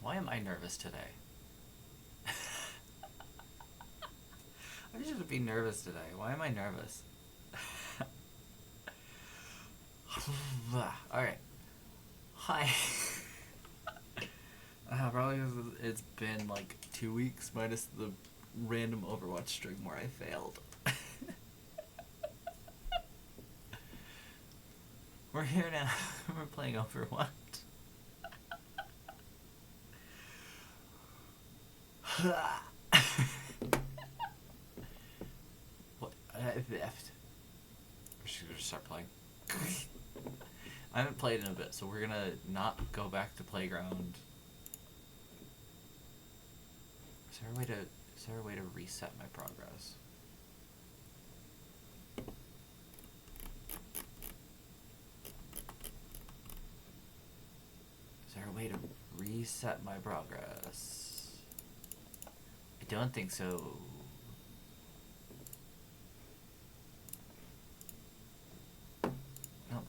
Why am I nervous today? I shouldn't be nervous today. Why am I nervous? Alright. Hi. Probably because it's been like 2 weeks minus the random Overwatch stream where I failed. We're here now. We're playing Overwatch. What? I'm just gonna start playing. I haven't played in a bit, so we're gonna not go back to Playground. Is there a way to reset my progress? Is there a way to reset my progress? I don't think so. No,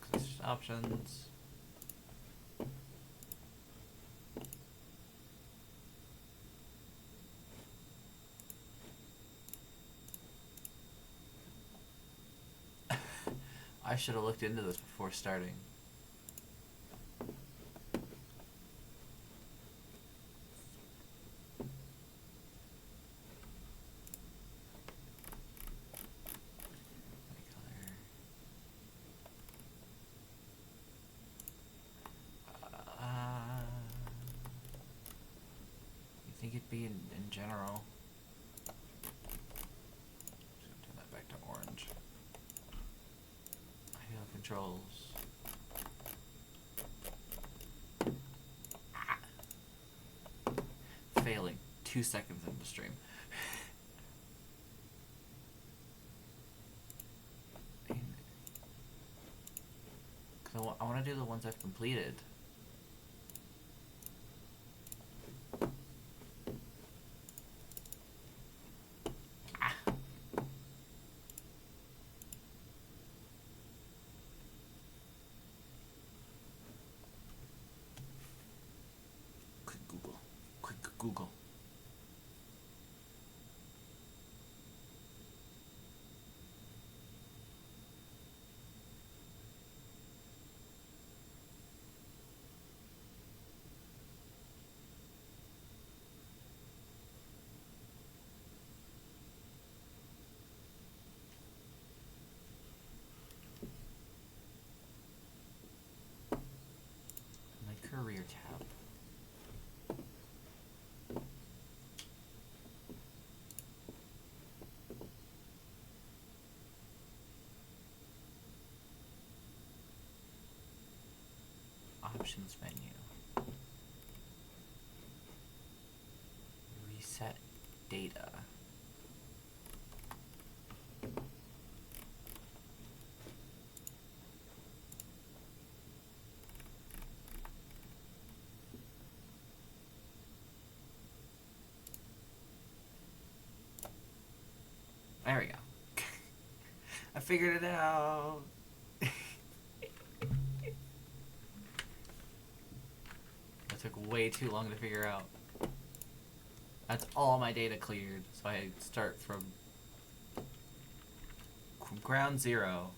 because it's just options. I should have looked into this before starting. You think it'd be in general? Just gonna turn that back to orange. Controls. Failing 2 seconds into stream. Cause I want to do the ones I've completed. Google. My career tab. Options menu. Reset data. There we go. I figured it out. Took way too long to figure out. That's all my data cleared, so I start from ground zero.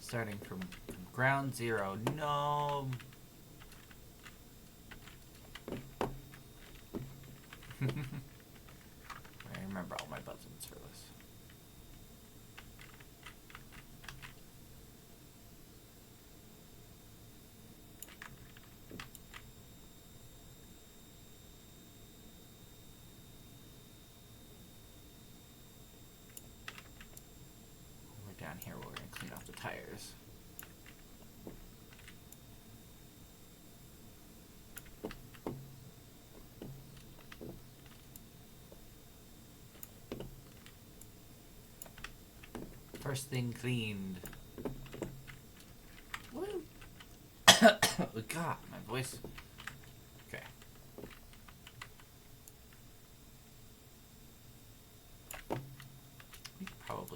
Starting from ground zero. No. I remember all my buttons for this. We're down here, we're going to clean off the tires. First thing cleaned. Woo! God, my voice. Okay.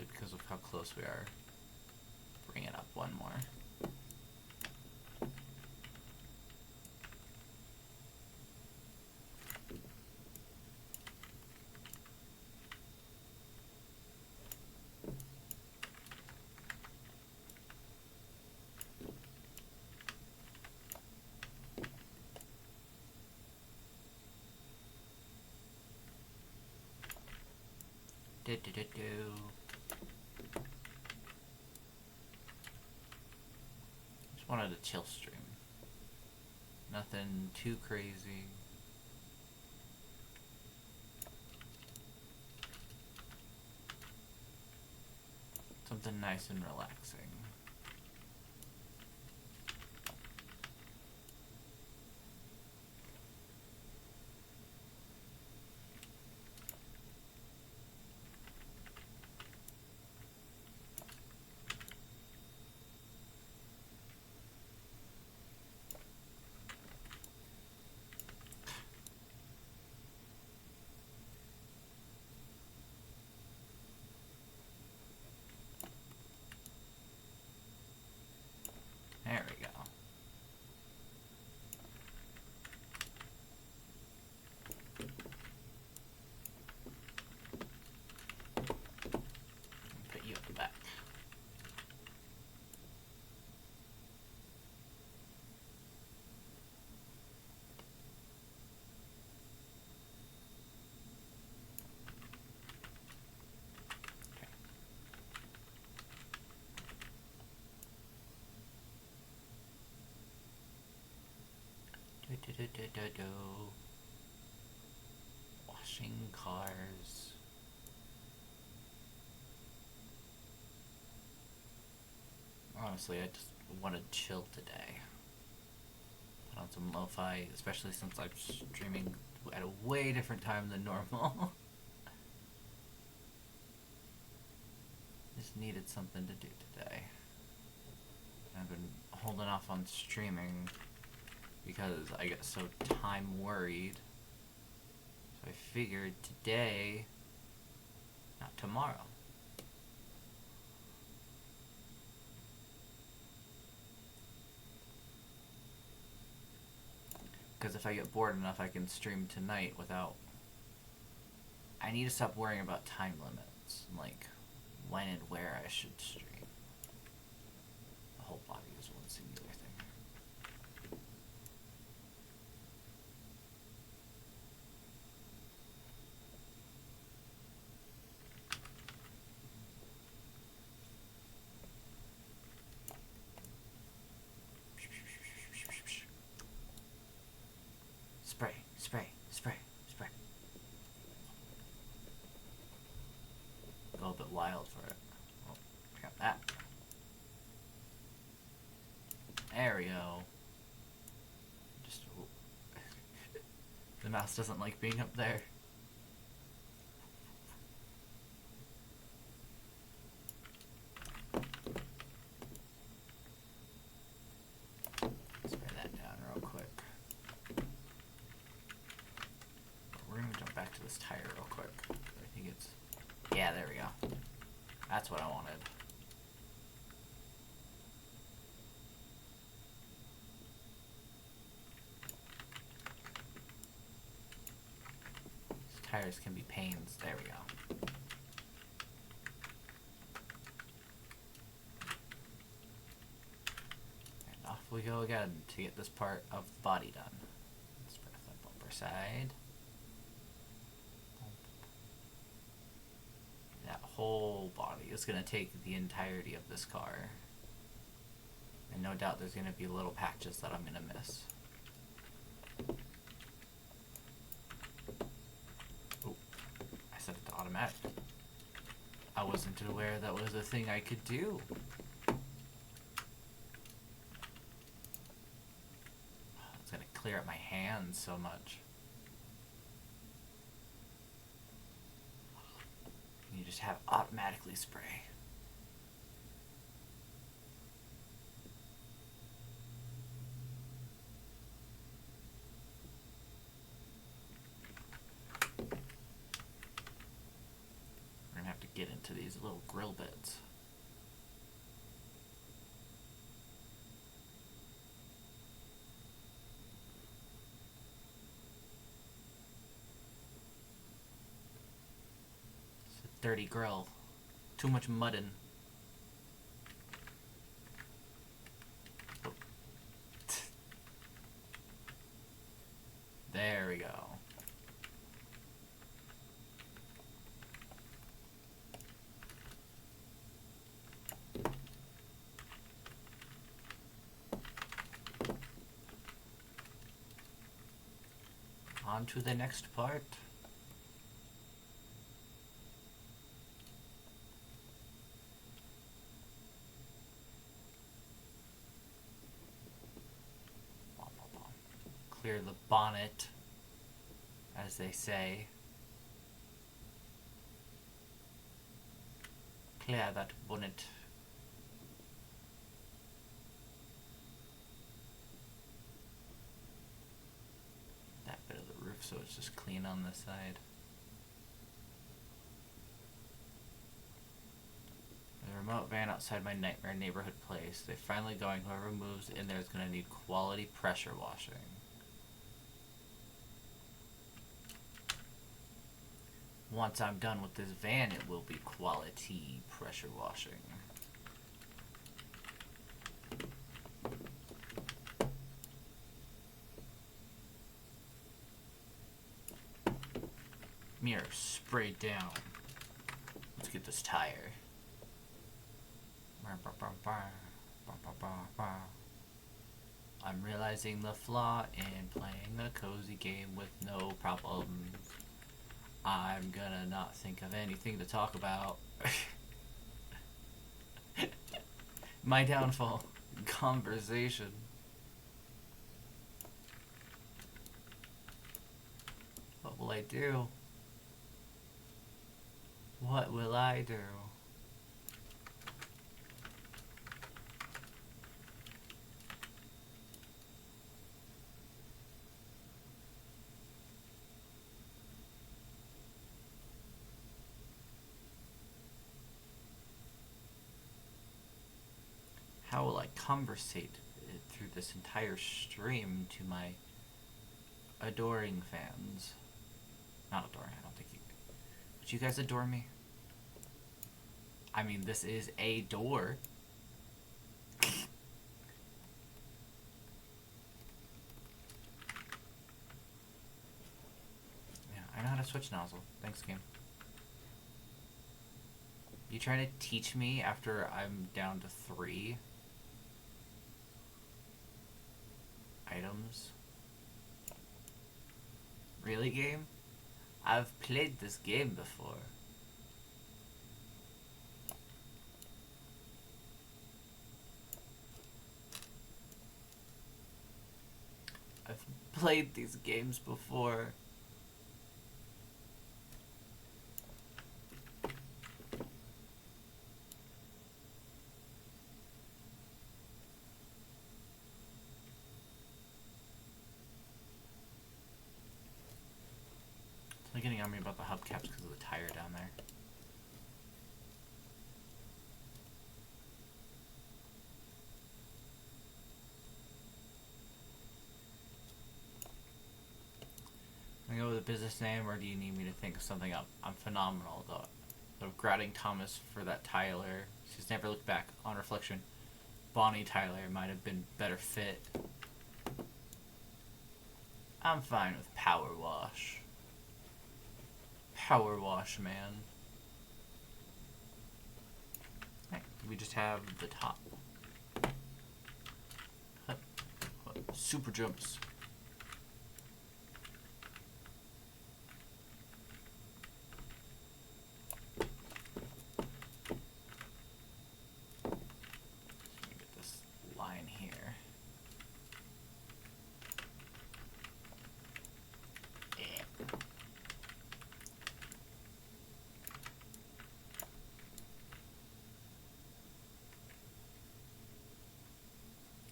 probably because of how close we are. Bring it up one more. Just wanted a chill stream. Nothing too crazy. Something nice and relaxing. There we go. Put you at the back. Washing cars. Honestly, I just want to chill today. Put on some lo-fi, especially since I'm streaming at a way different time than normal. Just needed something to do today. I've been holding off on streaming because I get so time worried. So I figured today, not tomorrow. Because if I get bored enough, I can stream tonight without... I need to stop worrying about time limits, like when and where I should stream. The whole body is one singular thing. Spray, spray, spray, spray. Go a bit wild for it. Oh, I got that. There we go. Just... the mouse doesn't like being up there. Spray that down real quick. We're gonna jump back to this tire real quick. I think it's... yeah, there we go. That's what I wanted. These tires can be pains. There we go. And off we go again to get this part of the body done. Let's put that bumper side. That whole body is going to take the entirety of this car. And no doubt there's going to be little patches that I'm going to miss. Oh, I set it to automatic. I wasn't aware that was a thing I could do. It's going to clear up my hands so much. You just have automatically spray. We're gonna have to get into these little grill bits. It's a dirty grill. Too much mudding. There we go. On to the next part. Clear the bonnet, as they say. Clear that bonnet. That bit of the roof so it's just clean on this side. The remote van outside my nightmare neighborhood place. They're finally going. Whoever moves in there is going to need quality pressure washing. Once I'm done with this van, it will be quality pressure washing. Mirror sprayed down. Let's get this tire. I'm realizing the flaw in playing a cozy game with no problems. I'm gonna not think of anything to talk about. My downfall. Conversation. What will I do? What will I do? How will I conversate through this entire stream to my adoring fans? Not adoring, I don't think you... Would you guys adore me? I mean, this is a door. Yeah, I know how to switch nozzle. Thanks, game. You trying to teach me after I'm down to 3 items? Really, game? I've played this game before. I've played these games before. It's getting on me about the hubcaps because of the tire down there. Can I go with a business name, or do you need me to think of something up? I'm phenomenal, though. So grouting Thomas for that Tyler. She's never looked back on reflection. Bonnie Tyler might have been better fit. I'm fine with Powerwash. Powerwash, man. Right, we just have the top. Super jumps. Get this line here.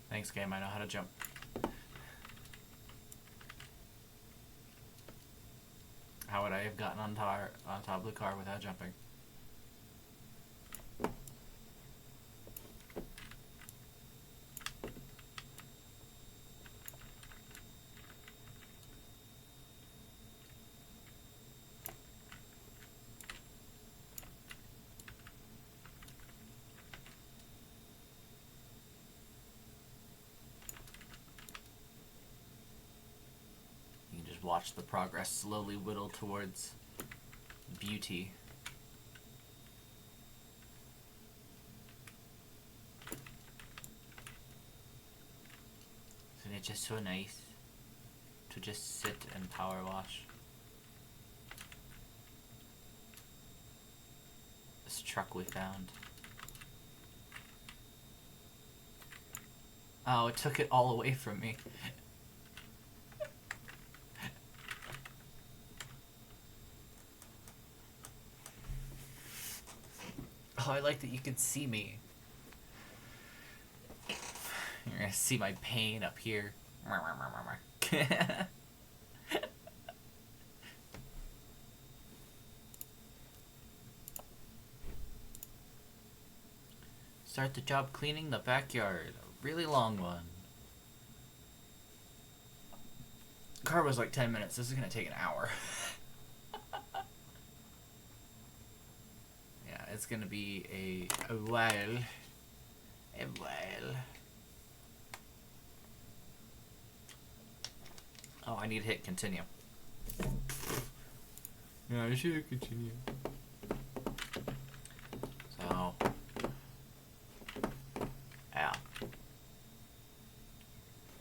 Thanks, game. I know how to jump. How would I have gotten on top of the car without jumping? watch the progress slowly whittle towards beauty. Isn't it just so nice to just sit and power wash? This truck we found. Oh, it took it all away from me. Oh, I like that you can see me. You're gonna see my pain up here. Start the job cleaning the backyard. A really long one. Car was like 10 minutes. This is gonna take an hour. Yeah, it's gonna be a while. A while. Oh, I need to hit continue. Yeah, I should hit continue. So, yeah.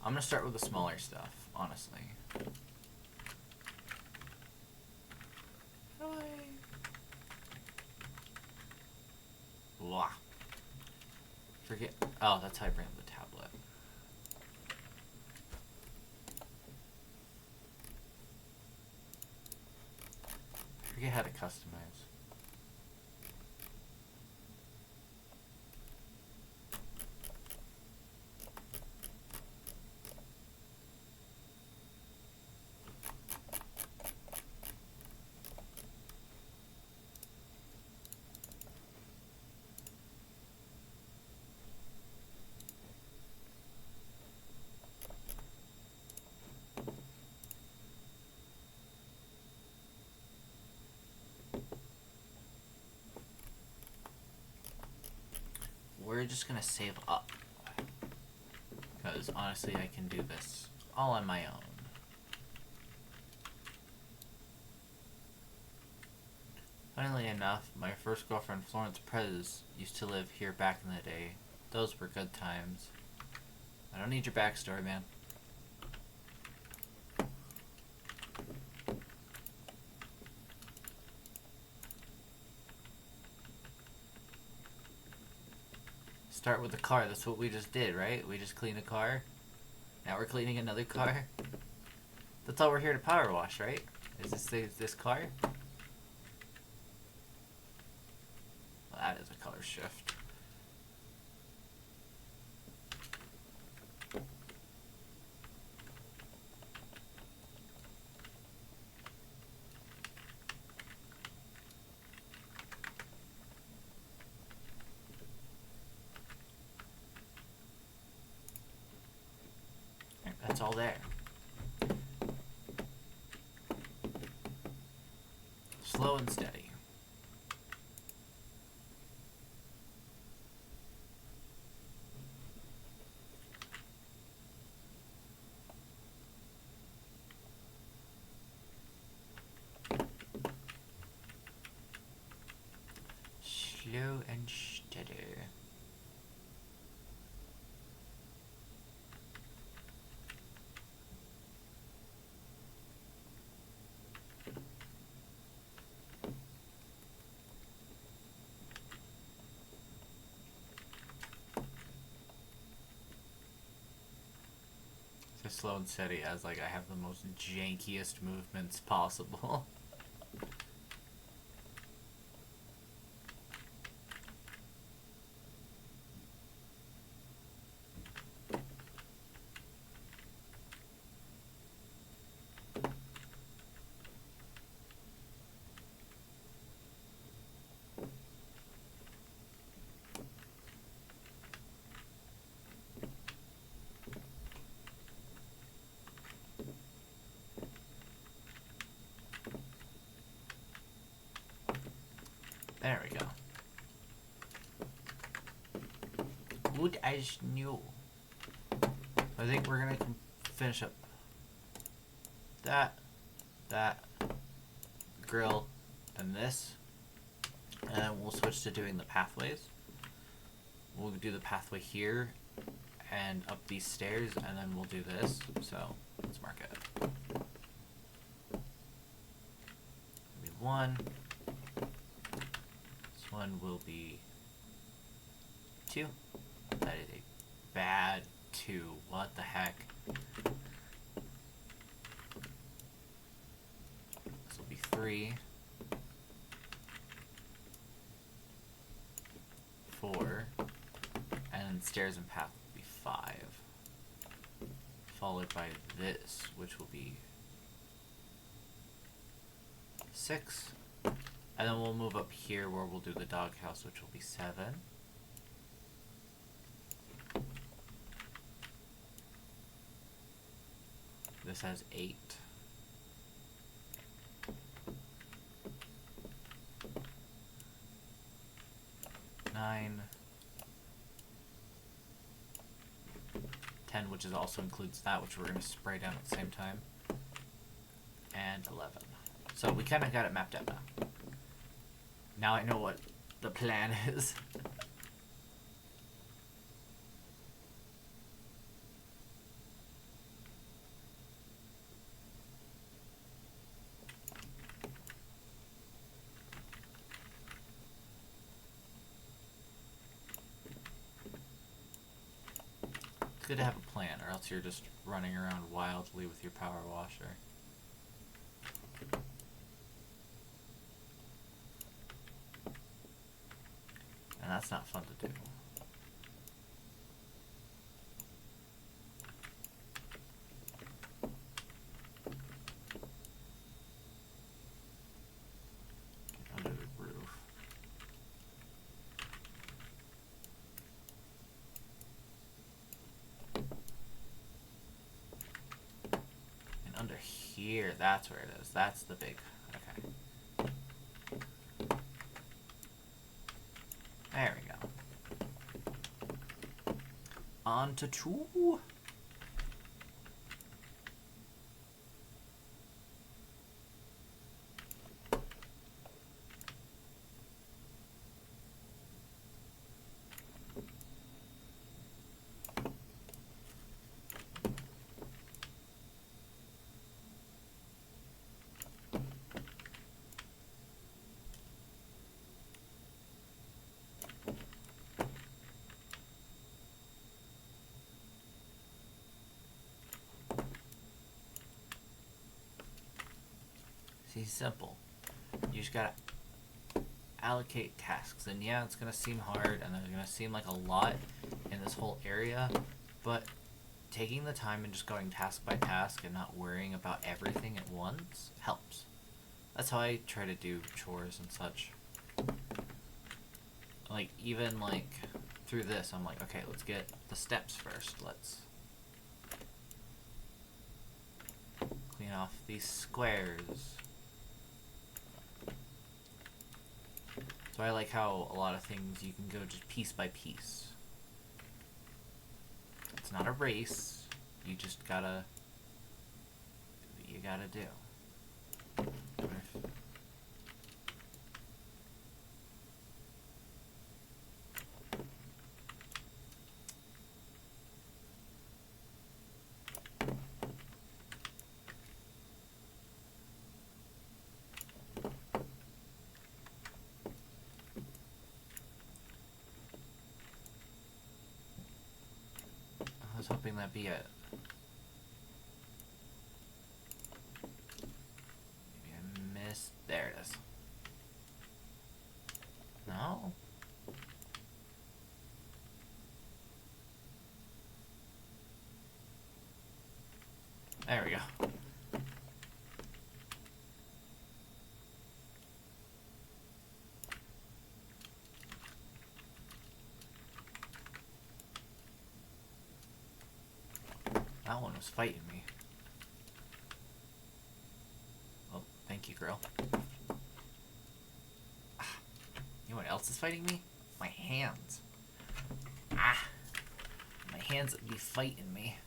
I'm gonna start with the smaller stuff, honestly. Blah. Forget. Oh, that's how I bring up the tablet. Forget how to customize. We're just gonna save up. Because honestly, I can do this all on my own. Funnily enough, my first girlfriend, Florence Prez, used to live here back in the day. Those were good times. I don't need your backstory, man. Start with the car. That's what we just did, right? We just cleaned a car. Now we're cleaning another car. That's all we're here to power wash, right? Is this car? Well, that is a color shift. That's all there. Slow and steady. Slow and steady. Slow and steady as like I have the most jankiest movements possible. There we go. Good as new. I think we're gonna finish up that. that, grill, and this. And then we'll switch to doing the pathways. We'll do the pathway here and up these stairs, and then we'll do this. So let's mark it. Maybe 1. This one will be 2. That is a bad 2. What the heck? This will be 3. 4. And stairs and path will be 5. Followed by this, which will be 6. And then we'll move up here where we'll do the doghouse, which will be 7. This has 8. 9. 10, which is also includes that, which we're going to spray down at the same time. And 11. So we kind of got it mapped out now. Now I know what the plan is. It's good to have a plan, or else you're just running around wildly with your power washer. And that's not fun to do. Get under the roof. And under here, that's where it is. That's the big, okay. There we go. On to 2. See, simple. You just gotta allocate tasks, and yeah, it's gonna seem hard, and it's gonna seem like a lot in this whole area, but taking the time and just going task by task and not worrying about everything at once helps. That's how I try to do chores and such. Like, even like through this, I'm like, okay, let's get the steps first. Let's clean off these squares. So I like how a lot of things you can go just piece by piece. It's not a race. You just gotta do what you gotta do. I was hoping that'd be it. Maybe I missed. There it is. No? There we go. That one was fighting me. Oh, thank you, girl. Ah, you know what else is fighting me? My hands. Ah, my hands would be fighting me.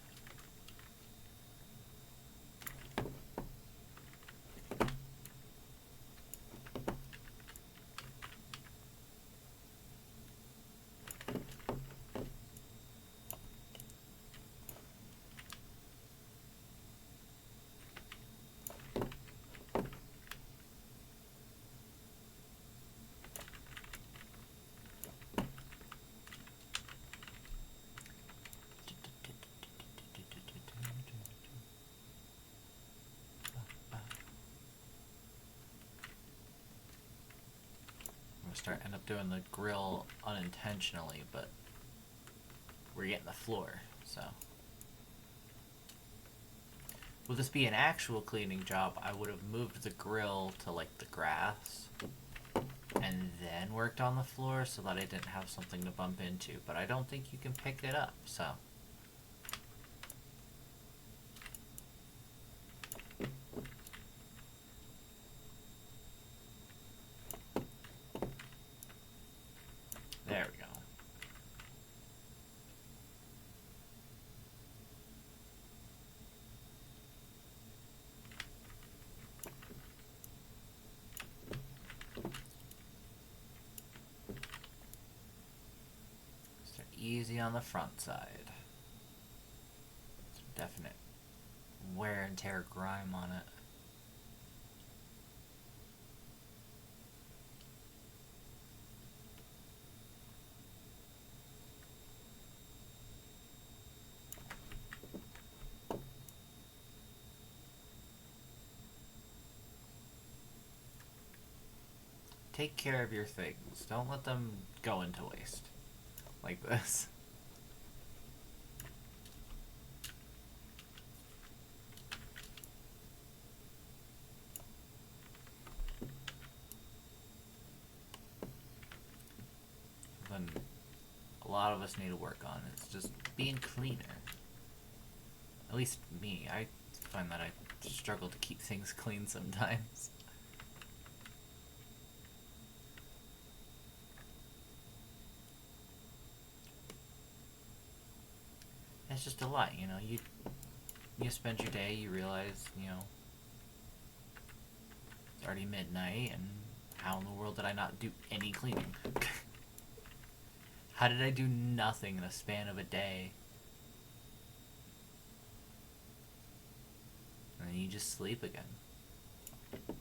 End up doing the grill unintentionally, but we're getting the floor, so. Would this be an actual cleaning job, I would have moved the grill to, like, the grass, and then worked on the floor so that I didn't have something to bump into, but I don't think you can pick it up, so. There we go. Start easy on the front side. Some definite wear and tear grime on it. Take care of your things. Don't let them go into waste. Like this. Then a lot of us need to work on is just being cleaner. At least me. I find that I struggle to keep things clean sometimes. It's just a lot, you know. You spend your day, you realize, you know, it's already midnight, and how in the world did I not do any cleaning? How did I do nothing in a span of a day? And then you just sleep again. It's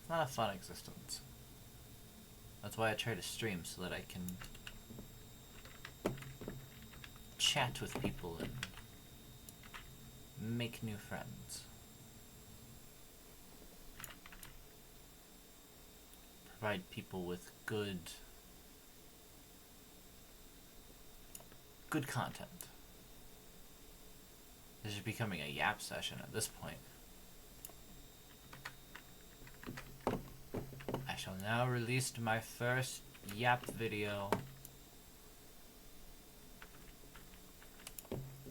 not a fun existence. That's why I try to stream, so that I can chat with people and make new friends. Provide people with good content. This is becoming a yap session at this point. I shall now release my first yap video.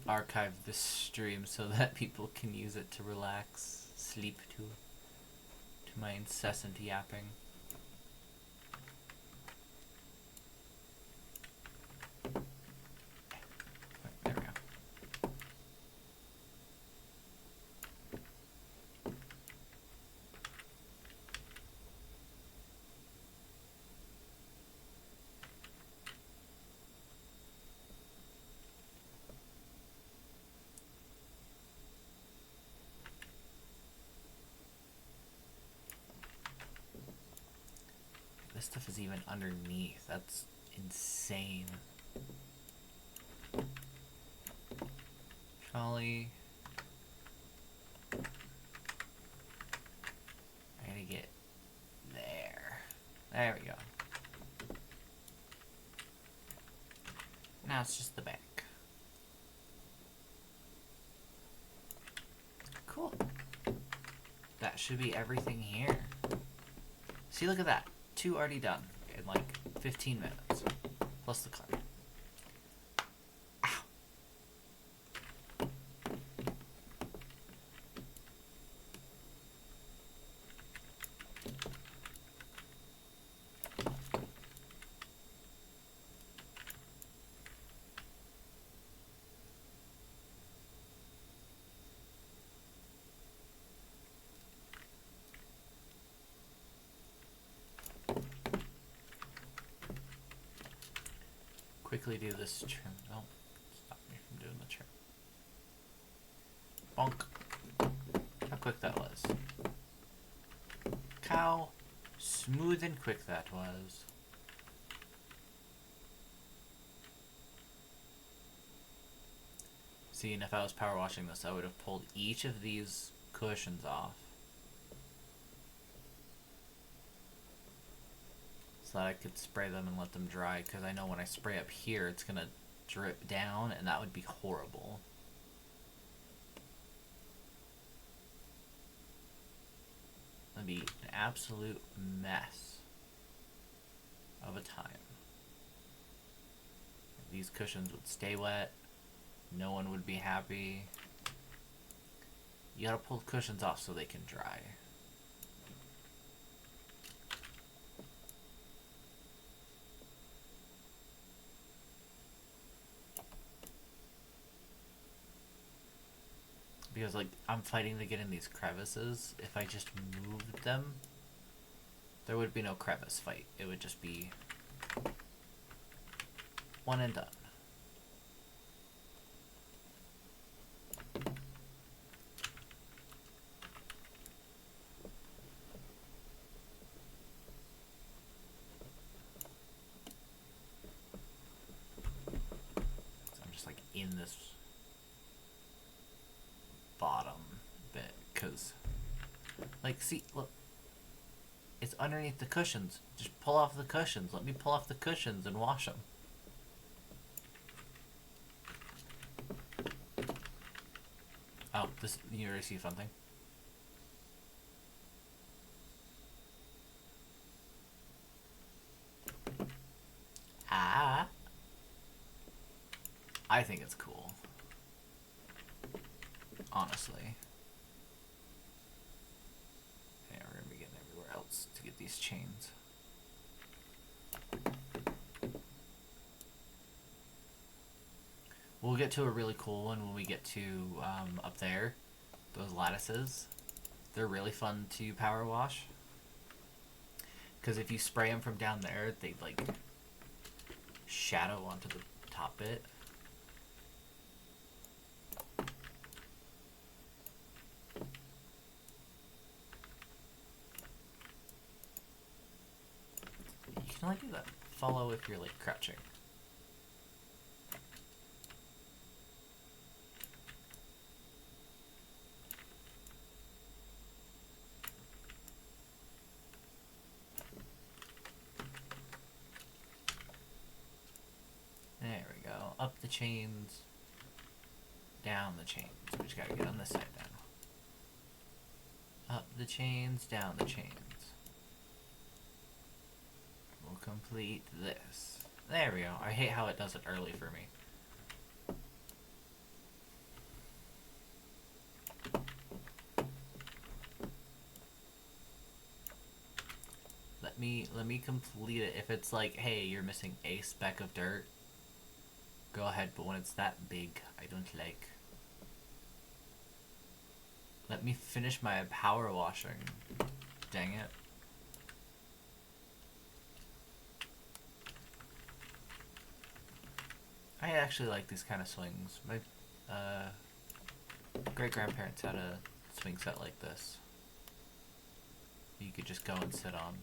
Archive this stream so that people can use it to relax, sleep to my incessant yapping. There we go. This stuff is even underneath. That's insane. Trolley. I gotta get there. There we go. Now it's just the back. Cool. That should be everything here. See, look at that. 2 already done in like 15 minutes. Plus the car. Ow. Quickly do this trim. Don't stop me from doing the trim. Bonk. How quick that was. How smooth and quick that was. See, and if I was power washing this, I would have pulled each of these cushions off. so that I could spray them and let them dry, because I know when I spray up here it's gonna drip down and that would be horrible. That'd be an absolute mess of a time. These cushions would stay wet, no one would be happy. You gotta pull the cushions off so they can dry. Because, like, I'm fighting to get in these crevices. If I just moved them, there would be no crevice fight. It would just be one and done. So I'm just, like, in this bottom bit, because, like, see, look, it's underneath the cushions. Just pull off the cushions. Let me pull off the cushions and wash them. Oh, this, you already see something? Ah, I think it's cool. Honestly. Yeah, we're gonna be getting everywhere else to get these chains. We'll get to a really cool one when we get to up there. Those lattices. They're really fun to power wash. Because if you spray them from down there, they like shadow onto the top bit. You can only do that. Follow if you're like crouching. There we go. Up the chains. Down the chains. We just gotta get on this side now. Up the chains, down the chains. We'll complete this. There we go. I hate how it does it early for me. Let me complete it. If it's like, hey, you're missing a speck of dirt, go ahead, but when it's that big, I don't like. Let me finish my power washing. Dang it. I actually like these kind of swings. My great-grandparents had a swing set like this. You could just go and sit on.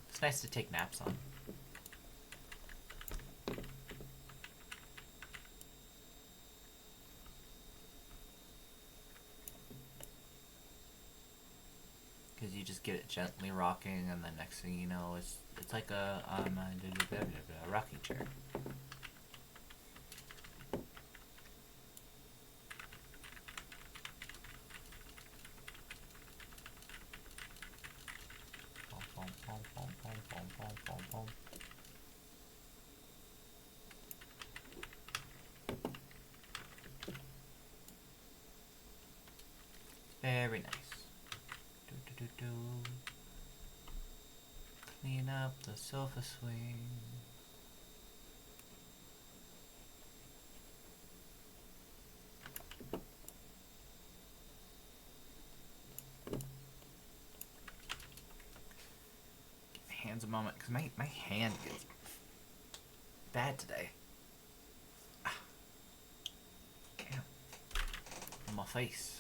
It's nice to take naps on. Because you just get it gently rocking, and then next thing you know, it's like a rocking chair. Very nice. Clean up the sofa swing. Hands a moment, because my hand gets bad today. Damn. On my face.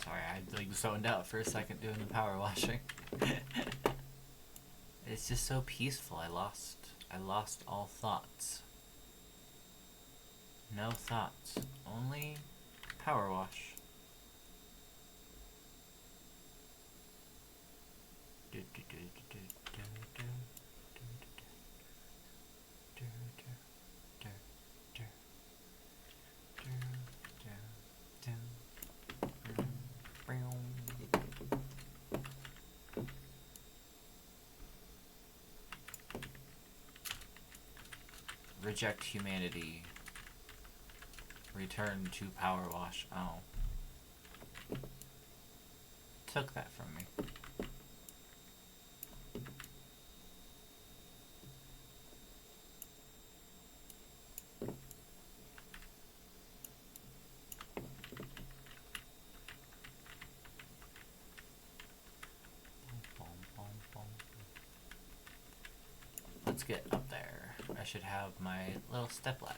Sorry, I like zoned out for a second doing the power washing. It's just so peaceful. I lost all thoughts. No thoughts. Only power wash. Reject humanity. Return to power wash. Oh. Took that from me. Let's get up there. I should have my little step ladder.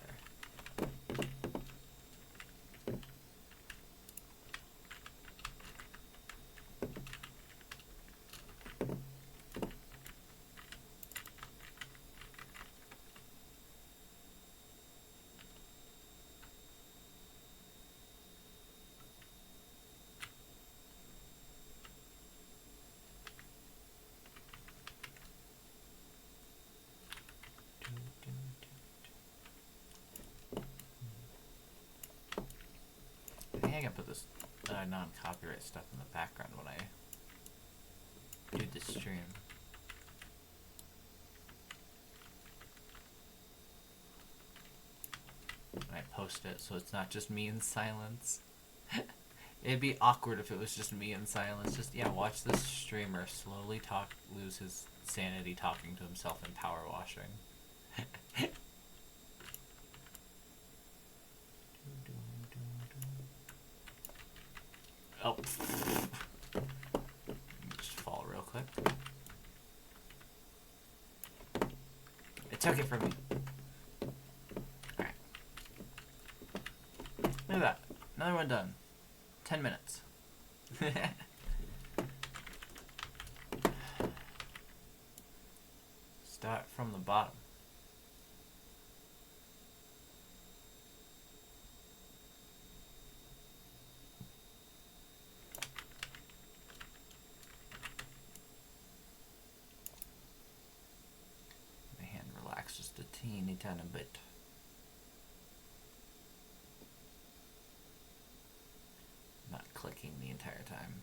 I can put this non-copyright stuff in the background when I do this stream. When I post it, so it's not just me in silence. It'd be awkward if it was just me in silence. Just, yeah, watch this streamer slowly lose his sanity talking to himself in power washing. Oh. Just fall real quick. It took it from me. Alright. Look at that. Another one done. 10 minutes. Start from the bottom. Just a teeny tiny bit. Not clicking the entire time.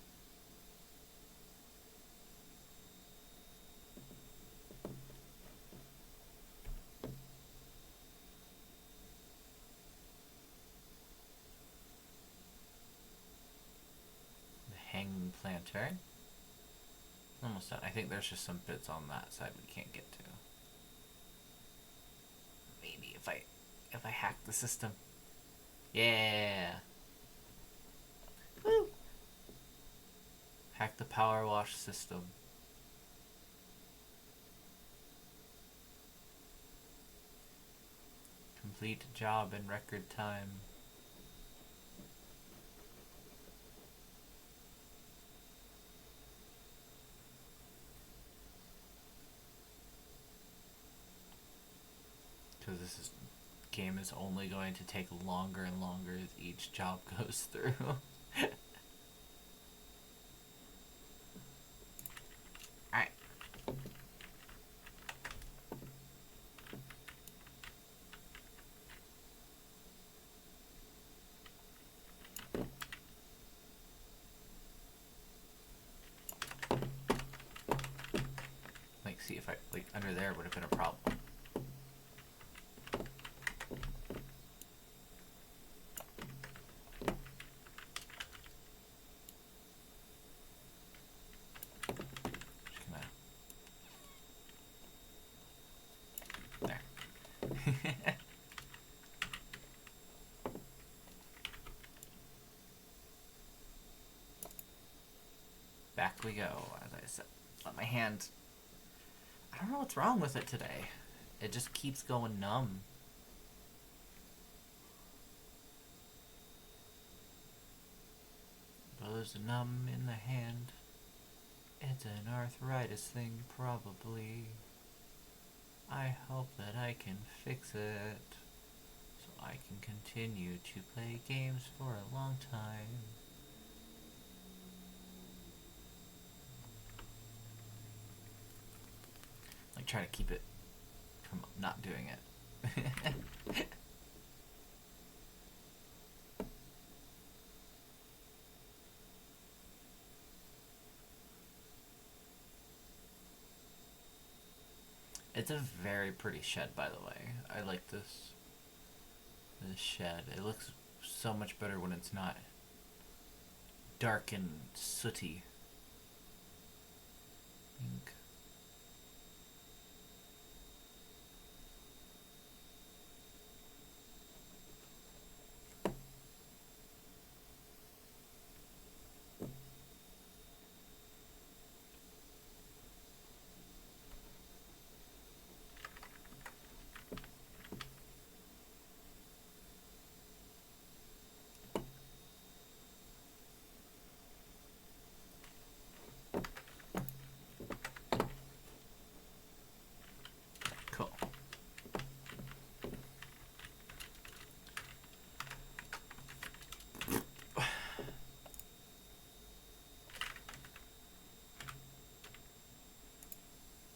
The hanging planter. Almost done. I think there's just some bits on that side we can't get to. If I hack the system. Yeah. Woo. Hack the power wash system. Complete job in record time. Because this game is only going to take longer and longer as each job goes through. Alright. Like, see if I, like, under there would have been a problem. Back we go, as I said. Let my hand... I don't know what's wrong with it today. It just keeps going numb. Elbow's numb in the hand. It's an arthritis thing, probably. I hope that I can fix it, so I can continue to play games for a long time. Like, try to keep it from not doing it. It's a very pretty shed, by the way. I like this shed. It looks so much better when it's not dark and sooty. Pink. Cool.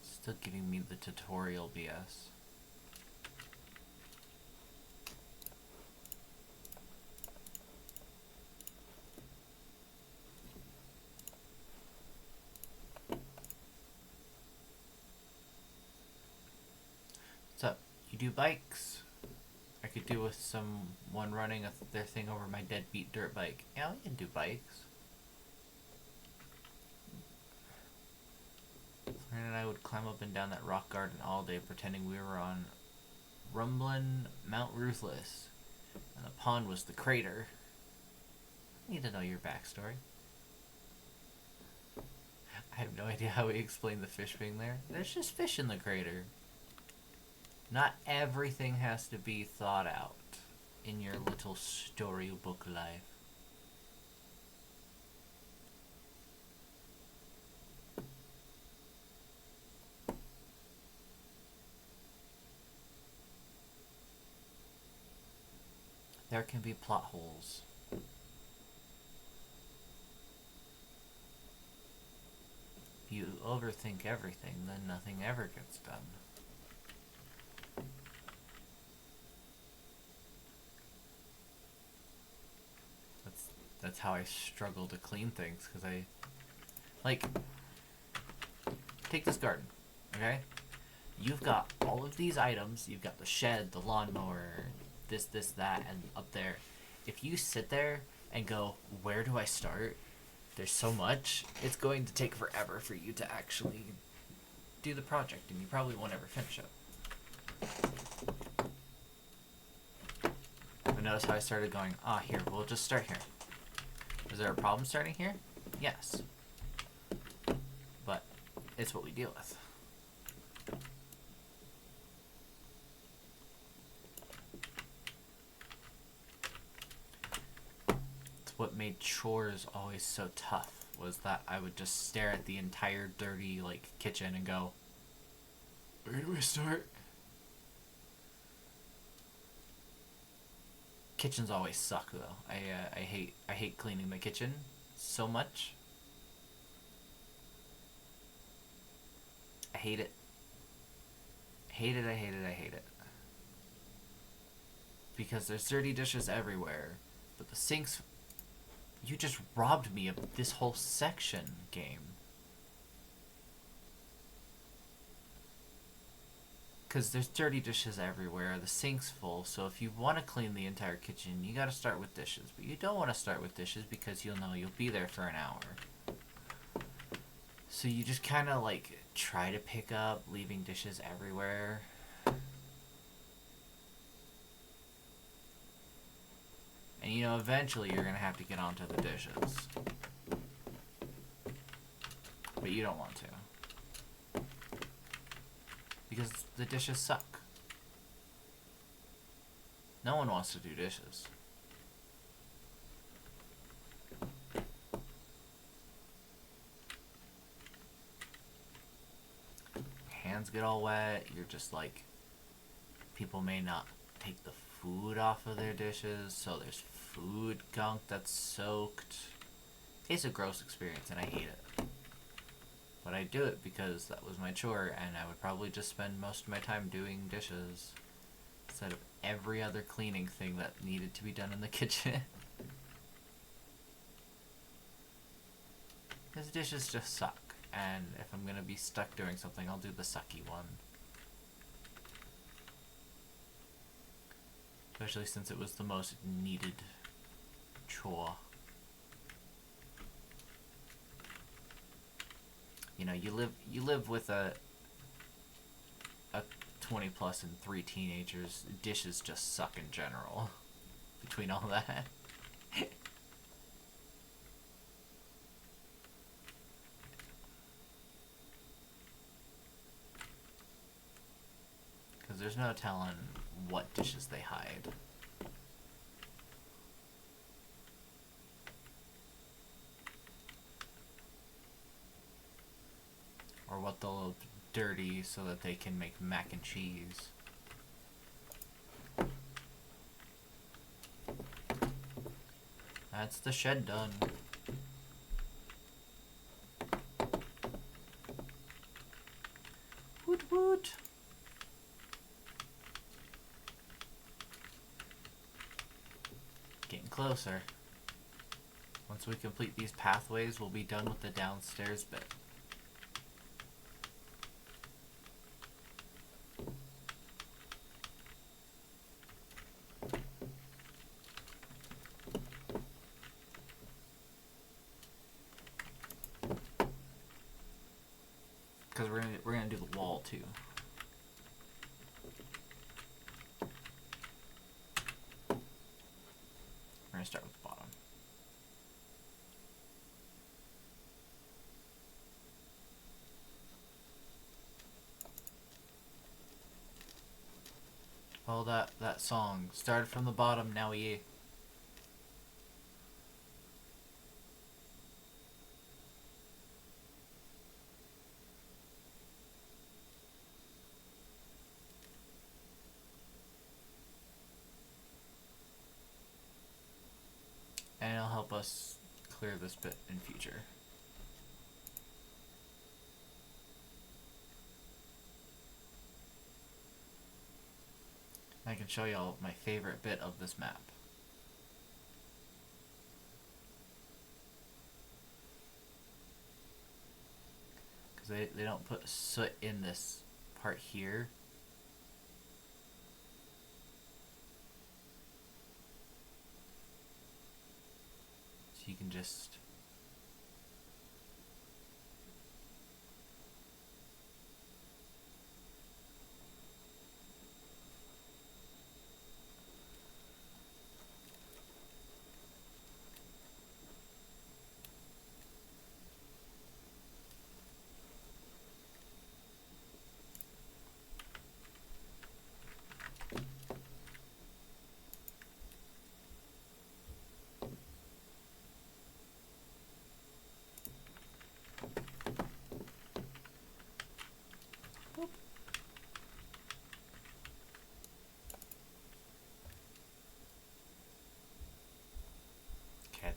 Still giving me the tutorial BS. So, you do bikes? I could do with someone running their thing over my deadbeat dirt bike. Yeah, we can do bikes. Fran and I would climb up and down that rock garden all day pretending we were on Rumblin' Mount Ruthless. And the pond was the crater. I need to know your backstory. I have no idea how we explain the fish being there. There's just fish in the crater. Not everything has to be thought out in your little storybook life. There can be plot holes. If you overthink everything, then nothing ever gets done. That's how I struggle to clean things, because I... Like, take this garden, okay? You've got all of these items. You've got the shed, the lawnmower, this, that, and up there. If you sit there and go, where do I start? There's so much. It's going to take forever for you to actually do the project, and you probably won't ever finish it. But notice how I started going, here, we'll just start here. Is there a problem starting here? Yes. But it's what we deal with. It's what made chores always so tough, was that I would just stare at the entire dirty, kitchen and go, where do I start? Kitchens always suck, though. I hate cleaning my kitchen so much. I hate it. Hate it, I hate it, I hate it. Because there's dirty dishes everywhere, but the sinks... You just robbed me of this whole section, game. Because there's dirty dishes everywhere, the sink's full, so if you want to clean the entire kitchen, you gotta start with dishes. But you don't want to start with dishes because you'll know you'll be there for an hour. So you just kind of, try to pick up, leaving dishes everywhere. And, eventually you're gonna have to get onto the dishes. But you don't want to. Because the dishes suck. No one wants to do dishes. hands get all wet. You're just like, people may not take the food off of their dishes, so there's food gunk that's soaked. It's a gross experience and I hate it. But I do it because that was my chore, and I would probably just spend most of my time doing dishes instead of every other cleaning thing that needed to be done in the kitchen. Because dishes just suck, and if I'm gonna be stuck doing something, I'll do the sucky one. Especially since it was the most needed chore. You know, you live with a 20 plus and 3 teenagers. Dishes just suck in general. Between all that. Because there's no telling what dishes they hide. Or what they'll dirty so that they can make mac and cheese. That's the shed done. Woot woot. Getting closer. Once we complete these pathways, we'll be done with the downstairs bit. Because we're gonna do the wall too. We're gonna start with the bottom. Well, that song started from the bottom. Now we. And it'll help us clear this bit in future. I can show y'all my favorite bit of this map. Because they don't put soot in this part here. So you can just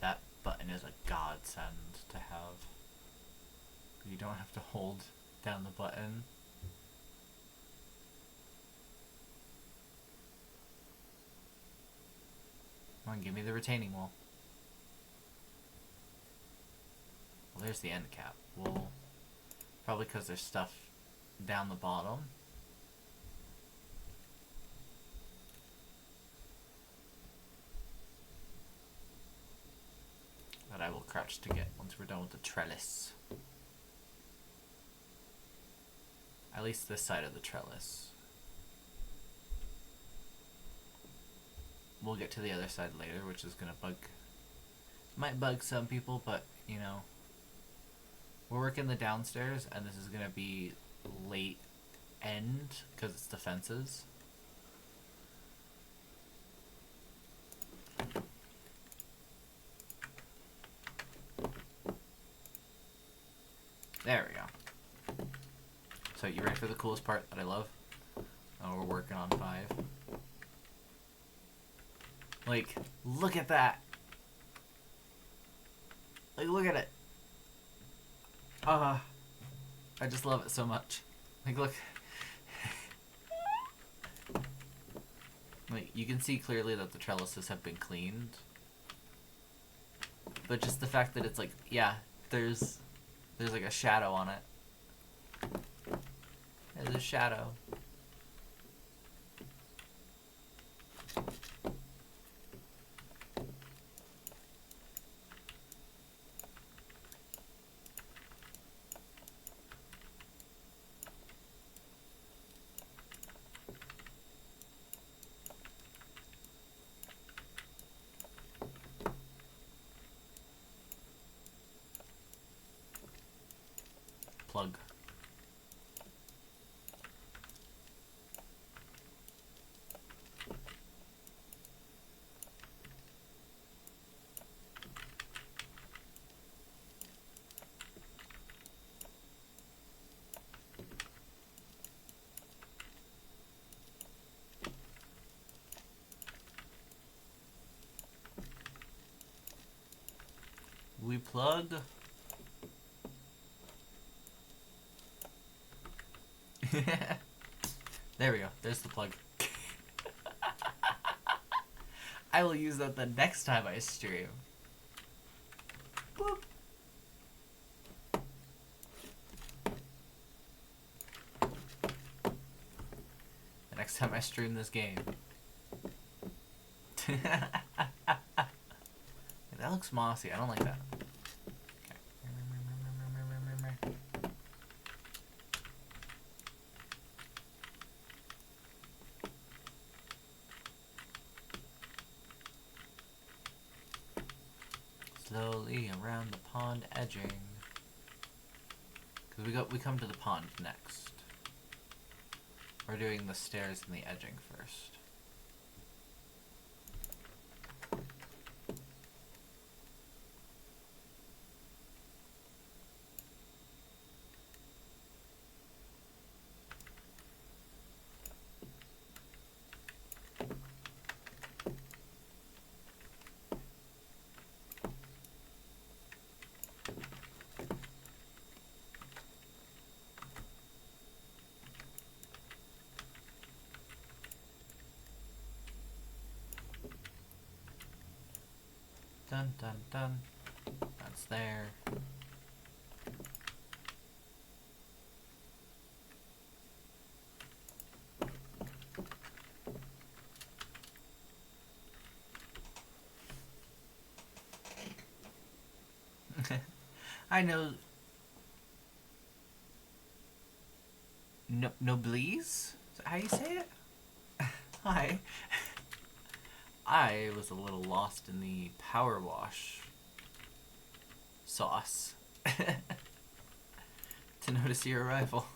that button is a godsend to have. You don't have to hold down the button. Come on, give me the retaining wall. Well, there's the end cap. Well, probably because there's stuff down the bottom. That I will crouch to get once we're done with the trellis. At least this side of the trellis. We'll get to the other side later, which is gonna might bug some people, but you know, we're working the downstairs, and this is gonna be late end because it's the fences. There we go. So you ready for the coolest part that I love? Oh, we're working on 5. Like, look at that. Like, look at it. I just love it so much. Like, look. Like, you can see clearly that the trellises have been cleaned. But just the fact that it's like, yeah, there's like a shadow on it. There's a shadow. Plug. We plug. There we go. There's the plug. I will use that the next time I stream. Boop. The next time I stream this game. That looks mossy. I don't like that. Okay. Slowly around the pond edging. Because we come to the pond next. We're doing the stairs and the edging first. Dun dun dun. That's there. I know. Noblesse? Is that how you say it? Hi. I was a little lost in the Powerwash sauce to notice your arrival.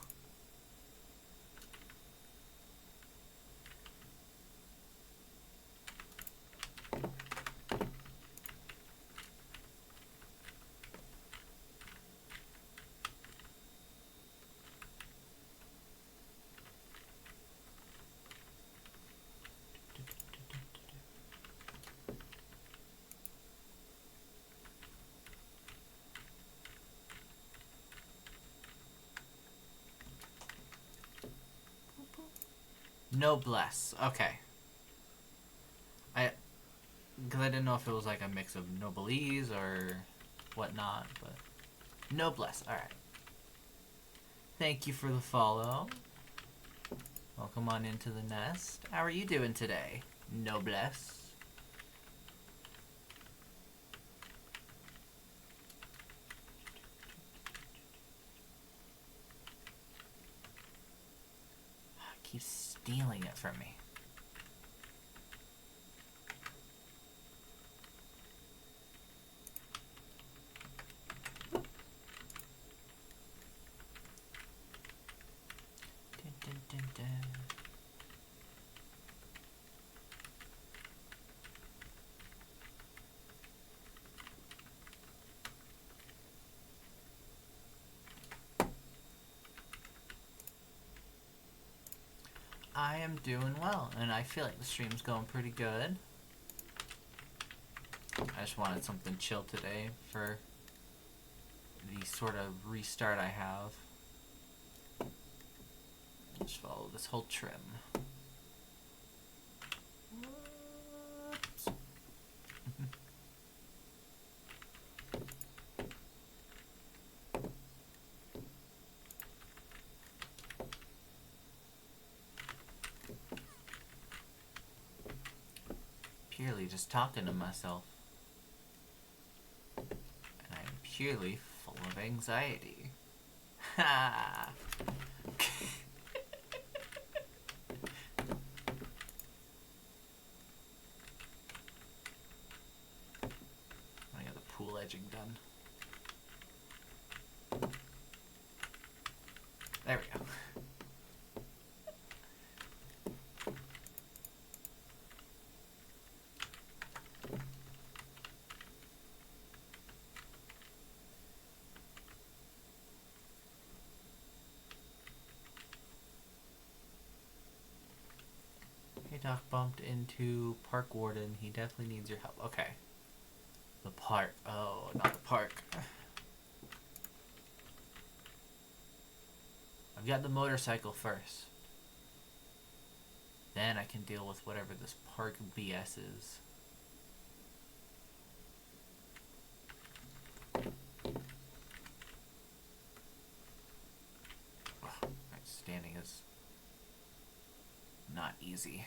Noblesse. Okay. Because I didn't know if it was like a mix of noblesse or whatnot, but noblesse. Alright. Thank you for the follow. Welcome on into the nest. How are you doing today? Noblesse. Keeps stealing it from me. Dun, dun, dun, dun. I am doing well, and I feel like the stream's going pretty good. I just wanted something chill today for the sort of restart I have. Just follow this whole trim. Whoops. Purely just talking to myself. And I am purely full of anxiety. Ha! I got the pool edging done. There we go. Hey Doc, bumped into Park Warden. He definitely needs your help. Okay. The park. Oh, not the park. I've got the motorcycle first. Then I can deal with whatever this park BS is. Oh, standing is not easy.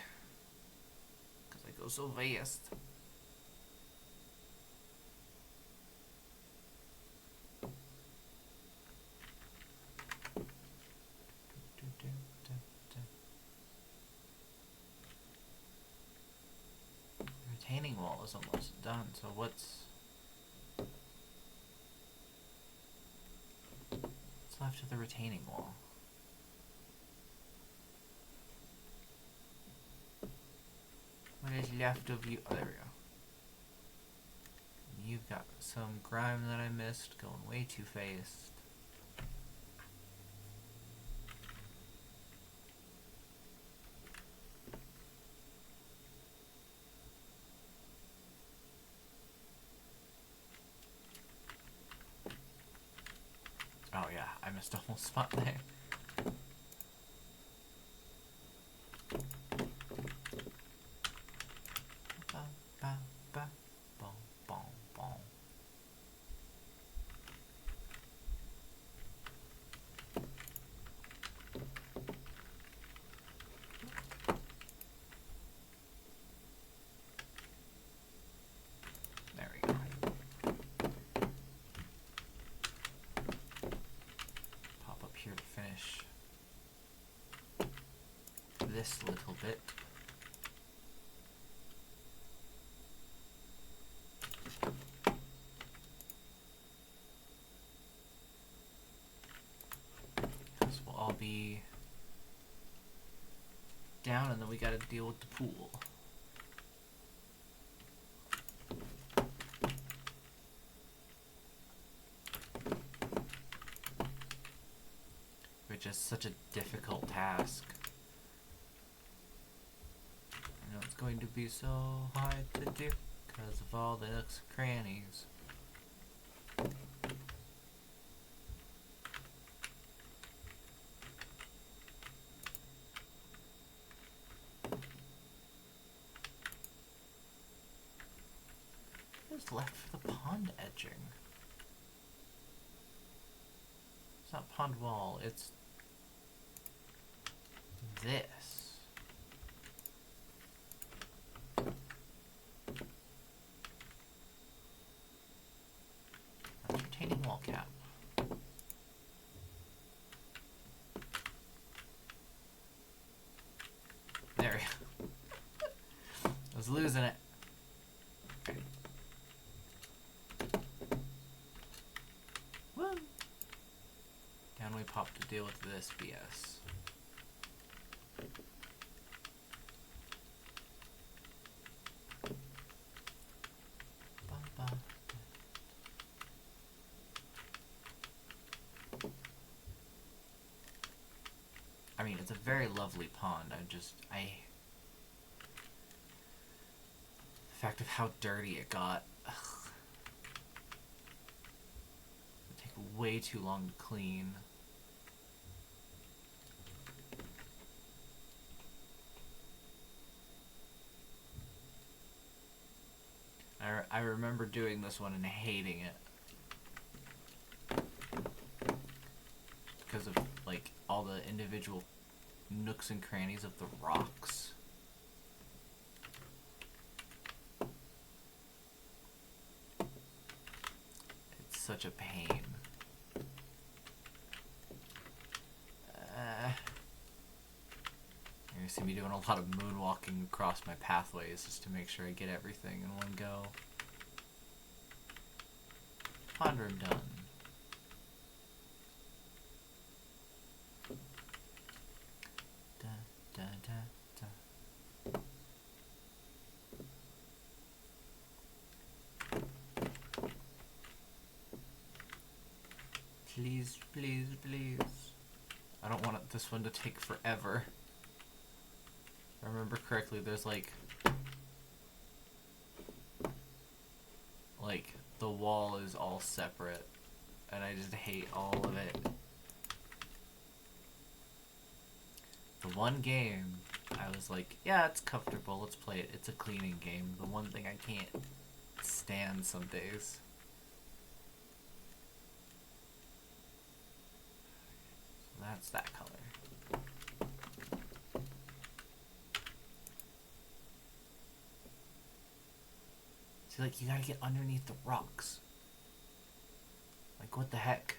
Because I go so fast. Retaining wall is almost done, so what's left of the retaining wall? What is left of you? Oh, there we go. You've got some grime that I missed, going way too fast. Oh yeah, I missed a whole spot there. Here to finish this little bit. This will all be down, and then we gotta deal with the pool. Which is such a difficult task. I know it's going to be so hard to do because of all the nooks and crannies. What's left for the pond edging? It's not pond wall, it's this. That's retaining wall cap. There we go. I was losing it. Okay. Woo! Down we pop to deal with this BS. it's a very lovely pond. The fact of how dirty it got. Ugh. It would take way too long to clean. I remember doing this one and hating it. Because of, like, all the individual nooks and crannies of the rocks. It's such a pain. You're gonna see me doing a lot of moonwalking across my pathways just to make sure I get everything in one go. Pond room done. Da, da, da, da. Please, please, please. I don't want this one to take forever. If I remember correctly, there's like the wall is all separate, and I just hate all of it. The one game, I was like, yeah, it's comfortable, let's play it. It's a cleaning game. The one thing I can't stand some days. So that's that color. See, like, you gotta get underneath the rocks. Like, what the heck?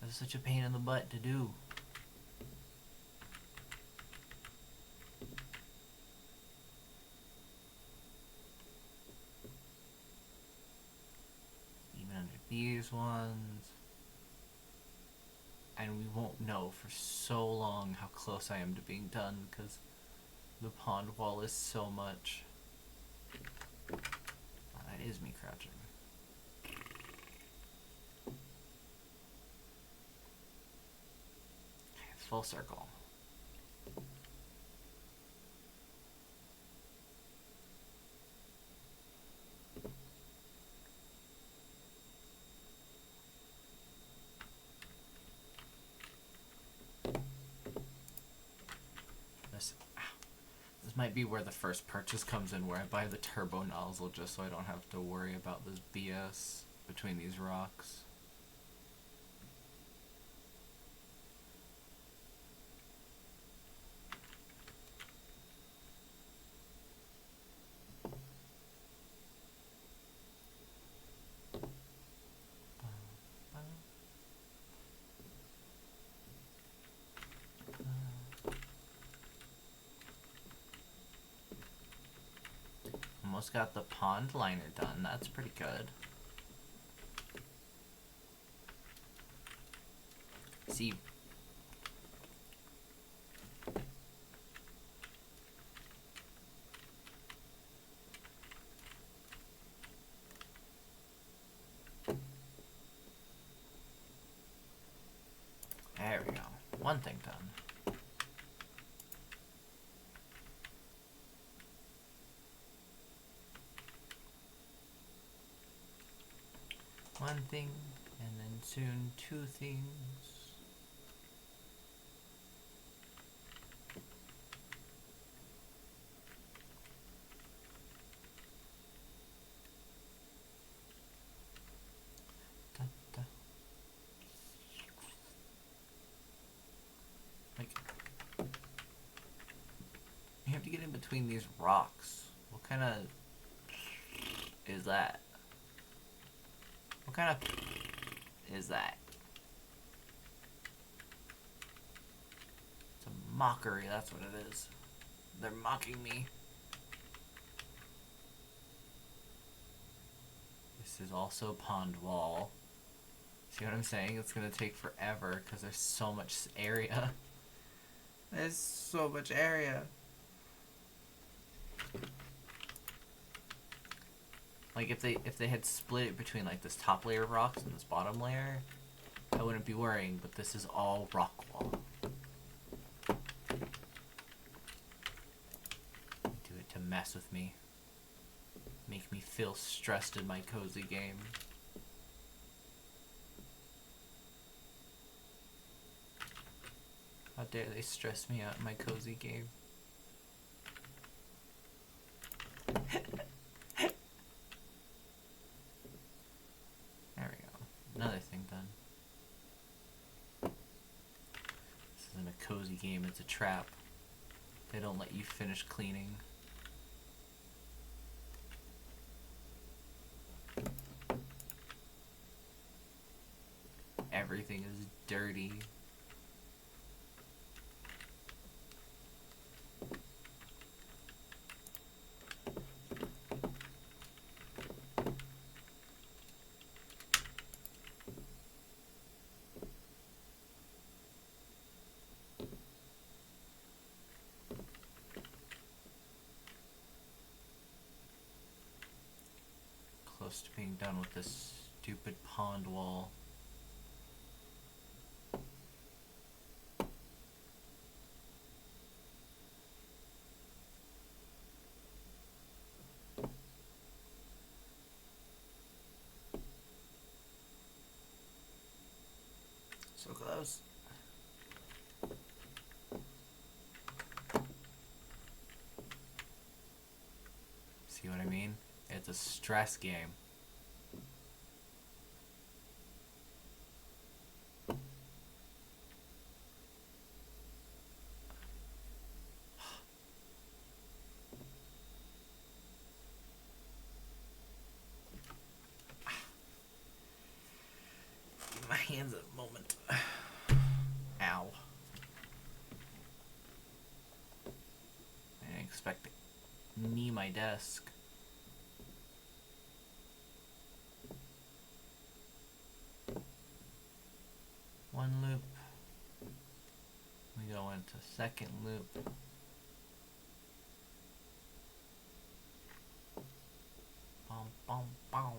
That's such a pain in the butt to do. Even under these ones. And we won't know for so long how close I am to being done because the pond wall is so much. Oh, that is me crouching. Full circle. This might be where the first purchase comes in, where I buy the turbo nozzle just so I don't have to worry about this BS between these rocks. Almost got the pond liner done. That's pretty good. See. There we go. One thing done. One thing, and then soon two things. Da, da. Like, you have to get in between these rocks. What kind of is that? What kind of is that? It's a mockery, that's what it is. They're mocking me. This is also pond wall. See what I'm saying? It's gonna take forever because there's so much area. There's so much area. Like if they had split it between like this top layer of rocks and this bottom layer, I wouldn't be worrying, but this is all rock wall. Do it to mess with me. Make me feel stressed in my cozy game. How dare they stress me out in my cozy game. There we go. Another thing done. This isn't a cozy game, it's a trap. They don't let you finish cleaning. Everything is dirty. Close to being done with this stupid pond wall. So close. See what I mean? It's a stress game. Give my hands a moment. Ow. I didn't expect to knee my desk. One loop. We go into second loop. Bum, bum, bum.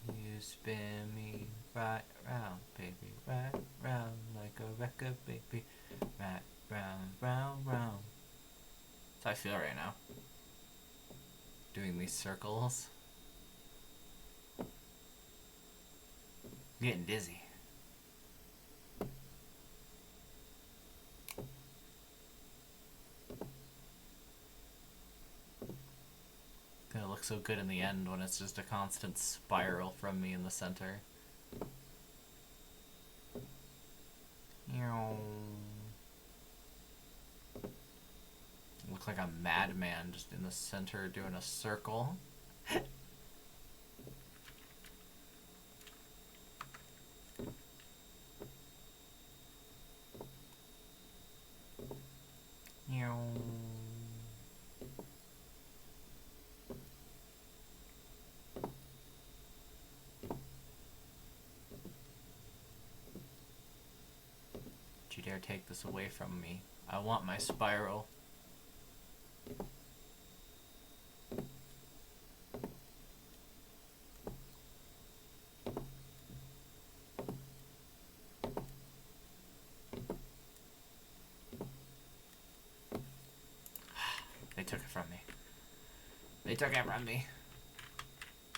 You spin me right round, baby, right round like a record, baby, right round, round, round. That's how I feel right now. Doing these circles. I'm getting dizzy. Gonna look so good in the end when it's just a constant spiral from me in the center. Look like a madman just in the center doing a circle. Don't you dare take this away from me. I want my spiral. They took it from me. They took it from me.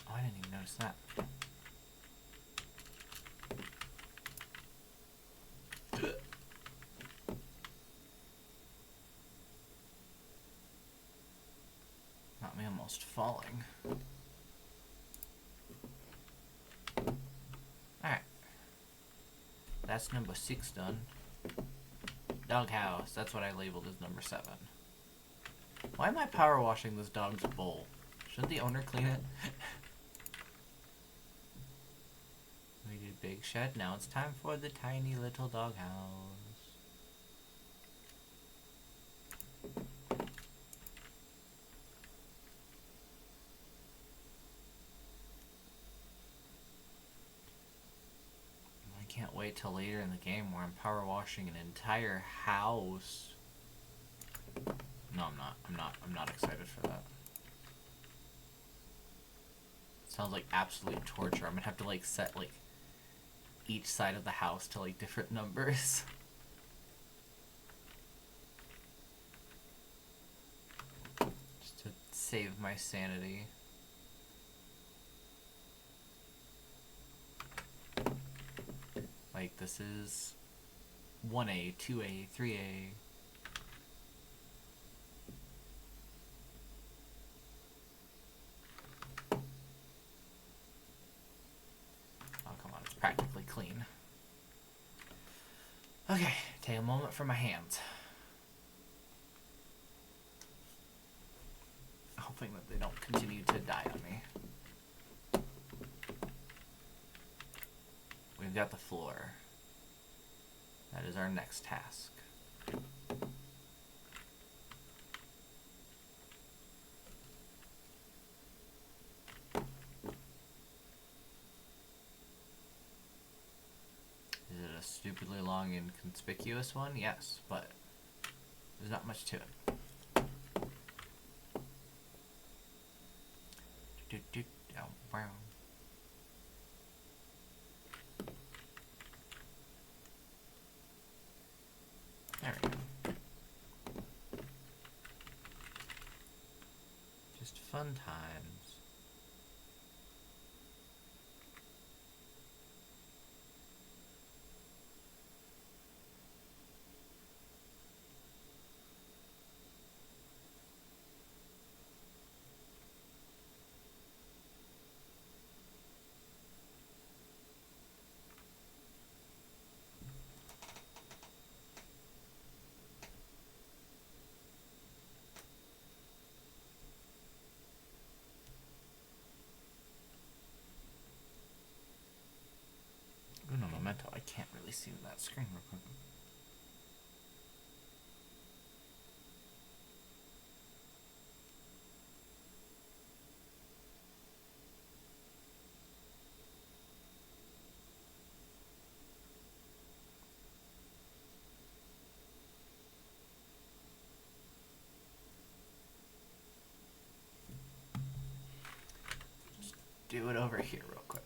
Oh, I didn't even notice that. Got me almost falling. Alright. That's number 6 done. Doghouse. That's what I labeled as number 7. Why am I power washing this dog's bowl? Shouldn't the owner clean it? We did big shed. Now it's time for the tiny little doghouse. I can't wait wait till later in the game where I'm power washing an entire house. No, I'm not. I'm not excited for that. Sounds like absolute torture. I'm gonna have to like set like each side of the house to like different numbers. Just to save my sanity. Like this is 1A, 2A, 3A. Practically clean. Okay, take a moment for my hands. Hoping that they don't continue to die on me. We've got the floor. That is our next task. A stupidly long and conspicuous one? Yes, but there's not much to it. Oh, wow. There we go. Just fun times. No memento. I can't really see that screen real quick. Just do it over here real quick.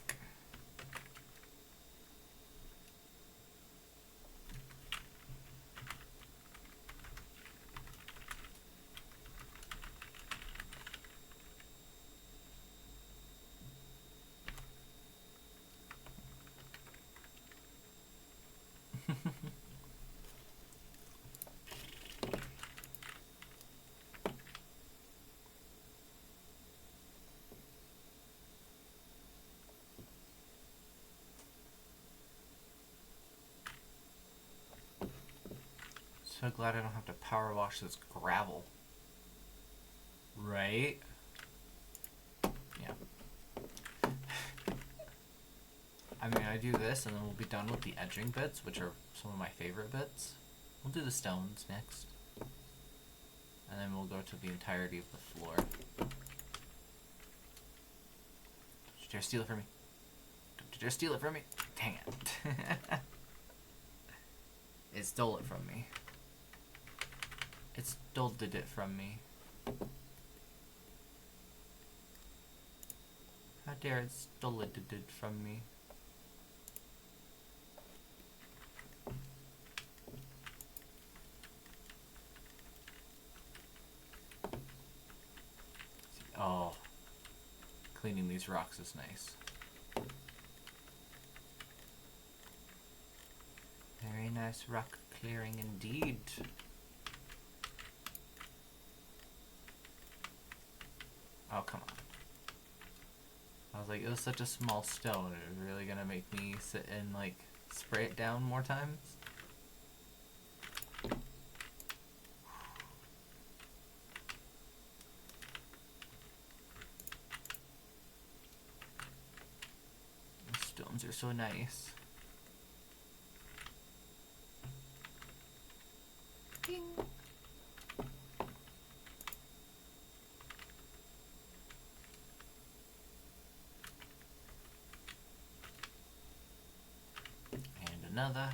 So glad I don't have to power wash this gravel. Right? Yeah. I mean, I do this and then we'll be done with the edging bits, which are some of my favorite bits. We'll do the stones next. And then we'll go to the entirety of the floor. Don't you dare steal it from me. Don't you dare steal it from me. Dang it. It stole it from me. It stole it from me. How dare it stole it from me. Oh, cleaning these rocks is nice. Very nice rock clearing indeed. Oh, come on. I was like, it was such a small stone. It was really gonna make me sit and, like, spray it down more times? The stones are so nice. Ding. And Another.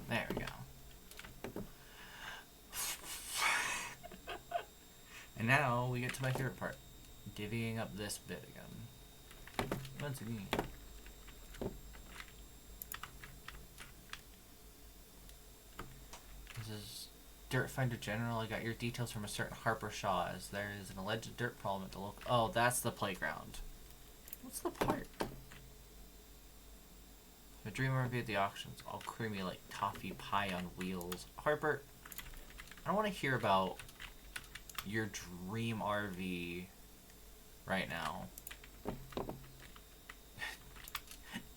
There we go. And now we get to my favorite part. Divvying up this bit again. Once again. This is Dirt Finder General. I got your details from a certain Harper Shaw as there is an alleged dirt problem at the local... Oh, that's the playground. What's the part? The dream RV at the auctions. All creamy like toffee pie on wheels. Harper, I don't want to hear about your dream RV right now.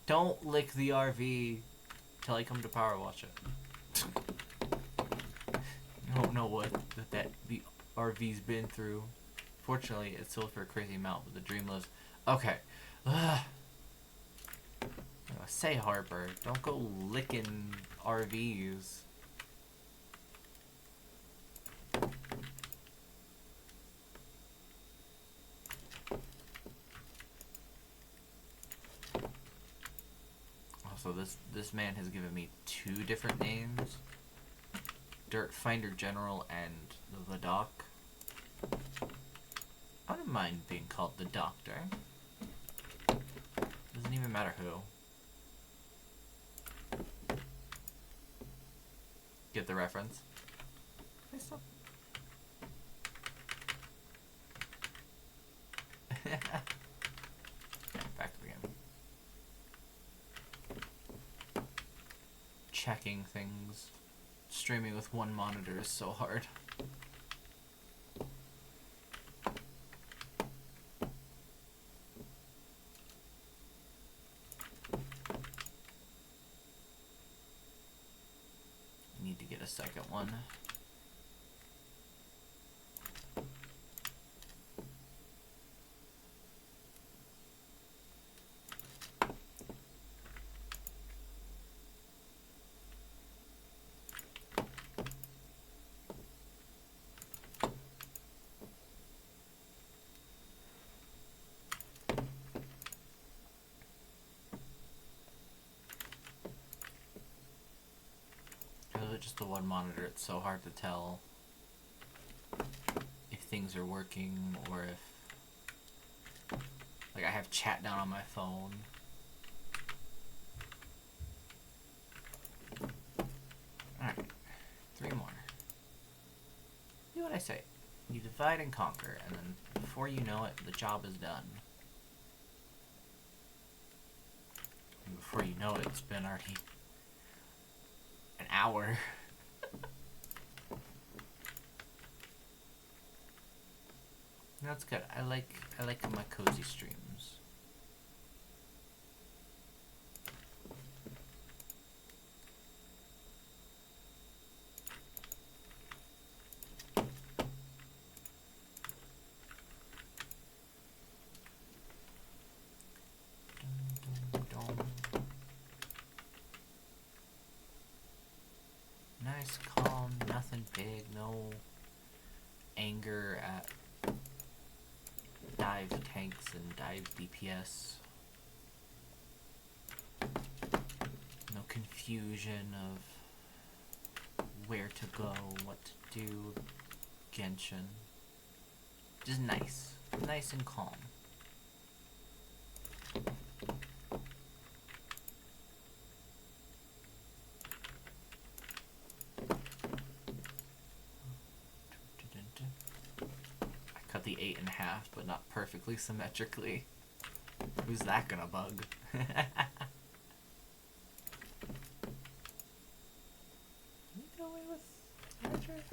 Don't lick the RV till I come to Powerwash it. You don't know what the RV's been through. Fortunately, it sold for a crazy amount, but the dream lives. Okay. Say, Harper, don't go licking RVs. Also, this man has given me 2 different names. Dirt Finder General and the Doc. I don't mind being called the Doctor. Doesn't even matter who. Get the reference? Okay, back to the game. Checking things. Streaming with one monitor is so hard. Need to get a second one. Just the one monitor, it's so hard to tell if things are working or if, like, I have chat down on my phone. Alright, 3 more. Do what I say. You divide and conquer, and then before you know it, the job is done. And before you know it, it's been already an hour. That's good. I like my cozy streams. Nice, calm, nothing big, no anger at dive tanks and dive DPS. No confusion of where to go, what to do, Genshin. Just nice. Nice and calm. The 8 in half, but not perfectly symmetrically. Who's that gonna bug? You get away with symmetry?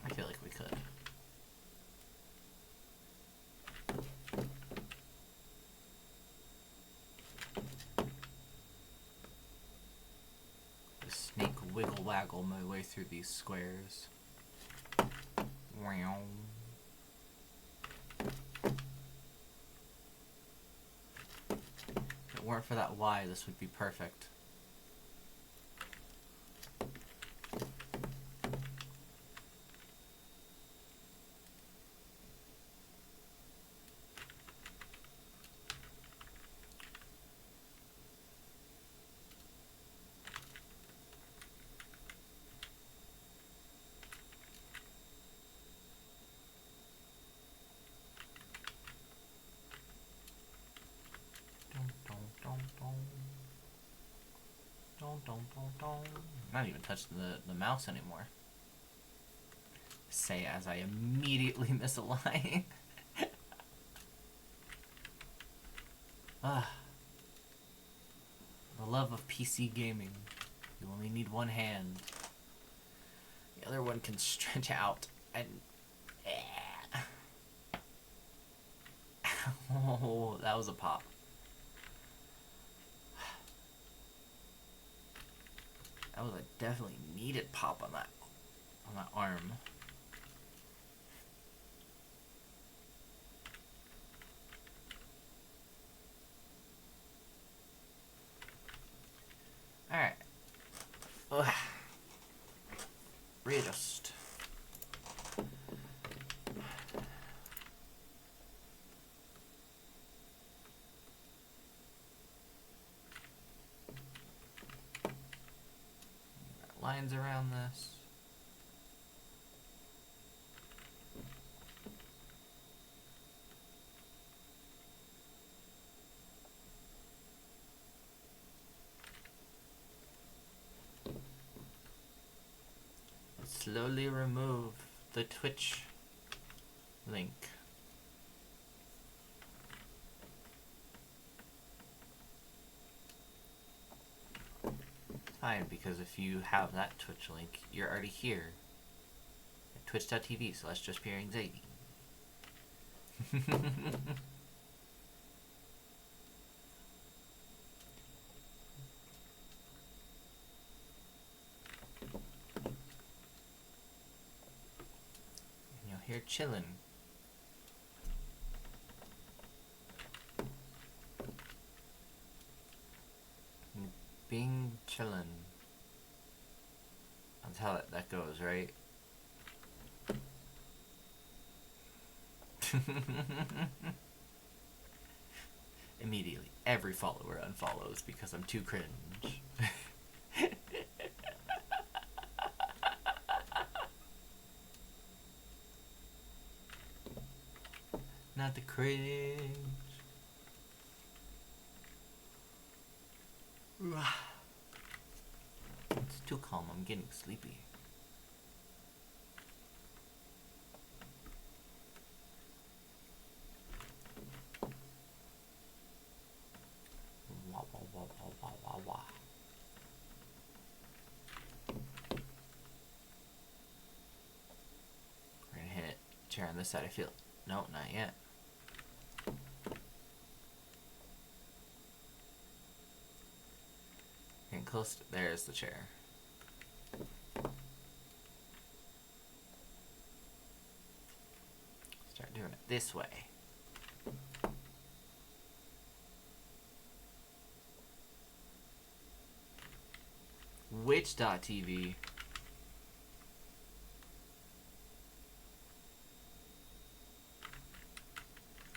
I feel like we could. Snake wiggle waggle my way through these squares. Wow. it weren't for that Y, this would be perfect. I'm not even touching the mouse anymore. Say as I immediately miss a line. Ah, the love of PC gaming. You only need one hand. The other one can stretch out and... Oh, that was a pop. That was a definitely needed pop on that arm. Alright. Readjust. Lines around this. Slowly remove the Twitch link. Fine, because if you have that Twitch link, you're already here at twitch.tv/justpureanxiety. Here chillin'. Being chillin'. That's how that goes, right? Immediately, every follower unfollows because I'm too cringe. Not the cringe. It's too calm, I'm getting sleepy. Wah, wah, wah, wah, wah, wah, wah. We're gonna hit chair on this side, I feel. No, not yet. Getting close to, there's the chair. Start doing it this way. Which.tv?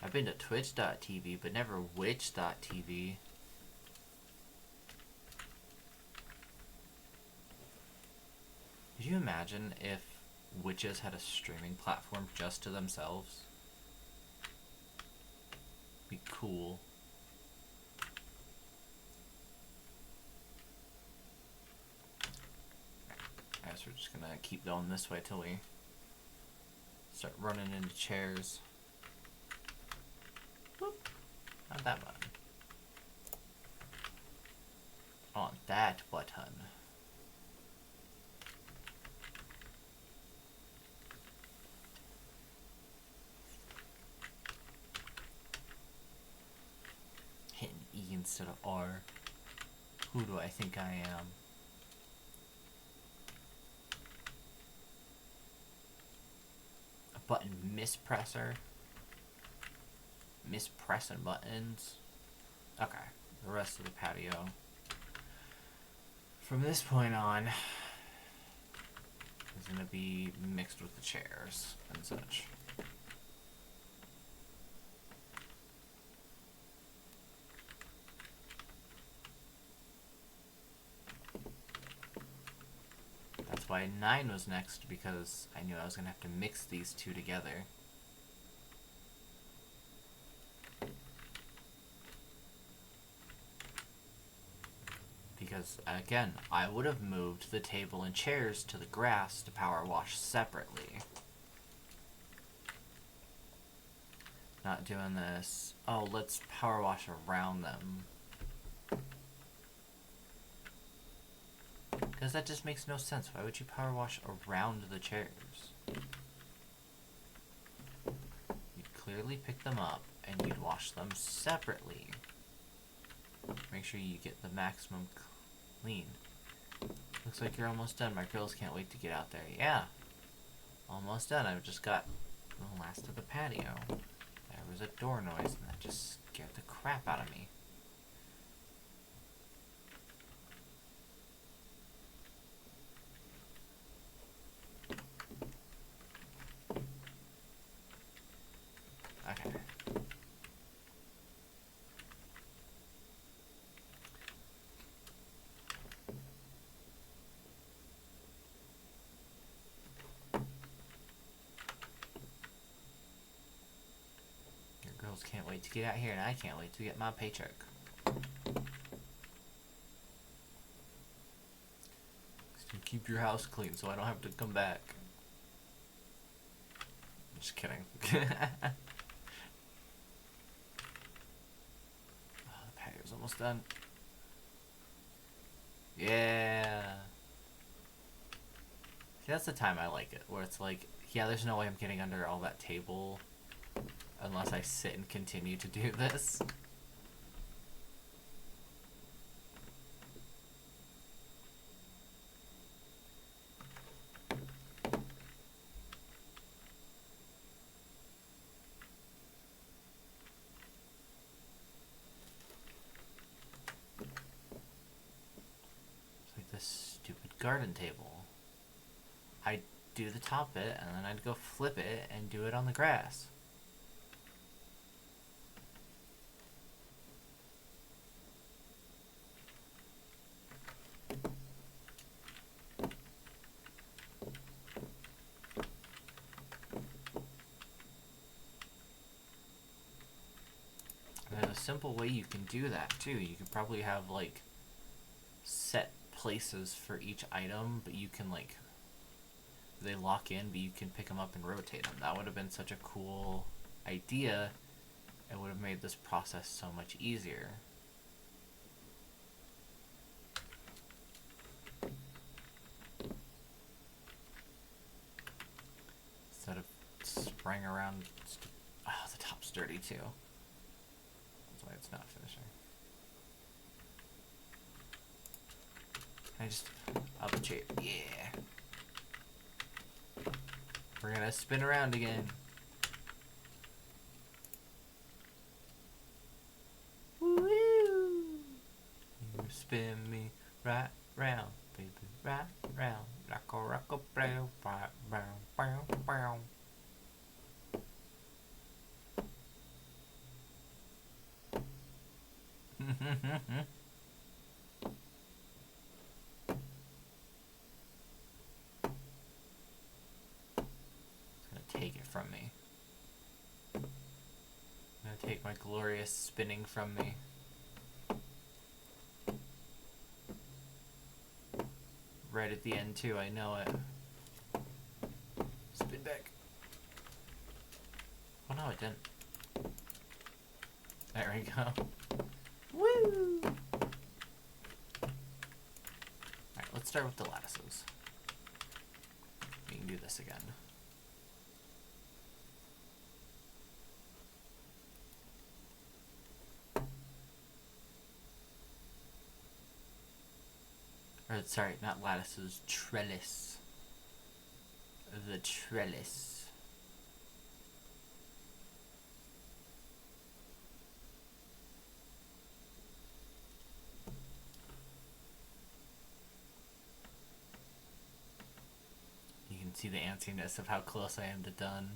I've been to Twitch.tv, but never Which.tv. Could you imagine if witches had a streaming platform just to themselves? Be cool. I guess we're just gonna keep going this way till we start running into chairs. Whoop. Not that button. On that button. Hitting E instead of R. Who do I think I am? A button mispresser? Mispressing buttons? Okay. the rest of the patio from this point on is going to be mixed with the chairs and such. That's why 9 was next, because I knew I was going to have to mix these two together. Because, again, I would have moved the table and chairs to the grass to power wash separately. Not doing this, oh, let's power wash around them. Because that just makes no sense. Why would you power wash around the chairs? You'd clearly pick them up and you'd wash them separately. Make sure you get the maximum clean. Looks like you're almost done. My girls can't wait to get out there. Yeah, almost done. I've just got the last of the patio. There was a door noise and that just scared the crap out of me. Okay. Your girls can't wait to get out here, and I can't wait to get my paycheck. Just keep your house clean so I don't have to come back. Just kidding. Almost done. Yeah. See, that's the time I like it, where it's like, yeah, there's no way I'm getting under all that table unless I sit and continue to do this. Garden table. I'd do the top bit and then I'd go flip it and do it on the grass. There's a simple way you can do that too. You could probably have like set places for each item, but you can like, they lock in, but you can pick them up and rotate them. That would have been such a cool idea. It would have made this process so much easier. Instead of spraying around. Oh, the top's dirty too. That's why it's not finishing. I just update. Yeah. We're gonna spin around again. Woo! You spin me right round, baby, right round. Rocko, rocko, blow, right round, bow, bow. Take it from me. I'm gonna take my glorious spinning from me. Right at the end too, I know it. Spin back. Oh no, it didn't. There we go. Woo! Alright, let's start with the lattices. We can do this again. Or, sorry, not lattices, trellis. The trellis. can see the antsiness of how close I am to done.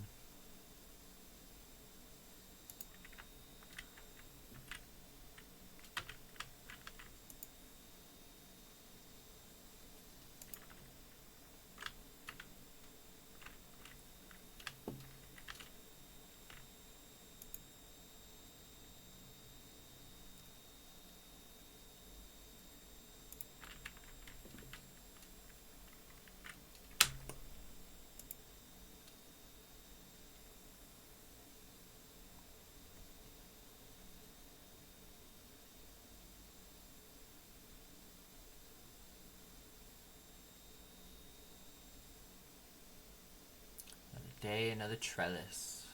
Day, another trellis.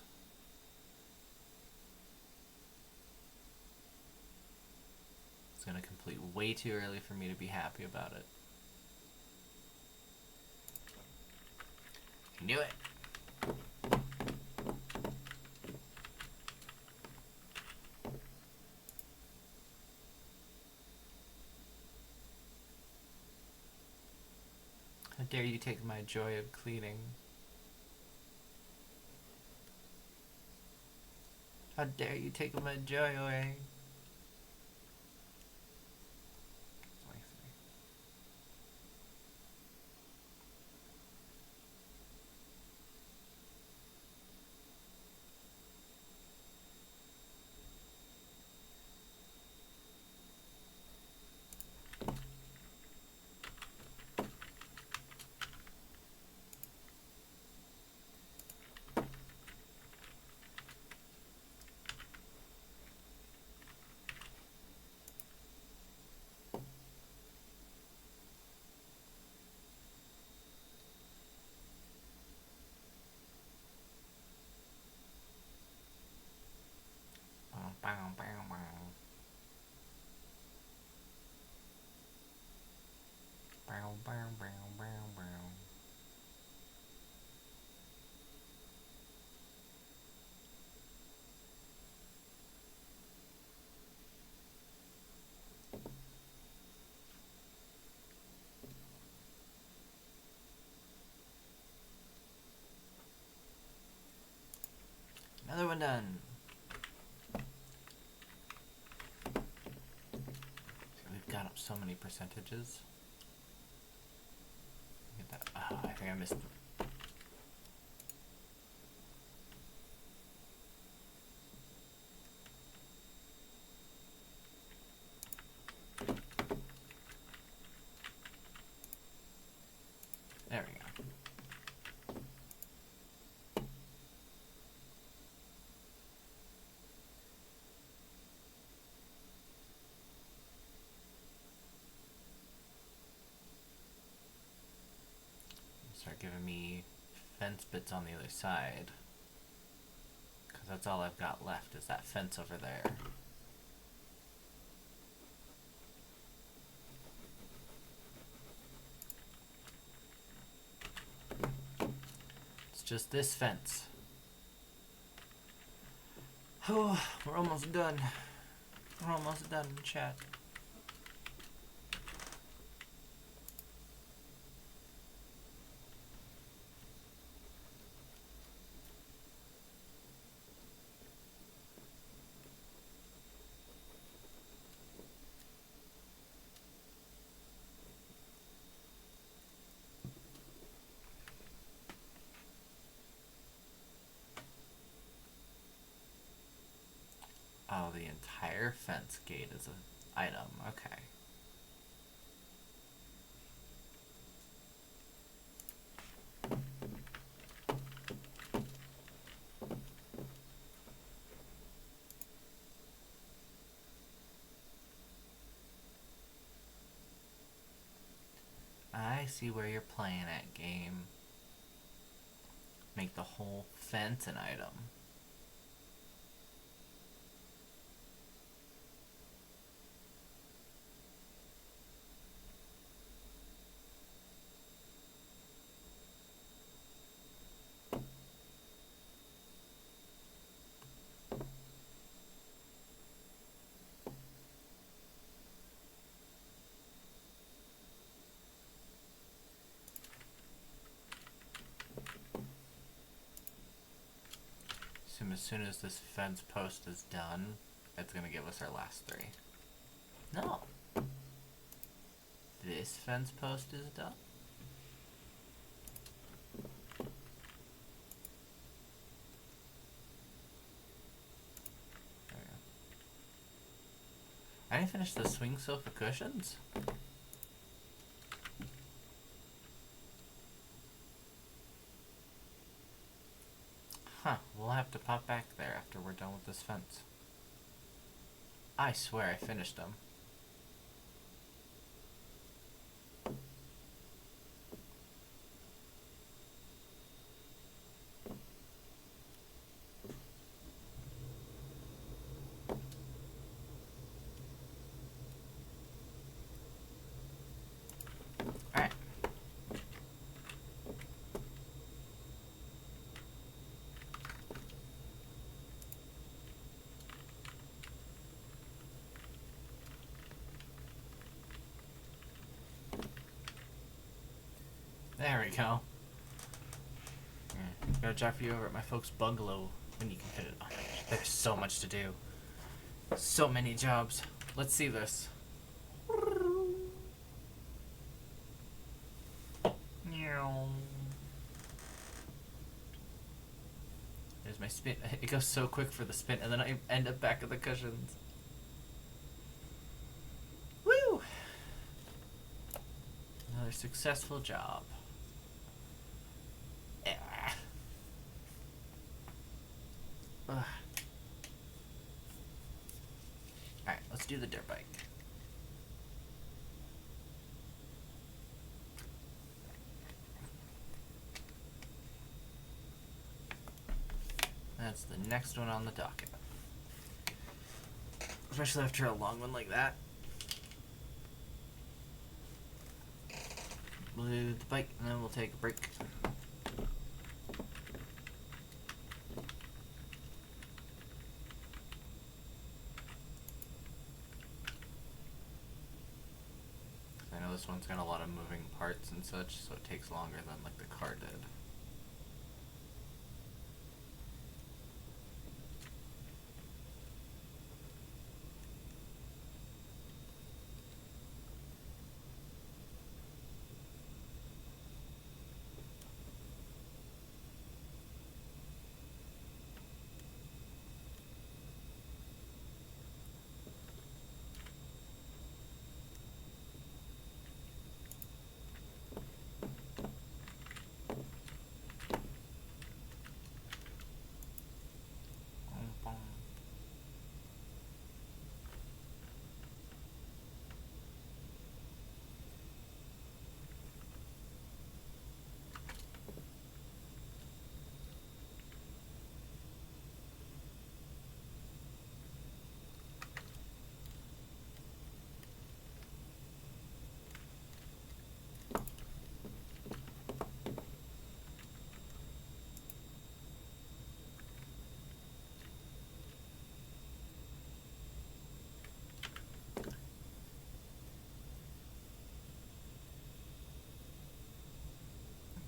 It's gonna complete way too early for me to be happy about it. I knew it! How dare you take my joy of cleaning? How dare you take my joy away? Another one done. We've got up so many percentages. Look at that. Oh, I think I missed. There we go. Start giving me fence bits on the other side, because that's all I've got left is that fence over there. It's just this fence. Oh, we're almost done. We're almost done, chat. Oh, the entire fence gate is an item. Okay. I see where you're playing at, game. Make the whole fence an item. as soon as this fence post is done, it's gonna give us our last 3. No. This fence post is done. There we go. I didn't finish the swing sofa cushions. Huh, we'll have to pop back there after we're done with this fence. I swear I finished them. Alright. There we go. Yeah, gotta drop you over at my folks' bungalow when you can fit it. Oh my gosh, there's so much to do. So many jobs. Let's see this. There's my spin. It goes so quick for the spin, and then I end up back at the cushions. Woo! Another successful job. Alright, let's do the dirt bike. That's the next one on the docket. Especially after a long one like that. We'll do the bike and then we'll take a break. I know this one's got a lot of moving parts and such, so it takes longer than like the car did.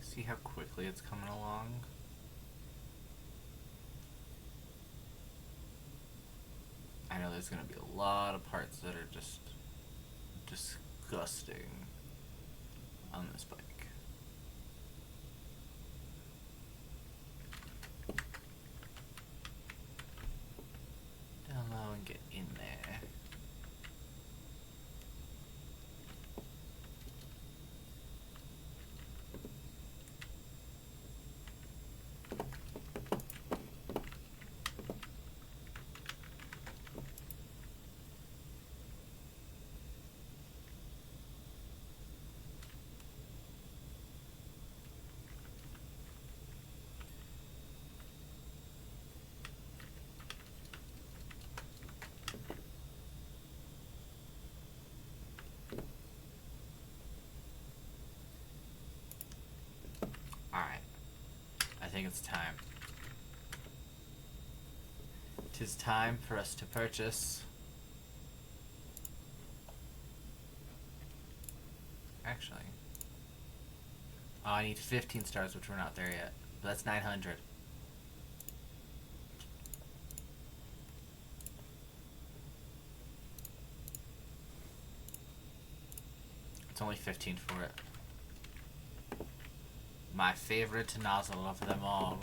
See how quickly it's coming along? I know there's gonna be a lot of parts that are just disgusting on this bike. Down low and get in there. Alright, I think it's time. 'Tis time for us to purchase. Actually, oh, I need 15 stars, which we're not there yet. But that's 900. It's only 15 for it. My favorite nozzle of them all.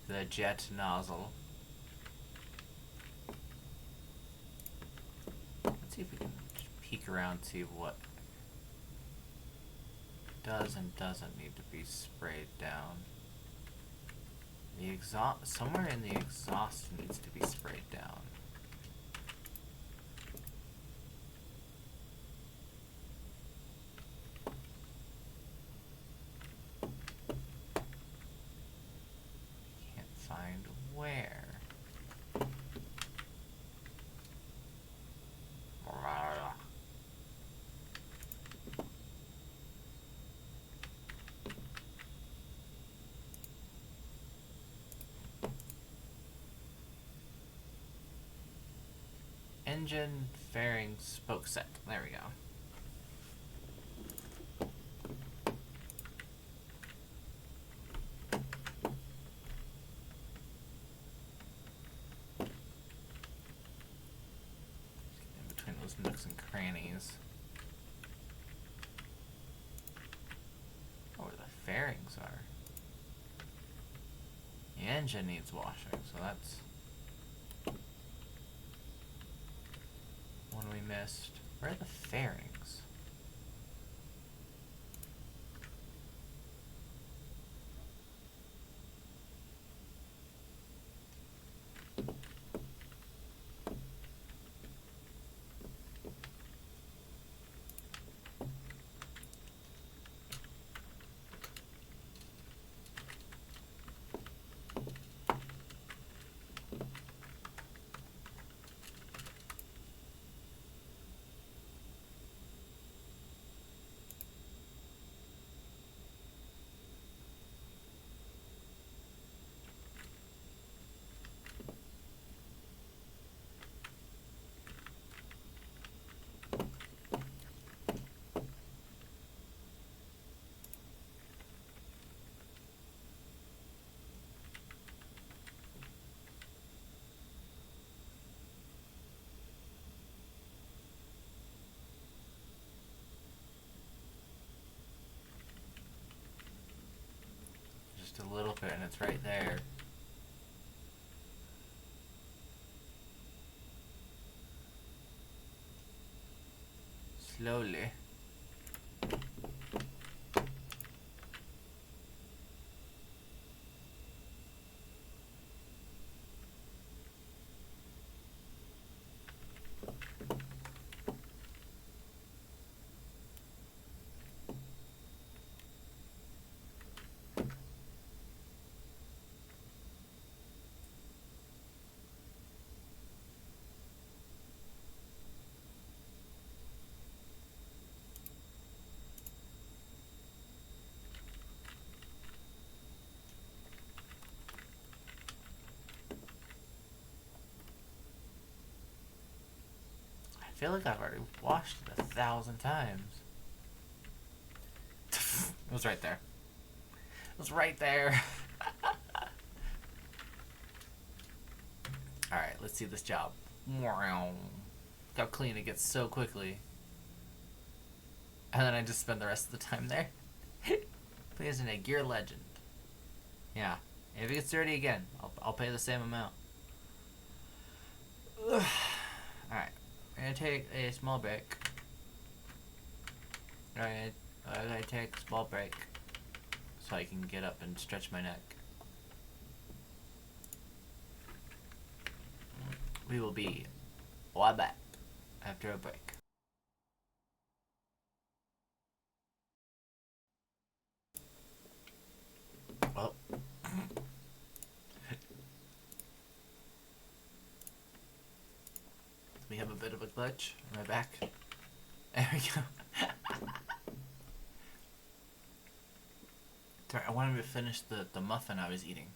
The jet nozzle. Let's see if we can peek around, see what does and doesn't need to be sprayed down. The exhaust, somewhere in the exhaust needs to be sprayed down. Can't find where. Engine fairing spoke set. There we go. In between those nooks and crannies. Oh, where the fairings are. The engine needs washing, so that's one we missed. Where are the fairings? Just a little bit and it's right there. Slowly. I feel like I've already washed it 1,000 times. It was right there. It was right there. Alright, let's see this job. Wow. Look how clean it gets so quickly. And then I just spend the rest of the time there. Please an egg, you're a legend. Yeah. If it gets dirty again, I'll pay the same amount. Alright. I'm gonna take a small break. I'm gonna take a small break so I can get up and stretch my neck. We will be right back after a break. Well, we have a bit of a glitch. Am I back? There we go. Sorry, I wanted to finish the muffin I was eating.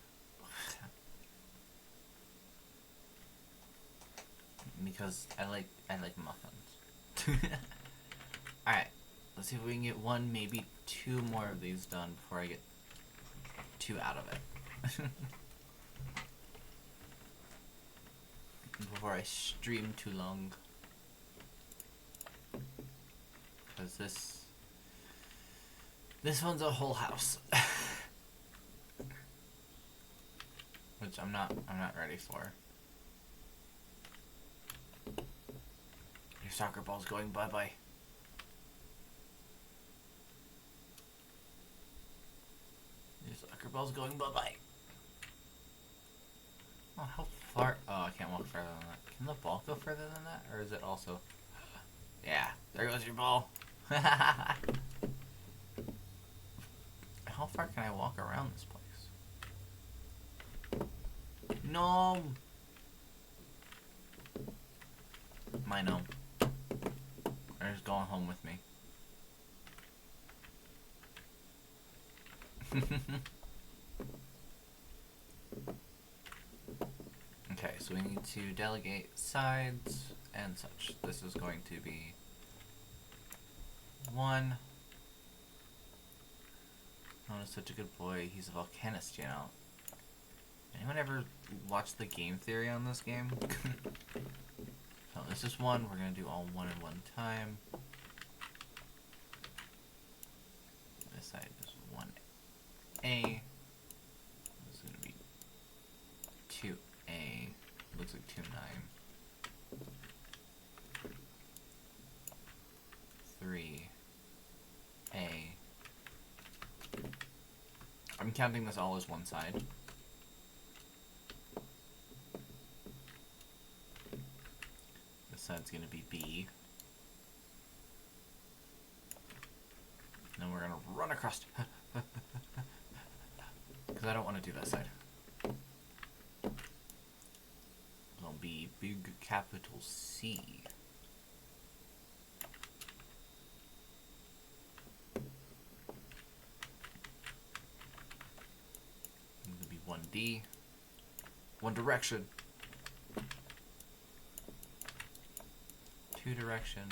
Because I like muffins. Alright, let's see if we can get one, maybe two more of these done before I get two out of it. before I stream too long. Because this one's a whole house. Which I'm not ready for. Your soccer ball's going bye-bye. Your soccer ball's going bye-bye. Oh, how far? Oh, I can't walk further than that. Can the ball go further than that? Or is it also... Yeah, there goes your ball. How far can I walk around this place? Gnome! My gnome. They're just going home with me. Okay, so we need to delegate sides and such. This is going to be 1. Oh, such a good boy. He's a volcanist, you know. Anyone ever watch the game theory on this game? So this is 1. We're going to do all 1 at one time. This side is 1A. This is going to be 2A. Looks like 2, 9. 3A. I'm counting this all as one side. This side's gonna be B. Then we're gonna run across. Because I don't want to do that side. It'll be big capital C. It'll be 1D. One Direction. 2 Direction.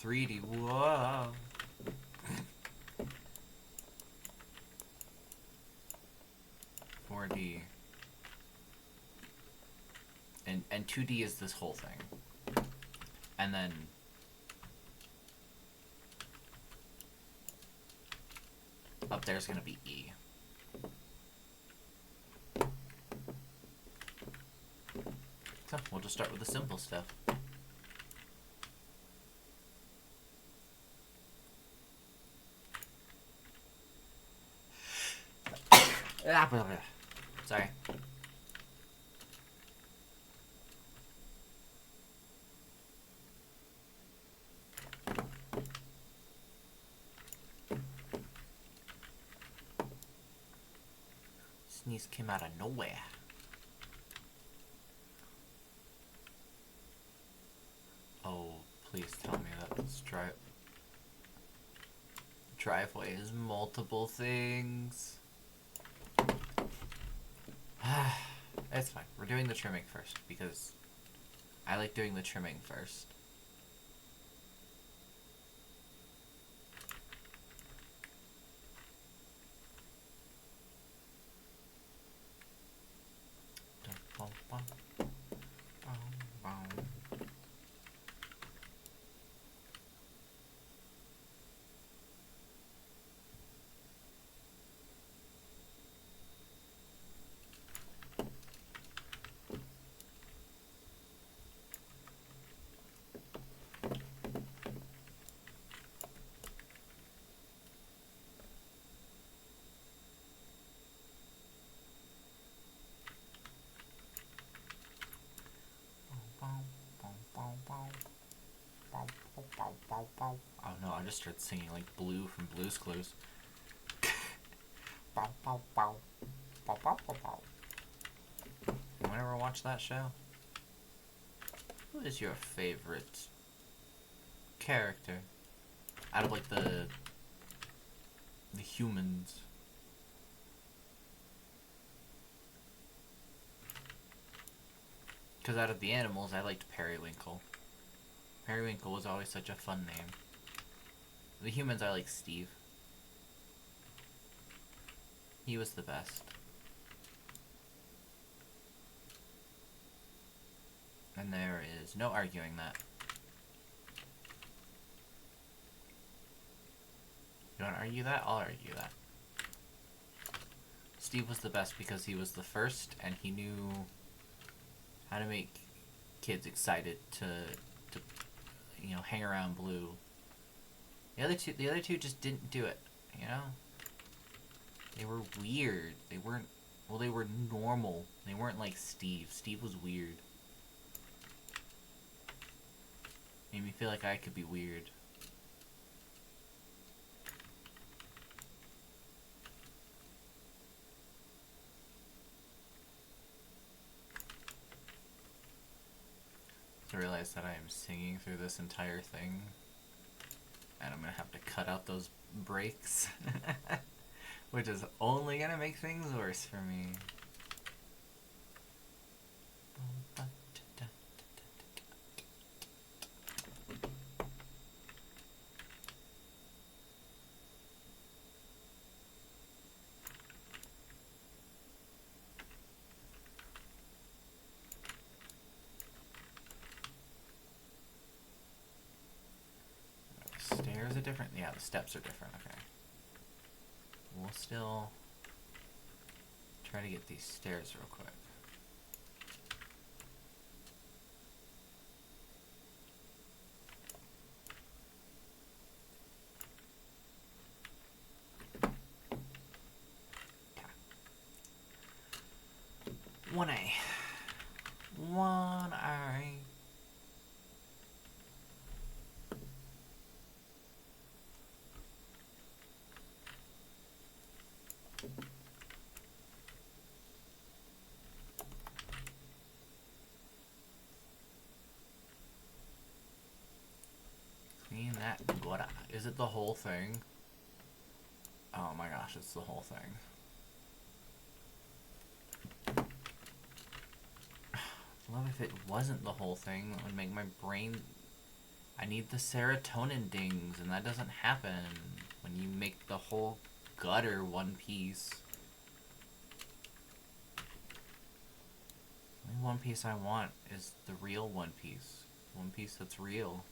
3D. Whoa. 4D. And 2D is this whole thing. And then up there's gonna be E. So we'll just start with the simple stuff. Sorry. Sneeze came out of nowhere. Oh, please tell me that this driveway is multiple things. It's fine. We're doing the trimming first because I like doing the trimming first. Oh no, I just started singing like Blue from Blue's Clues. Anyone ever watch that show? Who is your favorite character out of like the humans? Because out of the animals, I liked Periwinkle. Periwinkle was always such a fun name. The humans, I like Steve. He was the best. There's no arguing that. You want to argue that? I'll argue that. Steve was the best because he was the first, and he knew how to make kids excited to you know, hang around Blue. The other two just didn't do it, you know? They were weird. They weren't, well, they were normal. They weren't like Steve. Steve was weird. Made me feel like I could be weird. I realize that I am singing through this entire thing, and I'm gonna have to cut out those breaks, which is only gonna make things worse for me. Stairs are different? Yeah, the steps are different, okay. We'll still try to get these stairs real quick. One A. One eye. Clean that. What? Is it the whole thing? Oh my gosh, it's the whole thing. Love if it wasn't the whole thing. That would make my brain... I need the serotonin dings, and that doesn't happen when you make the whole gutter one piece. The only one piece I want is the real one piece. One piece that's real.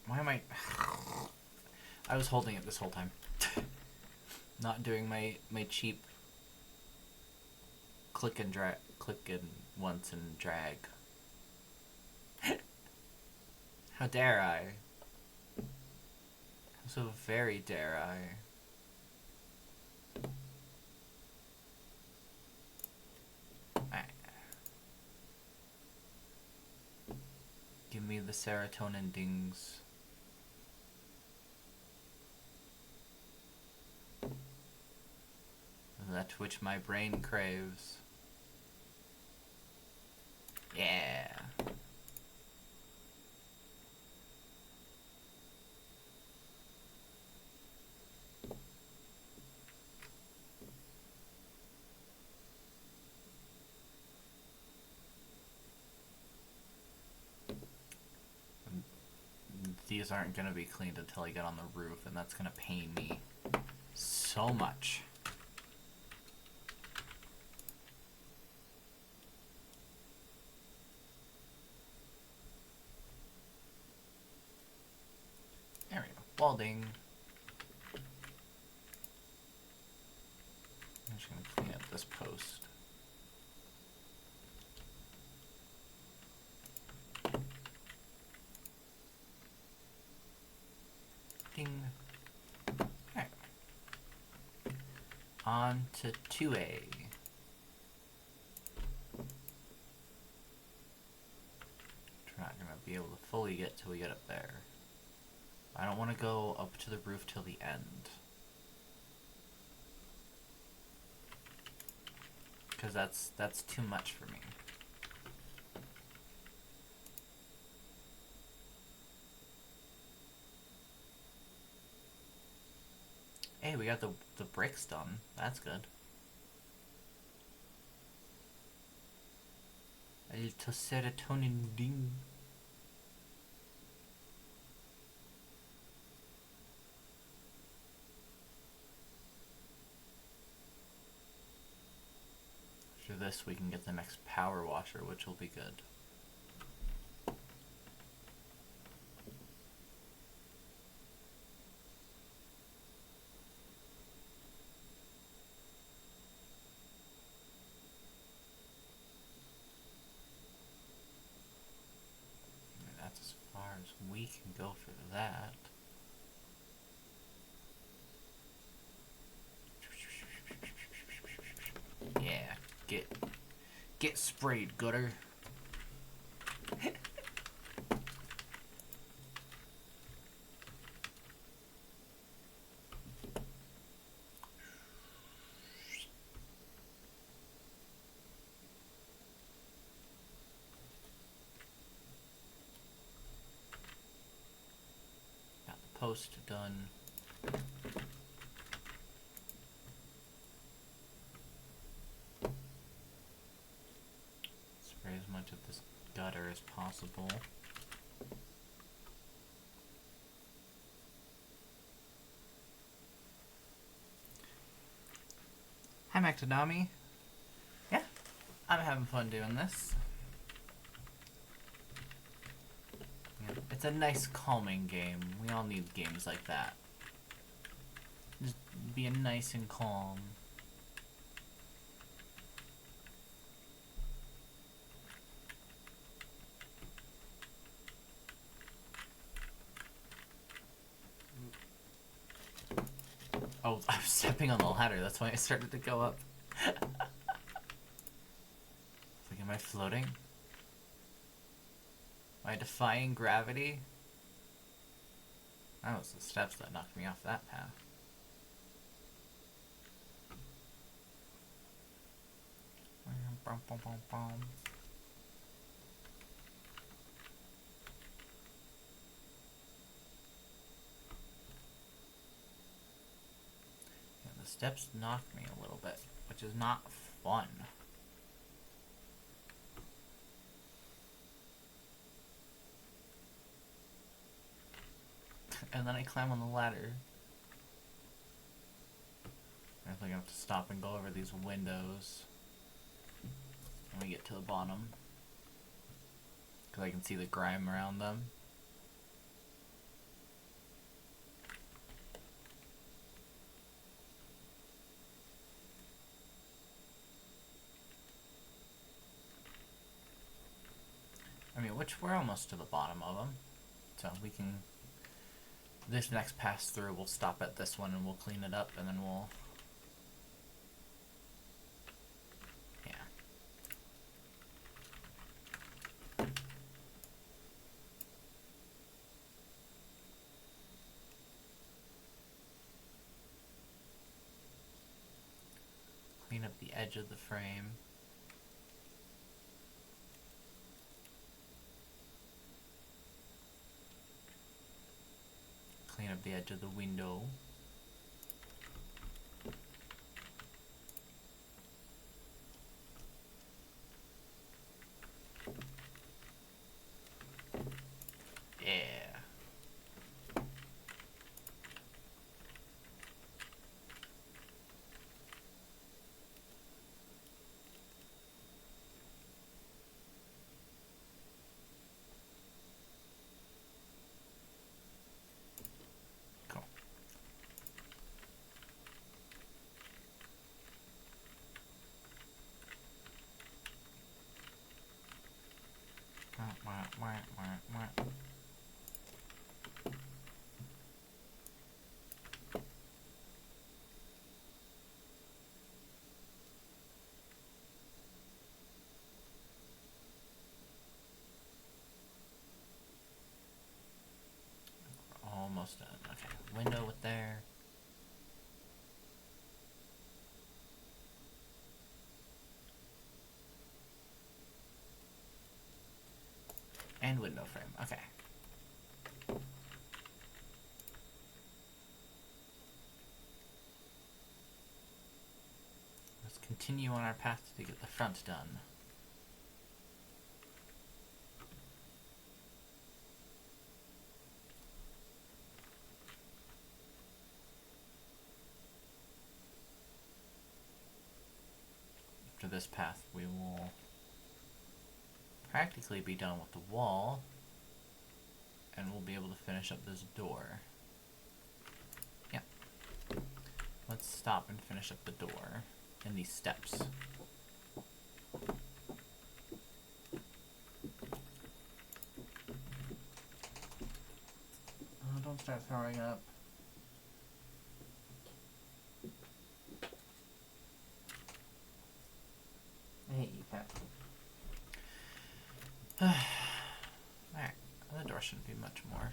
Why am I was holding it this whole time. Not doing my cheap click and once and drag. How dare I? How so very dare I? Give me the serotonin dings. That which my brain craves. Yeah. These aren't gonna be cleaned until I get on the roof, and that's gonna pain me so much. There we go. Balding. I'm just gonna clean up this post. Ding. Alright. On to 2A. We're not gonna be able to fully get till we get up there. I don't want to go up to the roof till the end. Because that's too much for me. Hey, we got the bricks done. That's good. A little serotonin ding. After this, we can get the next power washer, which will be good. That's as far as we can go for that. Yeah, get sprayed, Gooder. Got the post done. Spray as much of this gutter as possible. Hi, Mactadami. Yeah, I'm having fun doing this. Yeah, it's a nice calming game. We all need games like that. Just being nice and calm. Oh, I was stepping on the ladder, that's why I started to go up. It's like, am I floating? Am I defying gravity? That was the steps that knocked me off that path. The steps knocked me a little bit, which is not fun. And then I climb on the ladder. I think I have to stop and go over these windows when we get to the bottom, because I can see the grime around them. I mean, we're almost to the bottom of them, so we can. This next pass through, we'll stop at this one and we'll clean it up, and then we'll. Yeah. Clean up the edge of the frame. Clean up the edge of the window. Yeah. Almost done. Okay, window with there. And window frame. Okay. Let's continue on our path to get the front done. after this path, we will practically be done with the wall, and we'll be able to finish up this door. Yeah. Let's stop and finish up the door and these steps. Oh, don't start throwing up. I hate you, cat. Alright, the door shouldn't be much more.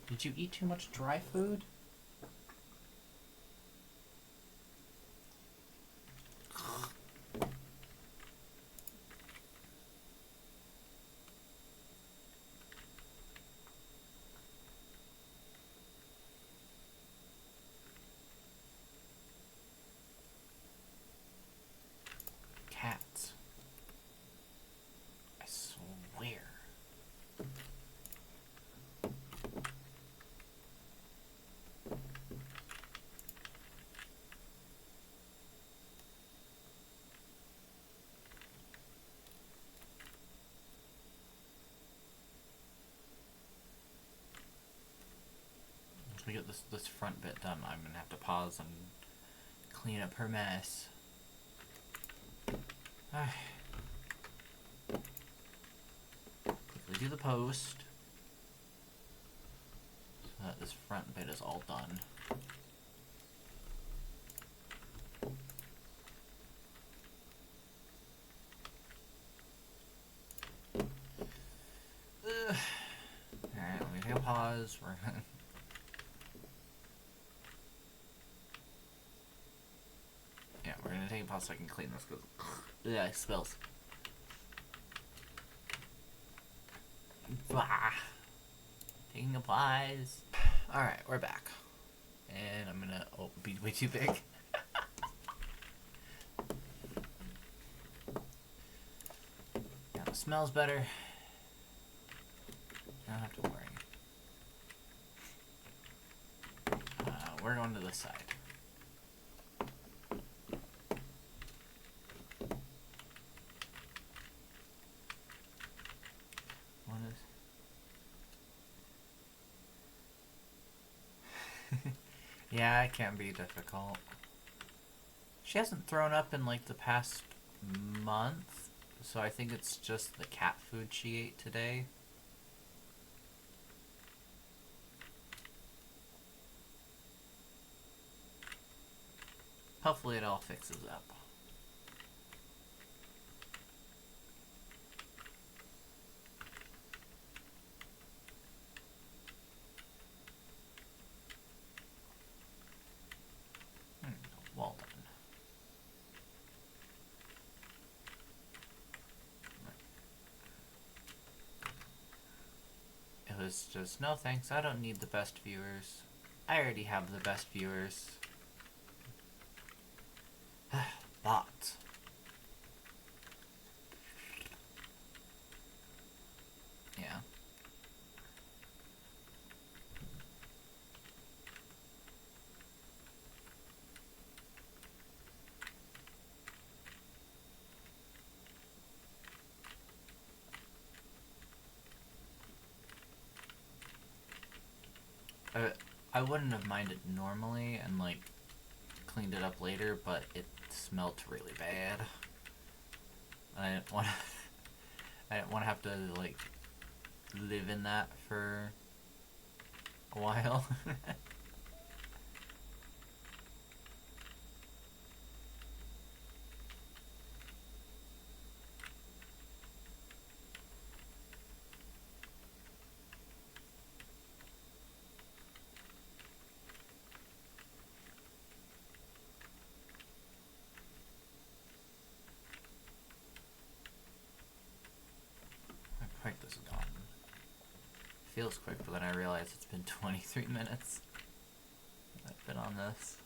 Did you eat too much dry food? Cats. I swear. Once we get this front bit done, I'm gonna have to pause and clean up her mess. Quickly do the post so that this front bit is all done. Alright, let me take a pause. We're gonna take a pause so I can clean this because yeah, it smells. Bah. Taking a pause. Alright, we're back. And I'm gonna be way too big. Now it smells better. I don't have to worry. We're going to this side. Yeah, it can be difficult. She hasn't thrown up in like the past month, so I think it's just the cat food she ate today. Hopefully it all fixes up. Well done. It was just, no thanks, I don't need the best viewers. I already have the best viewers. Bots. Yeah. I wouldn't have minded normally and like cleaned it up later, but it smelled really bad. I didn't want to have to like live in that for a while. Quick this is gone. Feels quick, but then I realize it's been 23 minutes. I've been on this.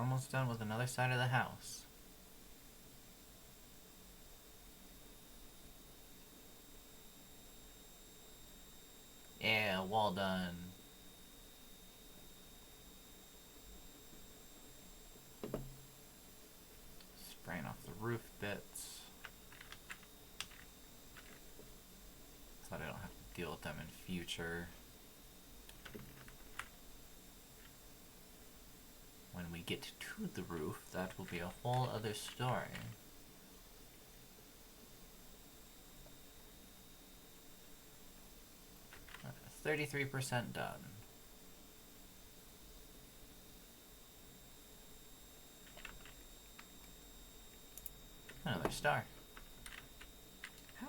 almost done with another side of the house. Yeah, wall done. Spraying off the roof bits, so that I don't have to deal with them in future. When we get to the roof, that will be a whole other story. 33% done. Another star. How?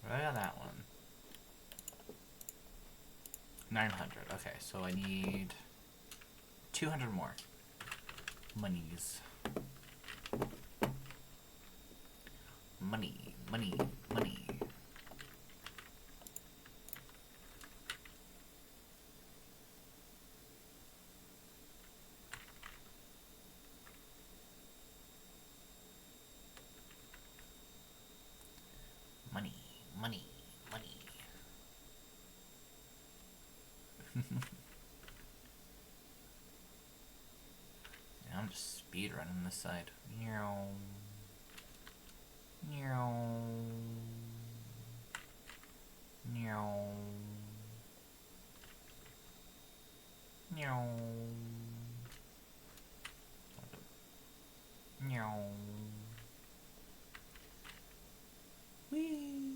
Right on that one. 900. Okay, so I need 200 more. Monies. Money, money, money. Money, money, money. Yeah, I'm just speed running this side. Meow. Meow. Meow. Meow. Meow. Whee.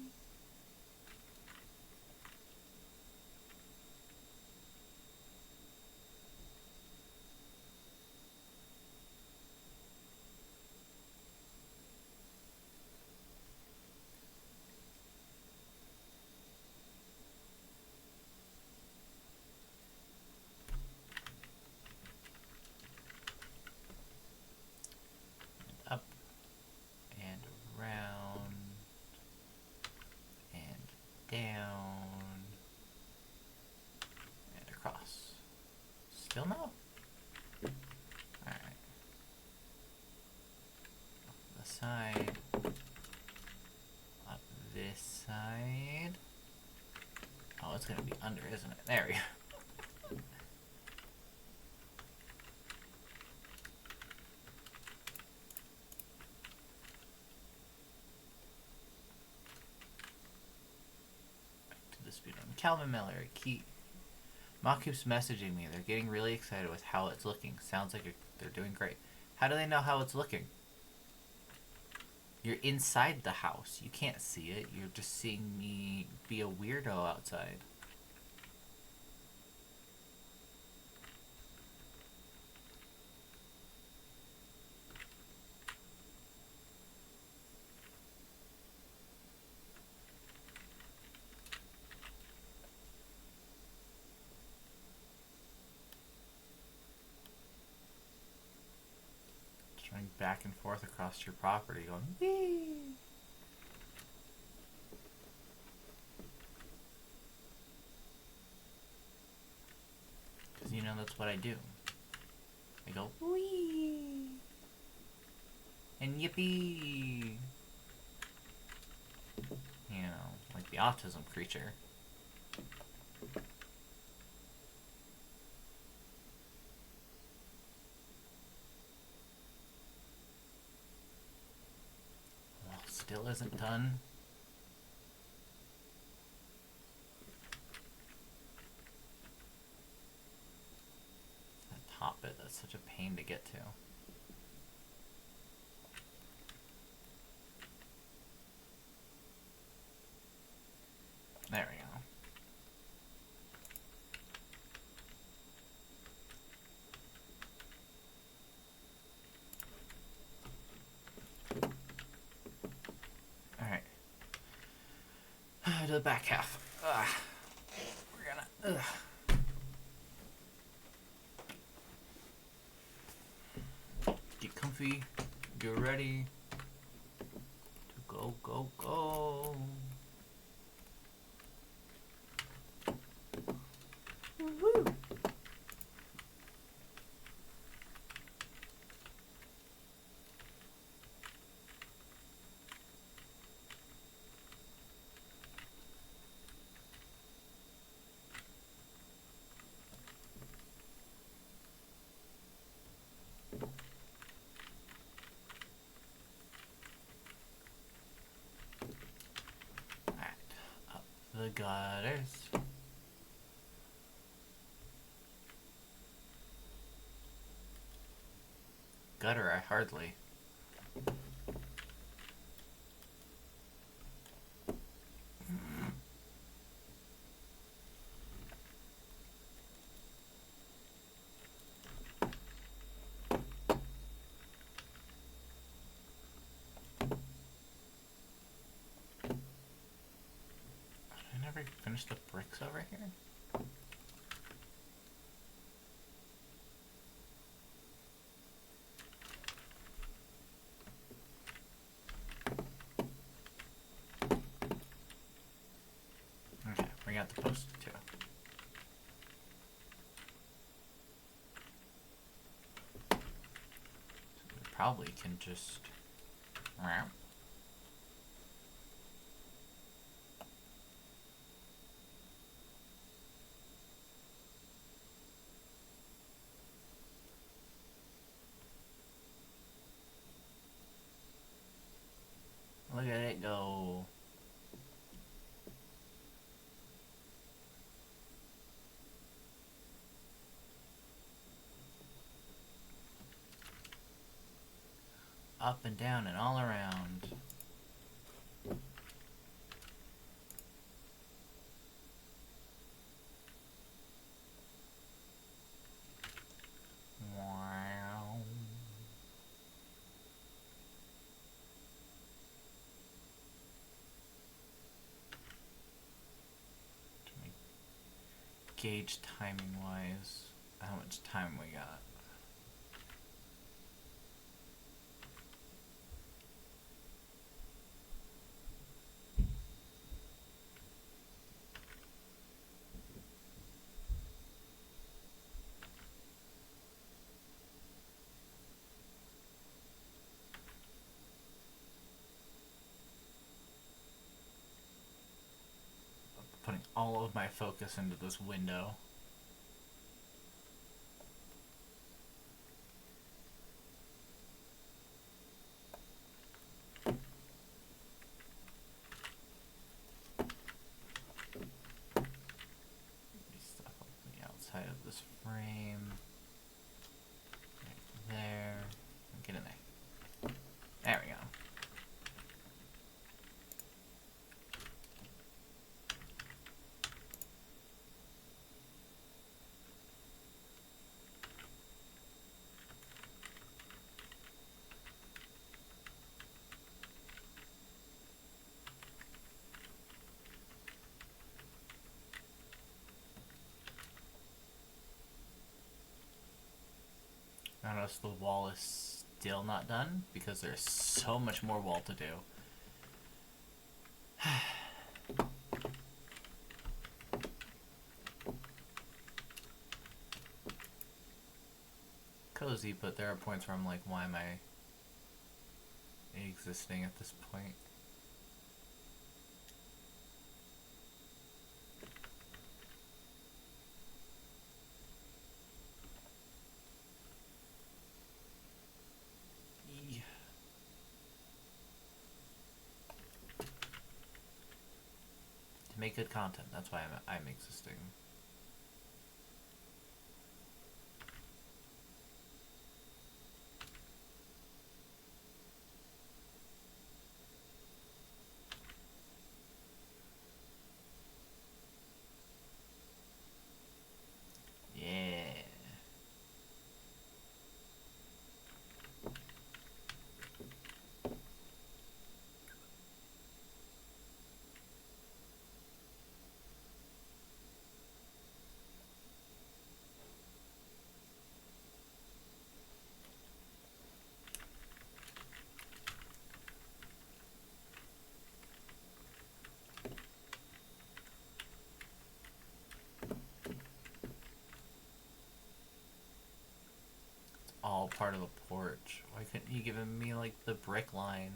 Up and around and down and across. Still no? Alright. Up the side. Up this side. Oh, it's gonna be under, isn't it? There we go. Calvin Miller, Mock keeps messaging me. They're getting really excited with how it's looking. Sounds like they're doing great. How do they know how it's looking? You're inside the house. You can't see it. You're just seeing me be a weirdo outside. Running back and forth across your property going, whee! Because you know that's what I do. I go, whee! And yippee! You know, like the autism creature. Still isn't done. That top bit, that's such a pain to get to. There we go. To the back half. We're gonna. Get comfy. Get ready to go, go, go. Woo-hoo. The gutters. Gutter, I hardly. I never finished the bricks over here? Okay, we got the post too. So we probably can just... Look at it go. Up and down and all around. Wow. Gauge timing wise how much time we got. Putting all of my focus into this window. Stuff on the outside of this frame. Right there. Get in there. There we go. Notice the wall is still not done because there's so much more wall to do. Cozy, but there are points where I'm like, why am I existing at this point? To make good content, that's why I'm existing. all part of the porch. Why couldn't you give me, like, the brick line?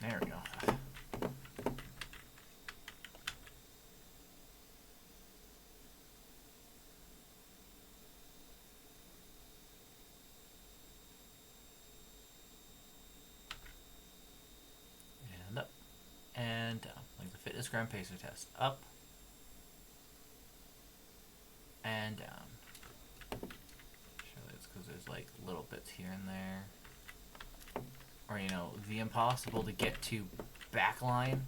There we go. And up. And down. Like the fitness gram pacer test. Up. And down. Surely it's because there's like little bits here and there. Or, you know, the impossible to get to backline.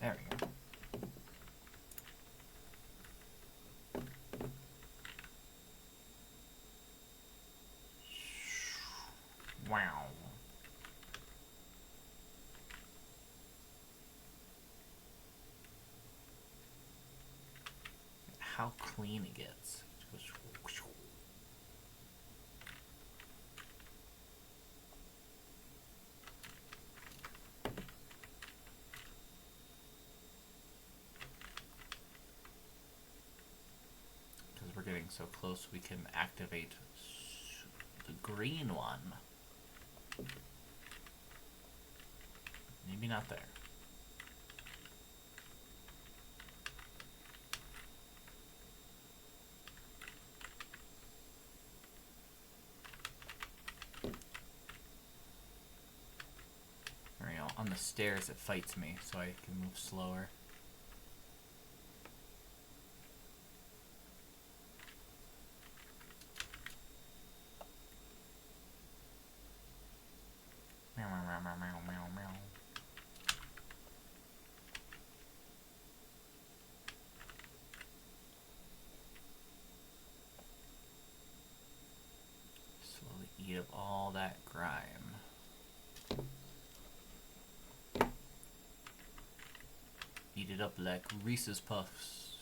There we go. Wow. How clean it gets. Because we're getting so close, we can activate the green one. Maybe not there. There we go. On the stairs it fights me, so I can move slower. Meow, meow, meow, meow, meow, meow. Slowly eat up all that grime. Eat it up like Reese's Puffs.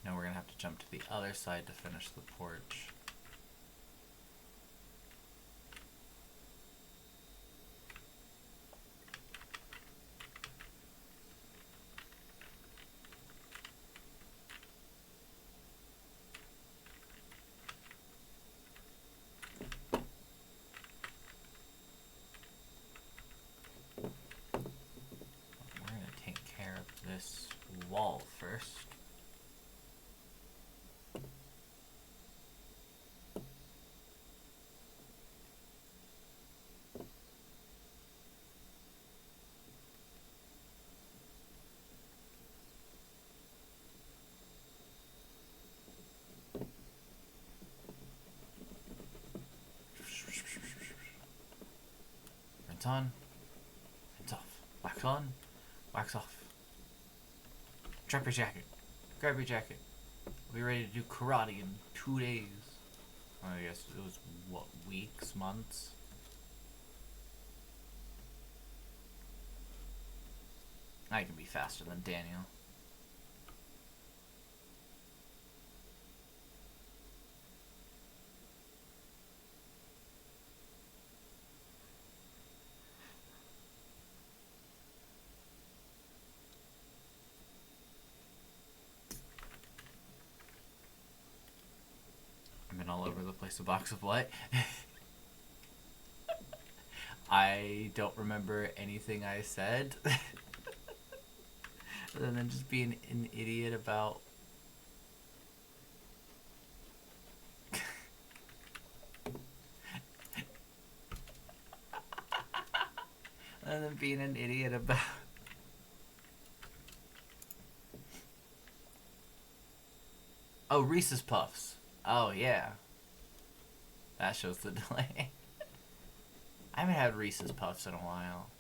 Now we're gonna have to jump to the other side to finish the porch. This wall first. Rinse on, rinse off, wax on, wax off. Drop your jacket. Grab your jacket. We'll be ready to do karate in 2 days. I guess it was, what, weeks, months? I can be faster than Daniel. All over the place. A box of what? I don't remember anything I said. Other than just being an idiot about... Other than being an idiot about... Oh, Reese's Puffs. Oh, yeah. That shows the delay. I haven't had Reese's Puffs in a while.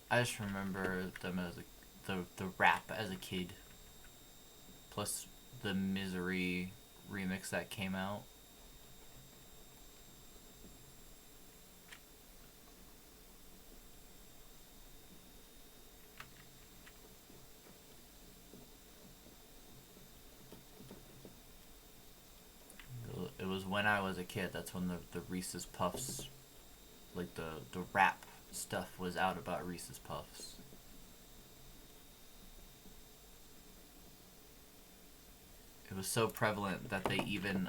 I just remember them as the rap as a kid. Plus the Misery remix that came out. It was when I was a kid. That's when the Reese's Puffs, like the rap stuff was out about Reese's Puffs. It was so prevalent that they even,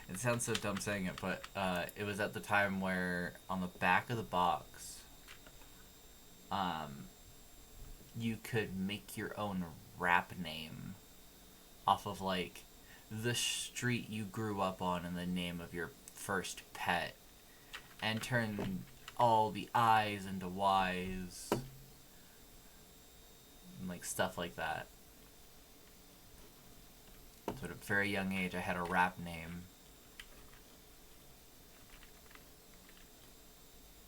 it sounds so dumb saying it, but it was at the time where on the back of the box, you could make your own rap name off of, like, the street you grew up on and the name of your first pet, and turn all the I's into Y's. Like stuff like that. So at a very young age I had a rap name.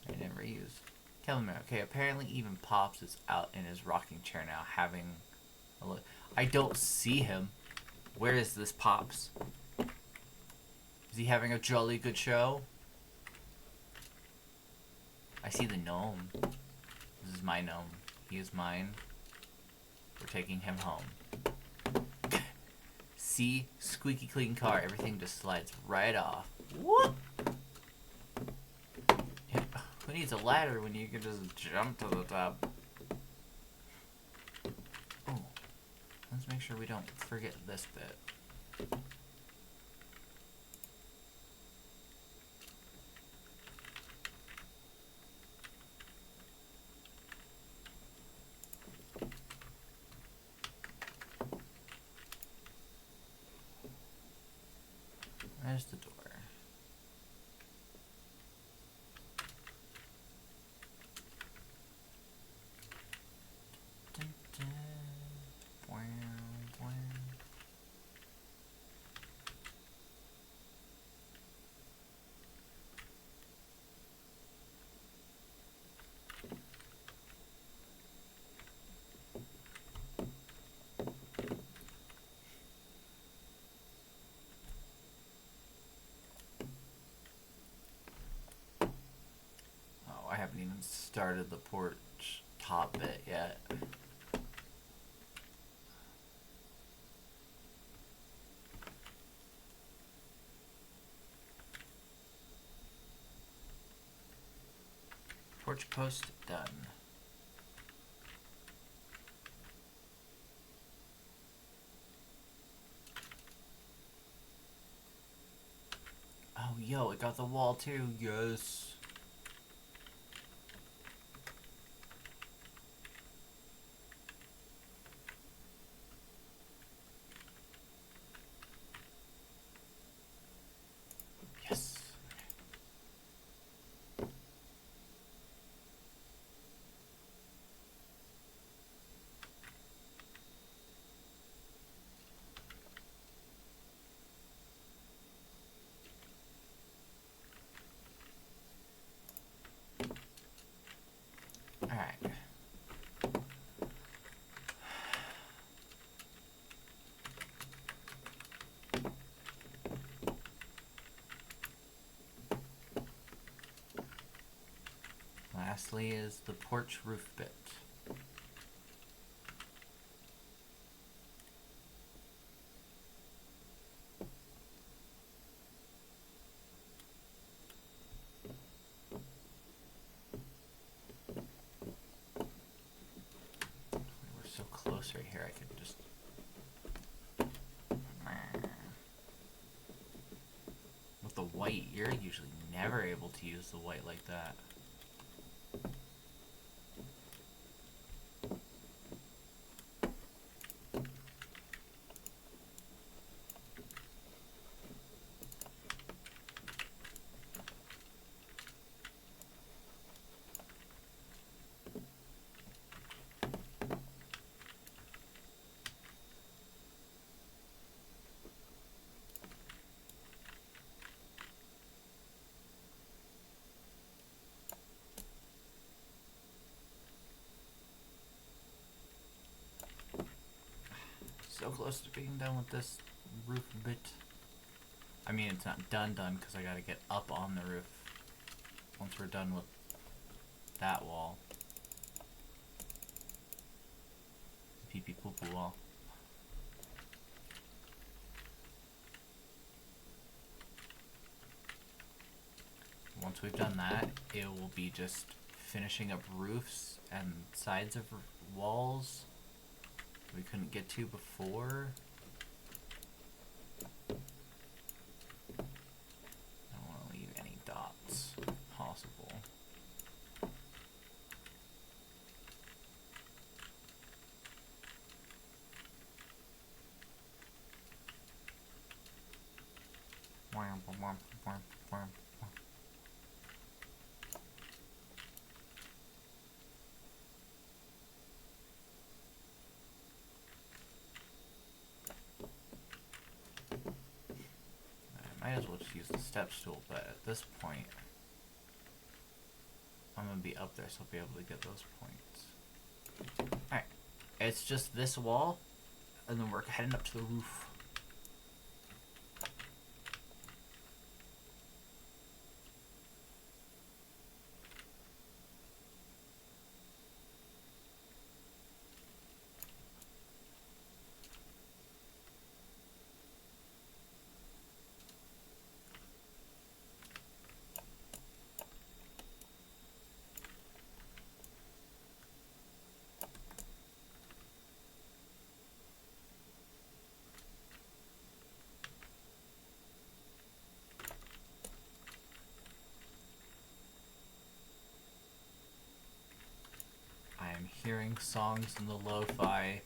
I never used. Kelvin, okay, apparently even Pops is out in his rocking chair now having a look. I don't see him. Where is this Pops? Is he having a jolly good show? I see the gnome. This is my gnome. He is mine. We're taking him home. See? Squeaky clean car. Everything just slides right off. What? Who needs a ladder when you can just jump to the top? Oh. Let's make sure we don't forget this bit. There's the door. Dun, dun. Wow, wow. I haven't even started the porch top bit yet. Porch post done. Oh, yo, it got the wall too. Yes. Yes. Alright. Lastly is the porch roof bit. We're so close right here, I could just... With the white, you're usually never able to use the white like that. close to being done with this roof bit. I mean, it's not done because I gotta get up on the roof once we're done with that wall. Pee pee poo poo wall. Once we've done that, it will be just finishing up roofs and sides of walls we couldn't get to before. I don't want to leave any dots if possible. I might as well just use the steps tool, but at this point, I'm gonna be up there, so I'll be able to get those points. Alright, it's just this wall, and then we're heading up to the roof. I'm hearing songs in the lo-fi.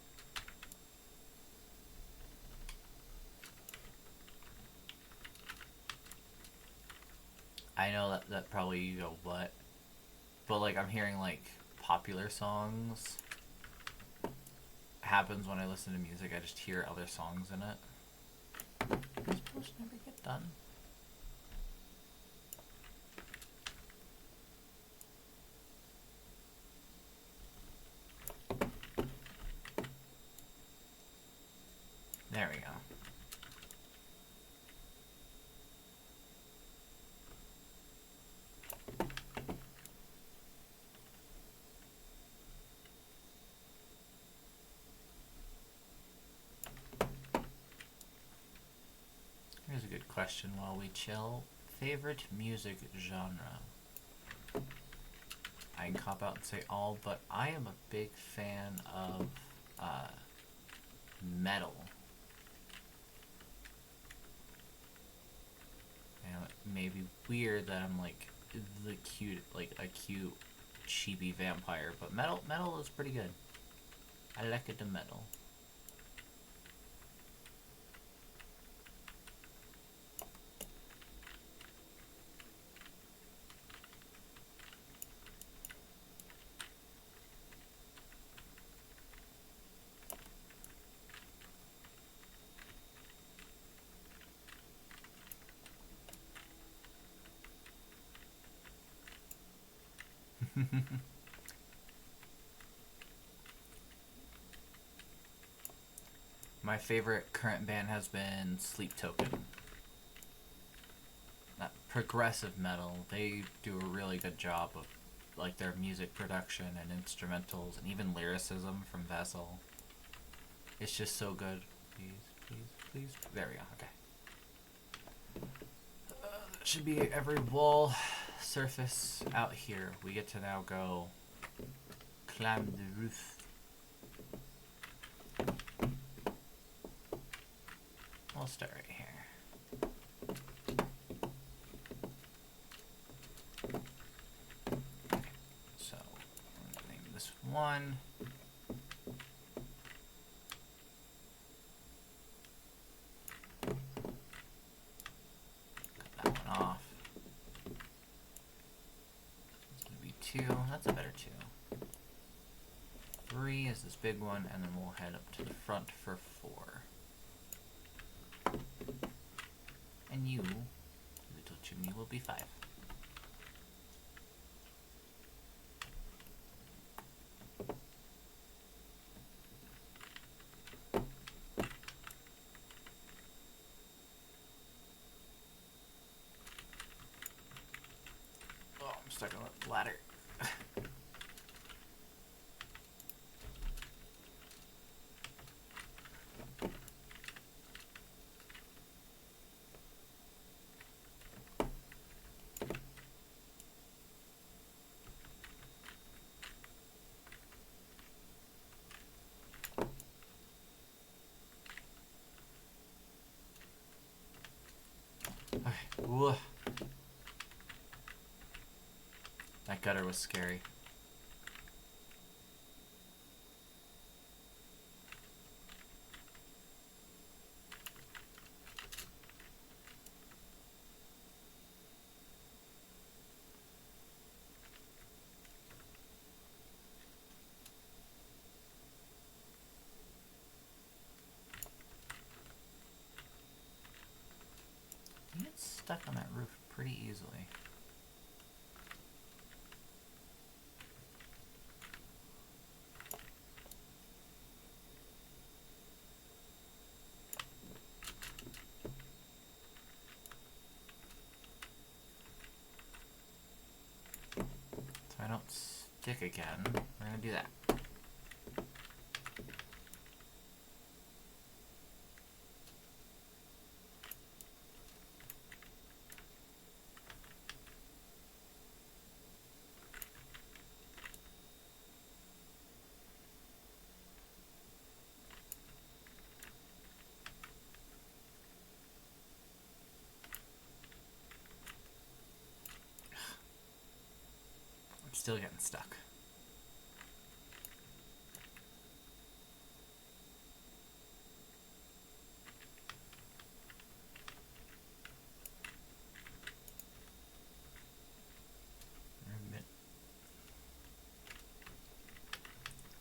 I know that probably you go, what? But like, I'm hearing like popular songs. Happens when I listen to music, I just hear other songs in it. You're supposed to never get done. There we go. Here's a good question while we chill. Favorite music genre? I can cop out and say all, but I am a big fan of metal. And it may be weird that I'm like the cute, like a cute, cheapy vampire, but metal is pretty good. I like it, the metal. My favorite current band has been Sleep Token. That progressive metal, they do a really good job of like their music production and instrumentals and even lyricism from Vessel. It's just so good. Please. There we go, okay. That should be every wall surface out here. We get to now go climb the roof. We'll start right here. Okay, so I'm gonna name this one. Cut that one off. It's gonna be 2. That's a better 2. 3 is this big one, and then we'll head up to the front for 4. And you, little chimney, will be 5. I'm stuck on the ladder. Okay. Whoa. That gutter was scary. You get stuck on that roof pretty easily. So I don't stick again. We're gonna do that. I'm still getting stuck.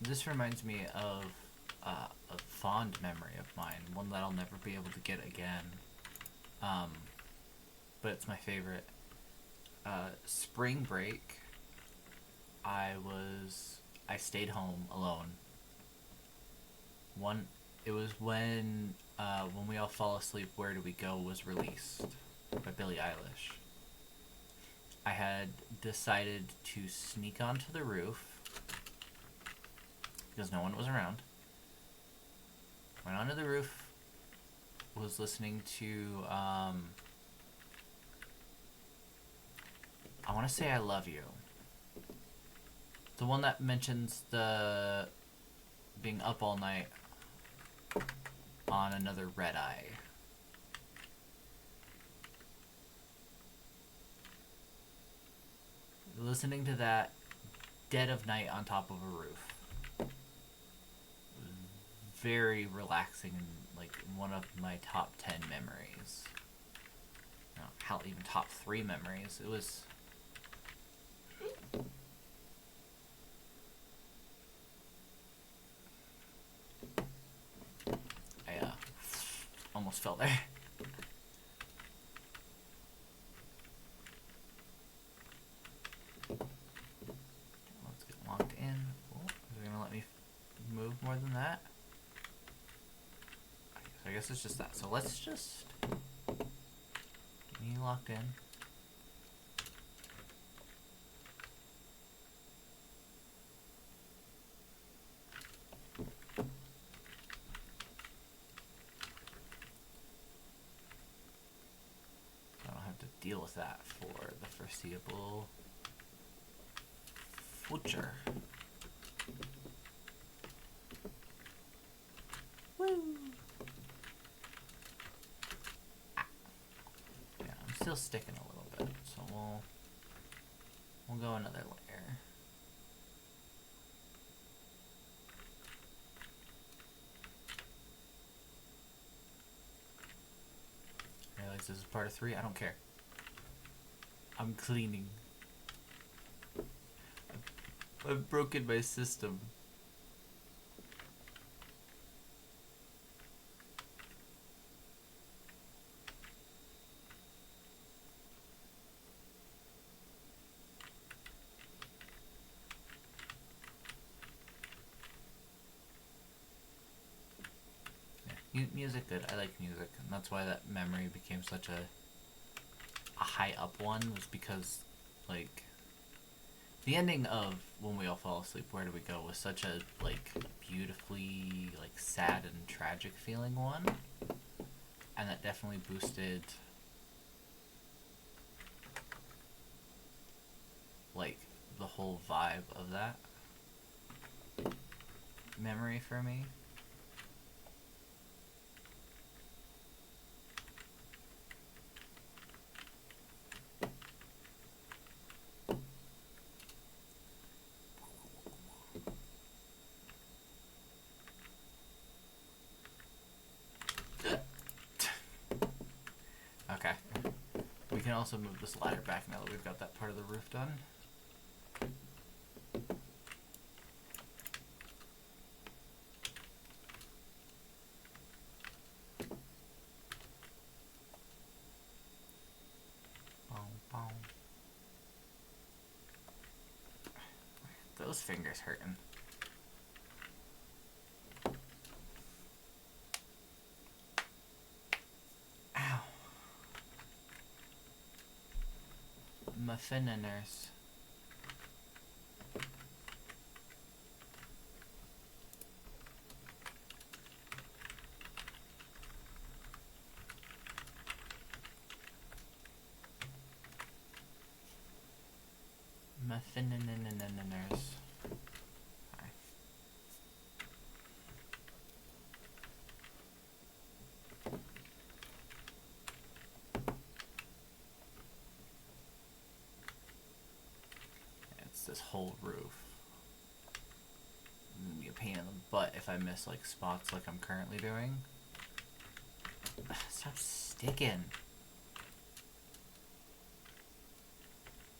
This reminds me of a fond memory of mine, one that I'll never be able to get again. But it's my favorite. Spring break, I stayed home alone. It was when We All Fall Asleep, Where Do We Go was released by Billie Eilish. I had decided to sneak onto the roof because no one was around. Went onto the roof, was listening to, I want to say I Love You. The one that mentions the being up all night on another red eye. Listening to that dead of night on top of a roof. Very relaxing and like one of my top 10 memories. No, hell, even top 3 memories. It was... I almost fell there. Let's get locked in. Oh, is it gonna let me move more than that? I guess it's just that. So let's just get me locked in. I don't have to deal with that for the foreseeable future. Woo! Still sticking a little bit, so we'll go another layer. I realize this is part of 3. I don't care. I'm cleaning. I've broken my system. Music good. I like music, and that's why that memory became such a high up one, was because like The ending of When We All Fall Asleep, Where Do We Go was such a, like, beautifully, like, sad and tragic feeling one. And that definitely boosted, like, the whole vibe of that memory for me. Okay. We can also move this ladder back now that we've got that part of the roof done. Those fingers hurting. Ow. Muffiners. Muffiners. This whole roof. It's gonna be a pain in the butt if I miss like spots like I'm currently doing. Stop sticking.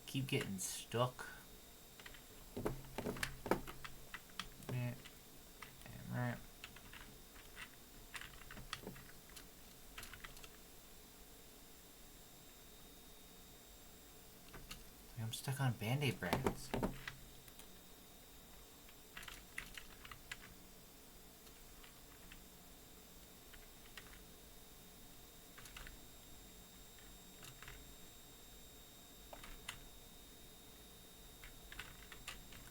Keep getting stuck. Right. I'm stuck on Band-Aid brands.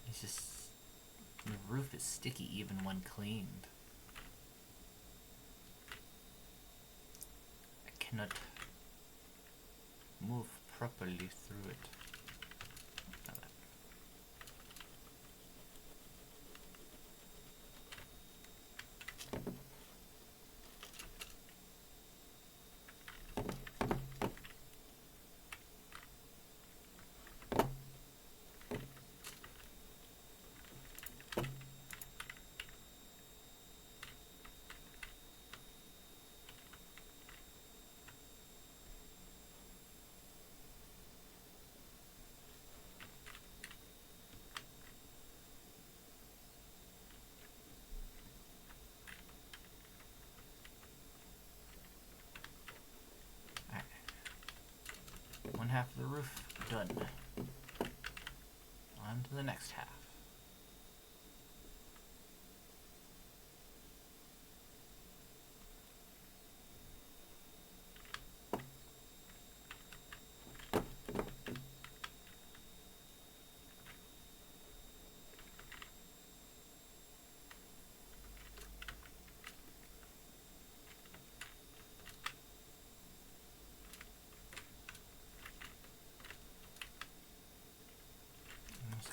It's just... the roof is sticky even when cleaned. I cannot move properly through it. One half of the roof done. On to the next half.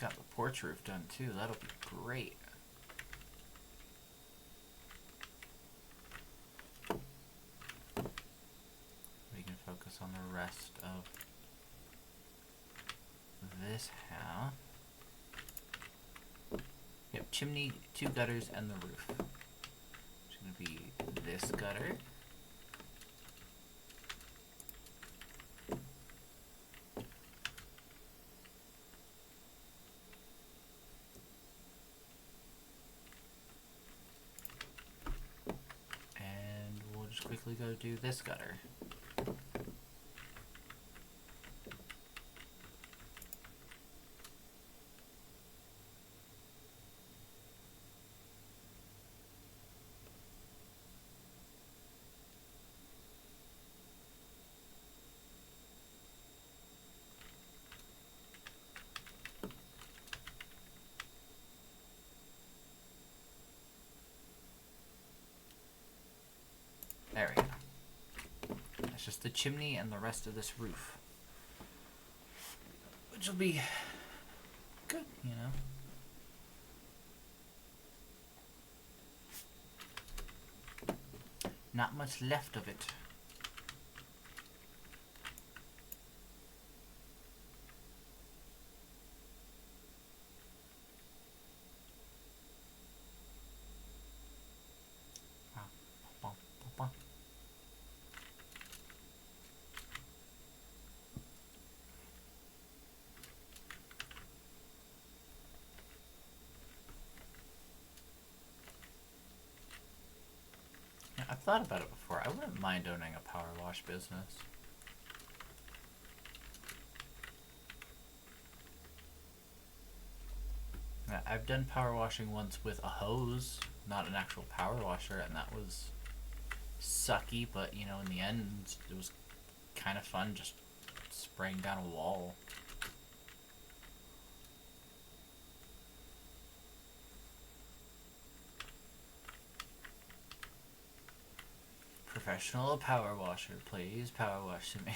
Got the porch roof done too. That'll be great. We can focus on the rest of this half. Yep, chimney, 2 gutters, and the roof. It's gonna be this gutter. Quickly go do this gutter. the chimney and the rest of this roof. Which will be good, you know. Not much left of it. I've thought about it before. I wouldn't mind owning a power wash business. I've done power washing once with a hose, not an actual power washer, and that was sucky, but you know, in the end, it was kind of fun just spraying down a wall. Professional power washer, please power wash me.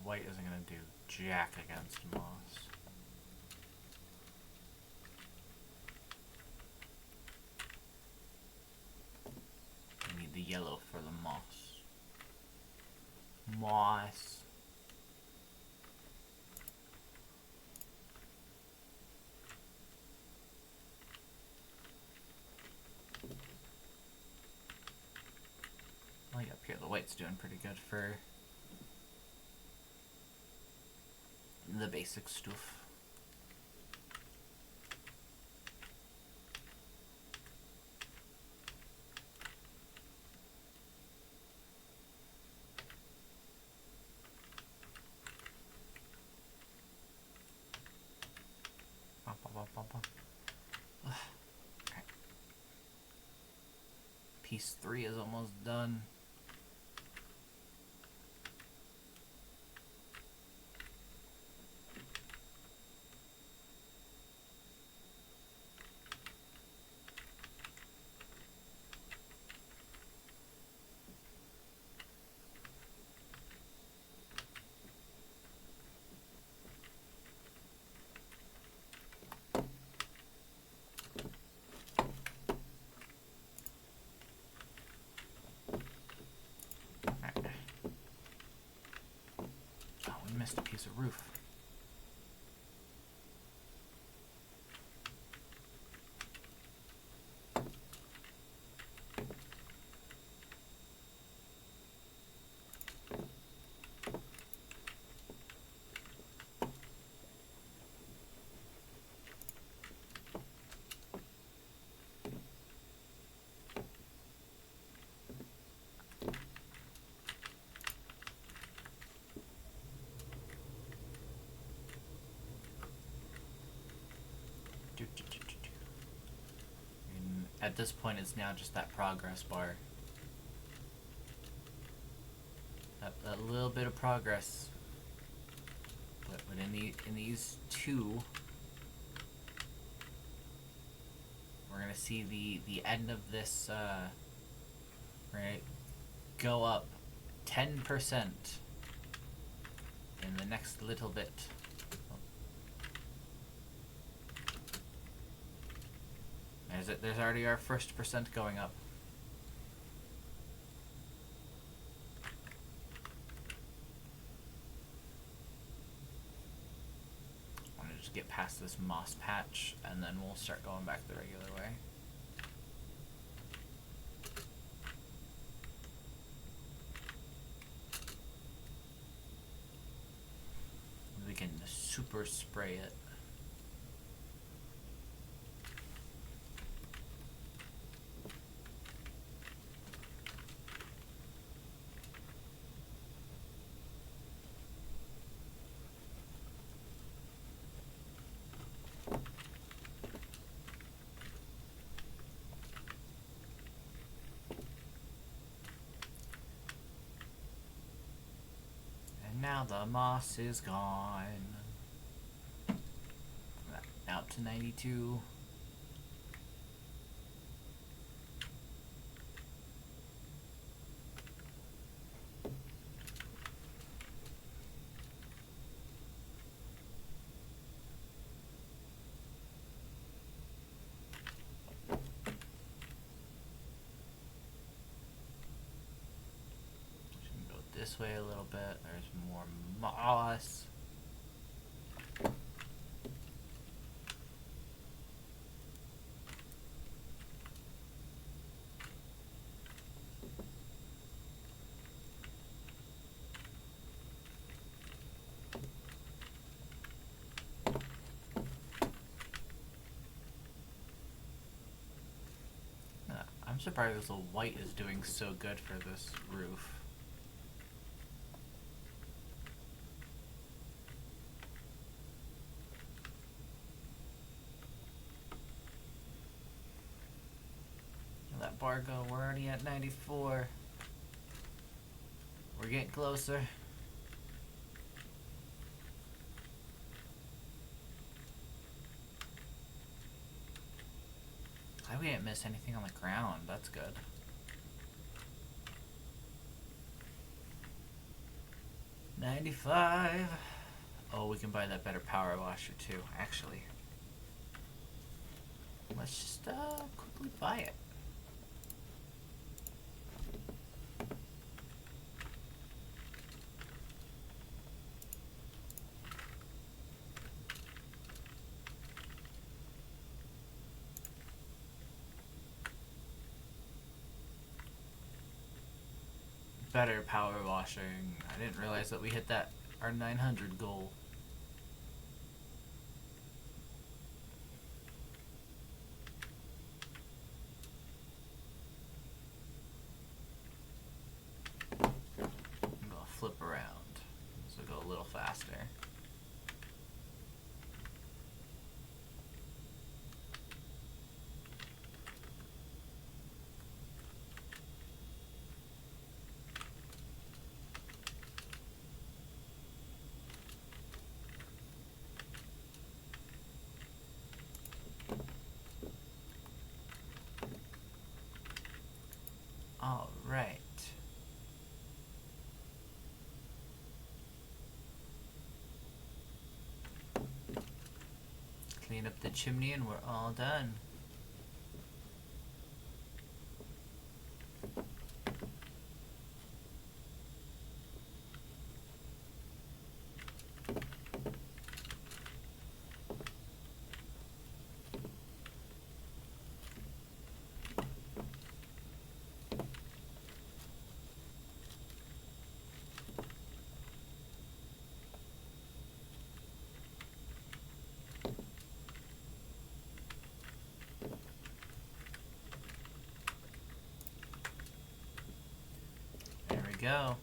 White isn't going to do jack against moss. I need the yellow for the moss. Moss. Like up here, the white's doing pretty good for the basic stuff. Okay. Piece 3 is almost done. Missed a piece of roof. And at this point, it's now just that progress bar. That little bit of progress. But in these two, we're gonna see the end of this. Right, go up 10% in the next little bit. There's already our first percent going up. I want to just get past this moss patch, and then we'll start going back the regular way. We can super spray it. Now the moss is gone. Out to 92. This way a little bit. There's more moss. I'm surprised the white is doing so good for this roof. Let bar go. We're already at 94. We're getting closer. Glad we didn't miss anything on the ground. That's good. $95. Oh, we can buy that better power washer too, actually. Let's just quickly buy it. Better power washing. I didn't realize that we hit that our 900 goal. I'm gonna flip around, so go a little faster. All right. Clean up the chimney and we're all done. Go.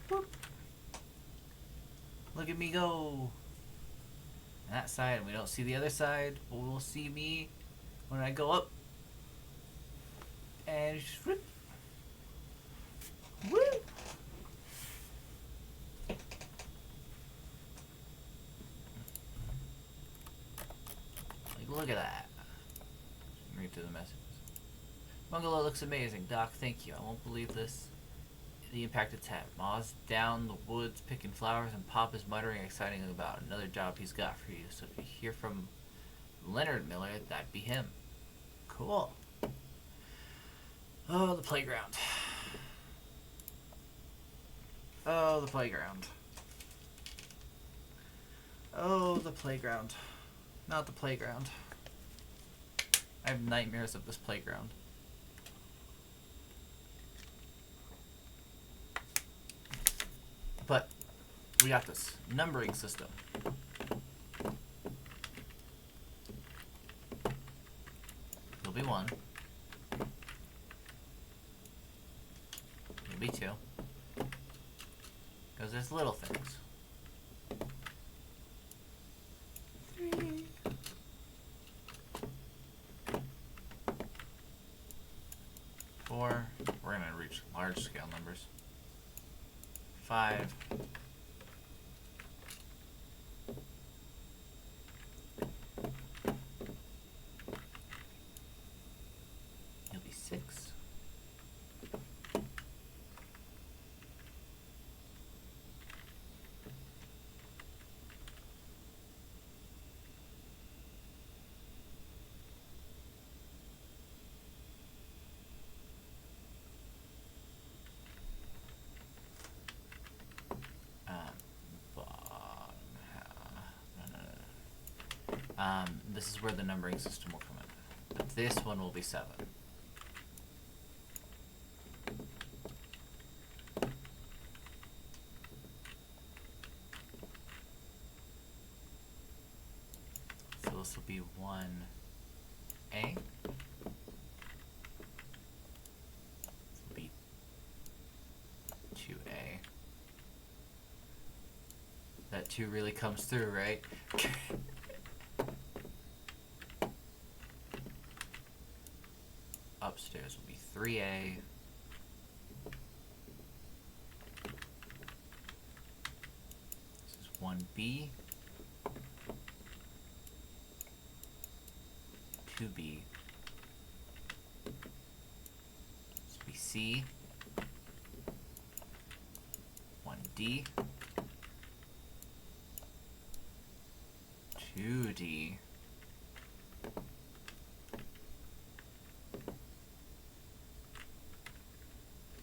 Whoop. Look at me go. That side, we don't see the other side, but we'll see me when I go up. And whoop. Woo! Like, look at that. Read through the messages. Bungalow looks amazing. Doc, thank you. I won't believe this. The impact it's had. Ma's down the woods picking flowers and Pop is muttering exciting about another job he's got for you. So if you hear from Leonard Miller, that'd be him. Cool. Oh, the playground. Oh, the playground. Oh, the playground. Not the playground. I have nightmares of this playground. But we got this numbering system. You'll be 1. You'll be 2. Because there's little things. 3. 4. We're gonna reach large scale numbers. 5. You'll be 6. This is where the numbering system will come in. But this one will be 7. So this will be 1A. This will be 2A. That 2 really comes through, right? Upstairs will be 3A. This is 1B. 2B. This will be C. 1D. 2D.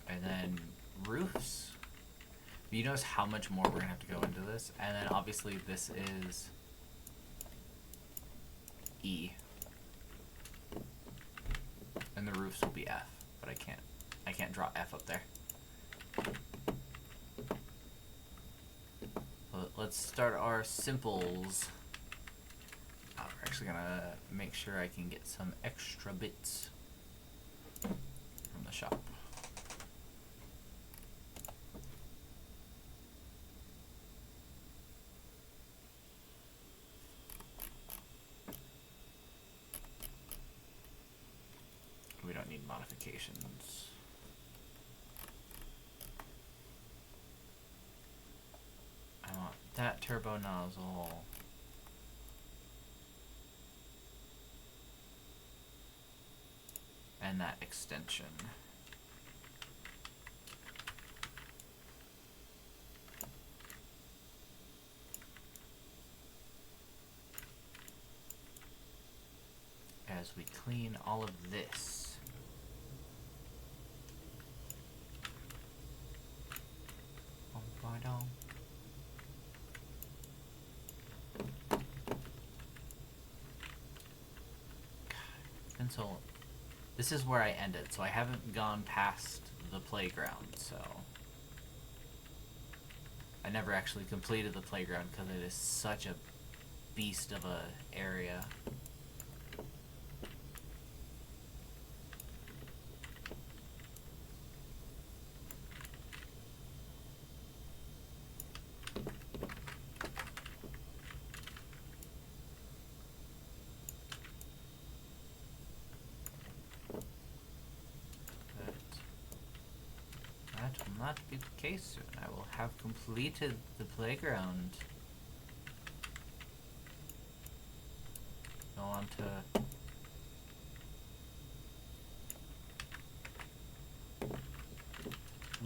And then roofs. You notice how much more we're gonna have to go into this, and then obviously this is E, and the roofs will be F. But I can't draw F up there. Let's start our simples. We're actually gonna make sure I can get some extra bits from the shop. We don't need modifications. I want that turbo nozzle. And that extension. As we clean all of this. And so this is where I ended, so I haven't gone past the playground, so I never actually completed the playground because it is such a beast of a area. That will not be the case soon. I will have completed the playground. Go on to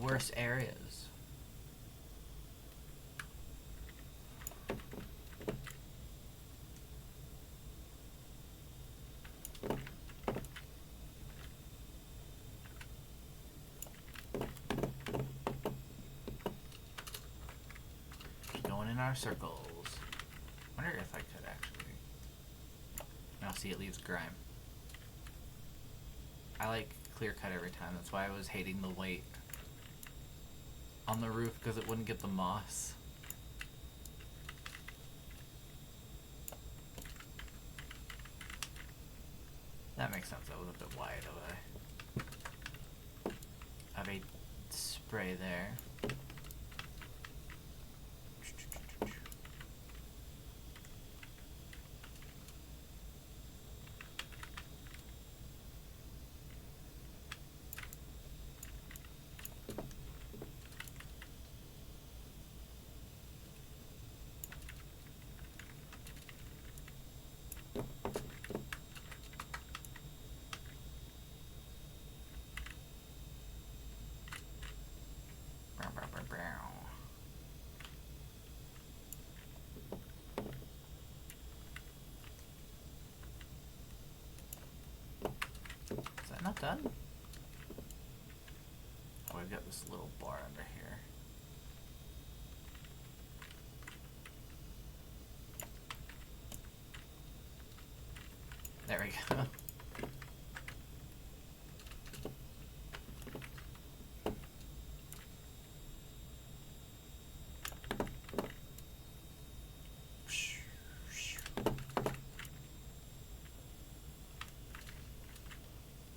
worse areas. Our circles. Wonder if I could actually. Now see, it leaves grime. I like clear cut every time. That's why I was hating the weight on the roof, because it wouldn't get the moss. That makes sense. That was a bit wide of a spray there. that done? Oh, we've got this little bar under here. There we go.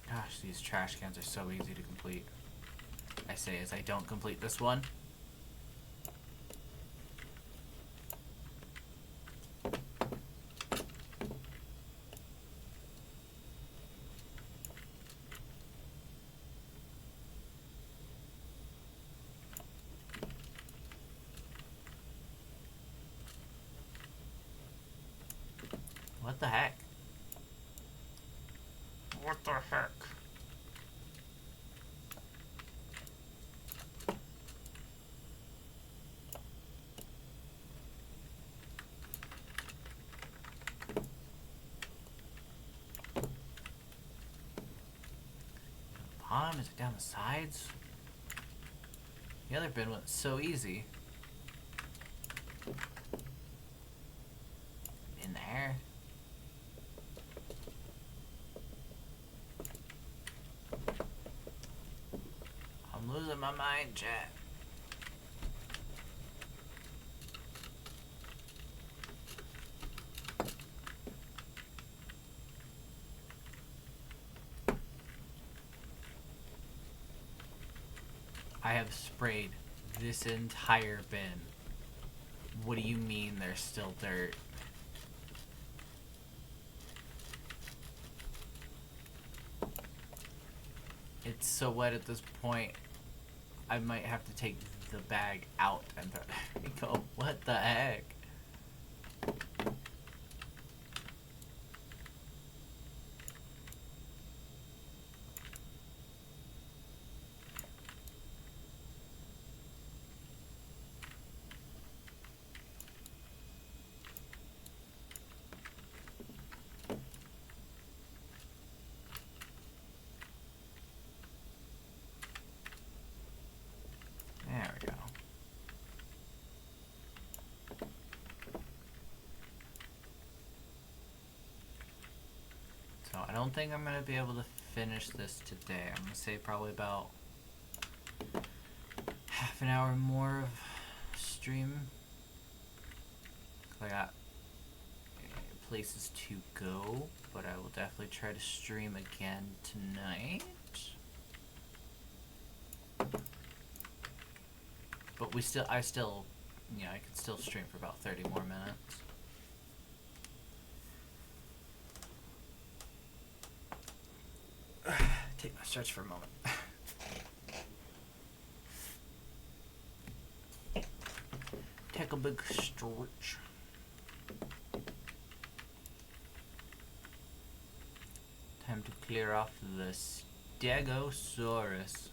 Gosh, these trash cans are so easy to complete. I say as I don't complete this one. What the heck? What the heck? Bottom? Is it down the sides? The other bin was so easy. In there. I'm losing my mind, chat. I have sprayed this entire bin. What do you mean there's still dirt? It's so wet at this point, I might have to take the bag out and throw it. Go, what the heck? There we go. So I don't think I'm gonna be able to finish this today. I'm gonna say probably about half an hour more of stream. 'Cause I got places to go, but I will definitely try to stream again tonight. But I still, I could still stream for about 30 more minutes. Take my stretch for a moment. Take a big stretch. Time to clear off the Stegosaurus.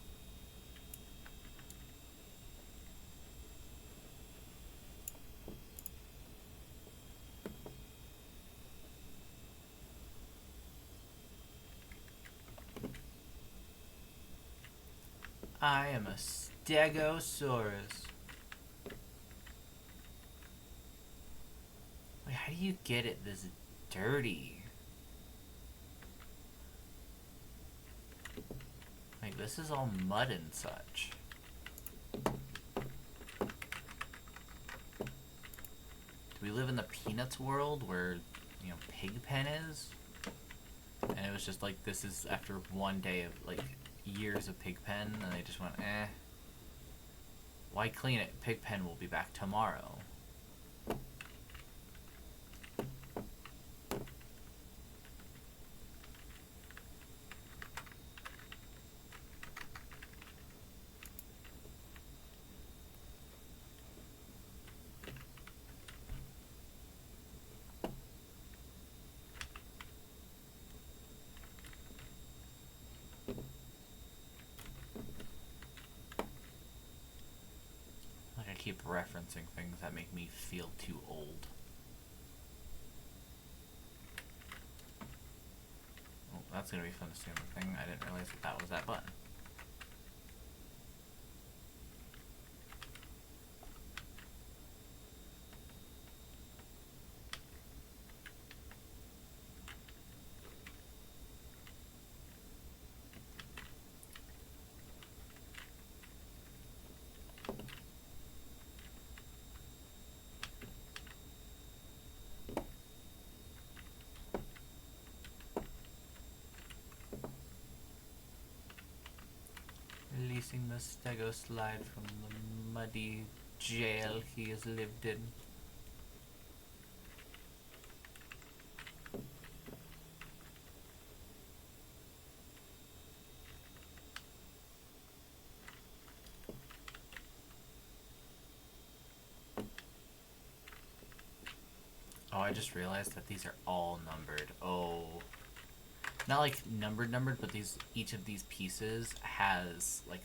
I am a Stegosaurus. Wait, how do you get it this dirty? Like, this is all mud and such. Do we live in the Peanuts world where, Pigpen is? And it was just like, this is after one day of, like, years of Pigpen, and they just went, why clean it? Pigpen will be back tomorrow. Keep referencing things that make me feel too old. Oh, That's gonna be fun to see everything. I didn't realize that that was that button. Releasing the stego slide from the muddy jail he has lived in. Oh, I just realized that these are all numbered. Oh. Not like numbered, but each of these pieces has like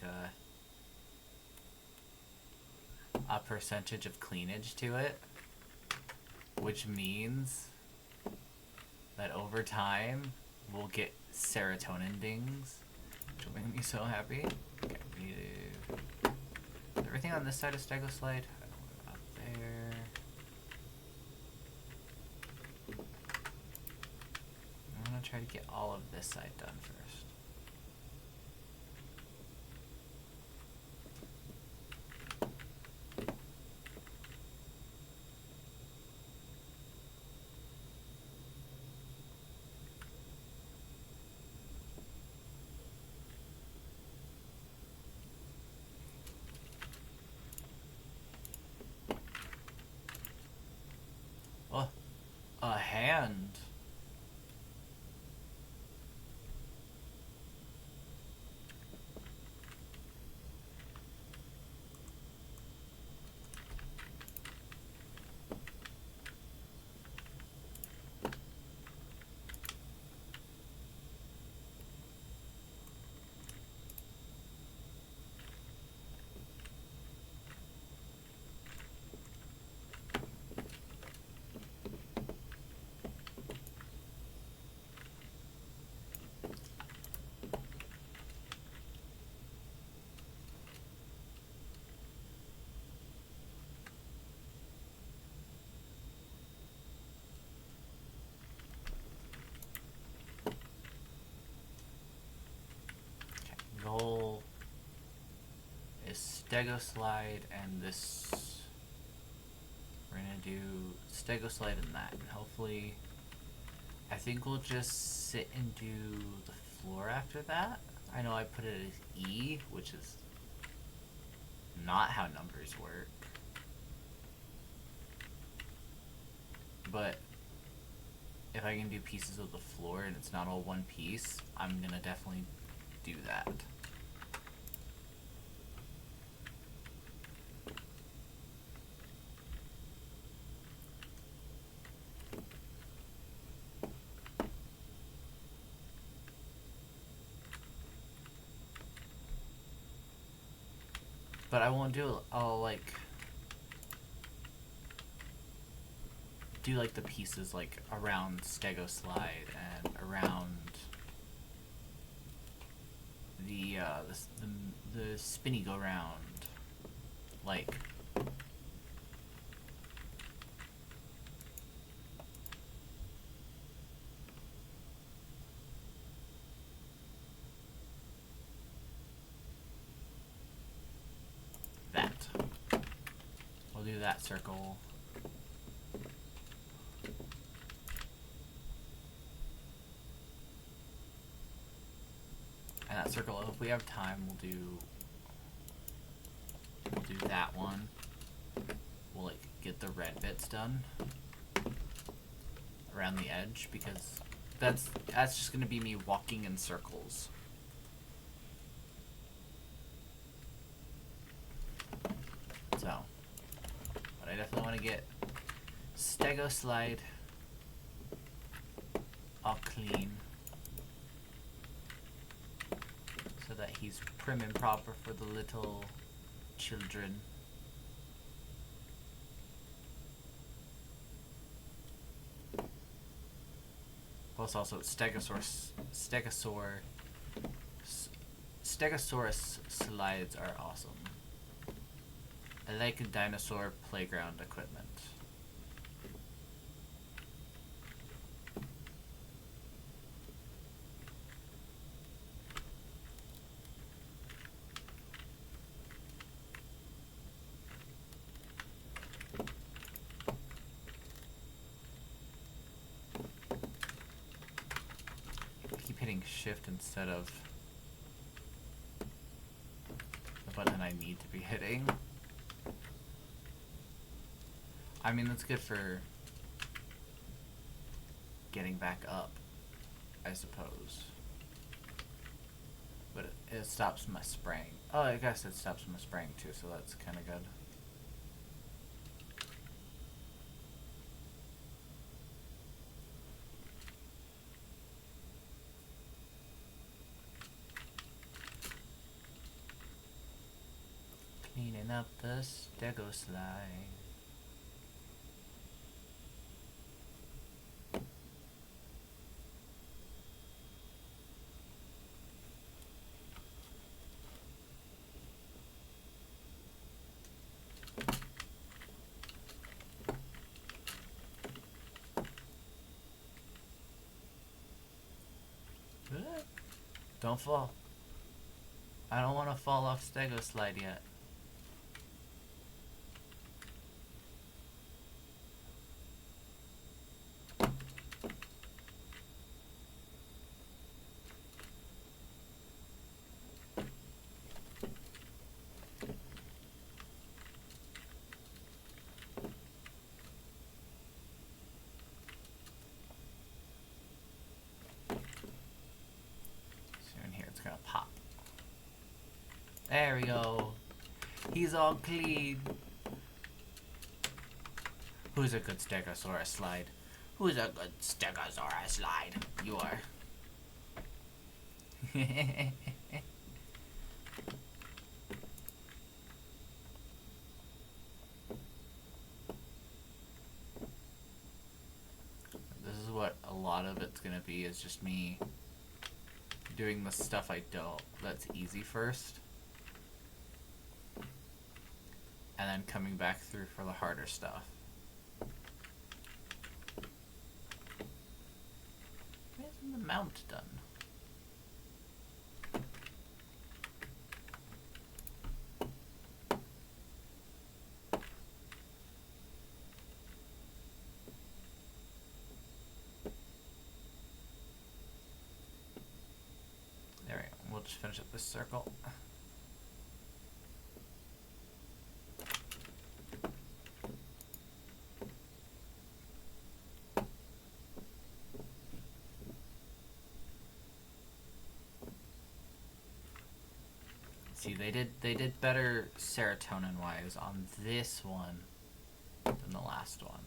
a percentage of cleanage to it, which means that over time we'll get serotonin dings, which will make me so happy. Okay, we need to... Is everything on this side of Stego Slide? I don't know about there. I'm gonna try to get all of this side done first. Oh, a hand. Goal is Stego Slide and this. We're gonna do Stego Slide and that, and hopefully, I think we'll just sit and do the floor after that. I know I put it as E, which is not how numbers work, but if I can do pieces of the floor and it's not all one piece, I'm gonna definitely do that. But I won't do it, I'll like do like the pieces like around Stego Slide and around the spinny go round, like that. We'll do that circle. And that circle, if we have time, we'll do that one. We'll like get the red bits done around the edge, because that's just gonna be me walking in circles. So, but I definitely want to get Stego Slide all clean, so that he's prim and proper for the little children. Plus, also Stegosaurus slides are awesome. I like dinosaur playground equipment. Hitting shift instead of the button I need to be hitting. I mean, that's good for getting back up, I suppose. But it stops my spraying. Oh, I guess it stops my spraying too, so that's kind of good. Cleaning up the stego slide. Don't fall. I don't want to fall off stego slide yet. Gonna pop. There we go. He's all clean. Who's a good Stegosaurus slide? Who's a good Stegosaurus slide? You are. This is what a lot of it's gonna be, is just me doing the stuff that's easy first, and then coming back through for the harder stuff. Why isn't the mount done? We'll just finish up this circle. See, they did better serotonin wise on this one than the last one.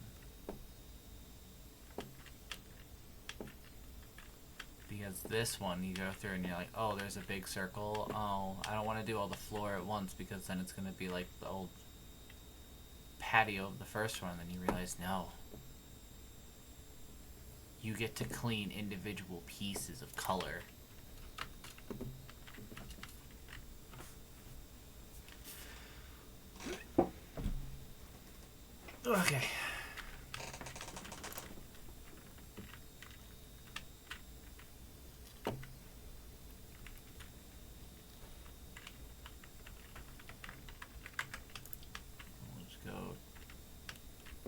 Because this one, you go through and you're like, oh, there's a big circle. Oh, I don't want to do all the floor at once because then it's going to be like the old patio of the first one. And then you realize, no. You get to clean individual pieces of color. Okay.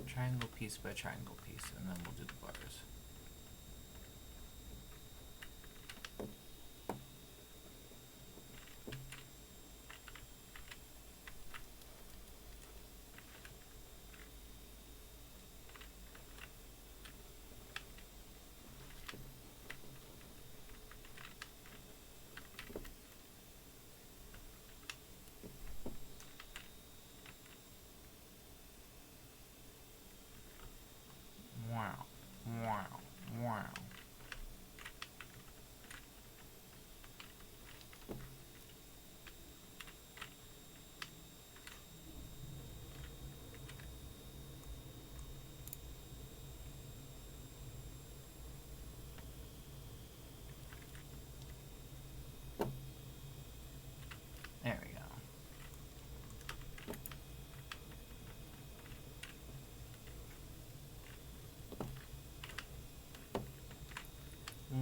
Triangle piece by triangle piece, and then we'll do the bars. Wow.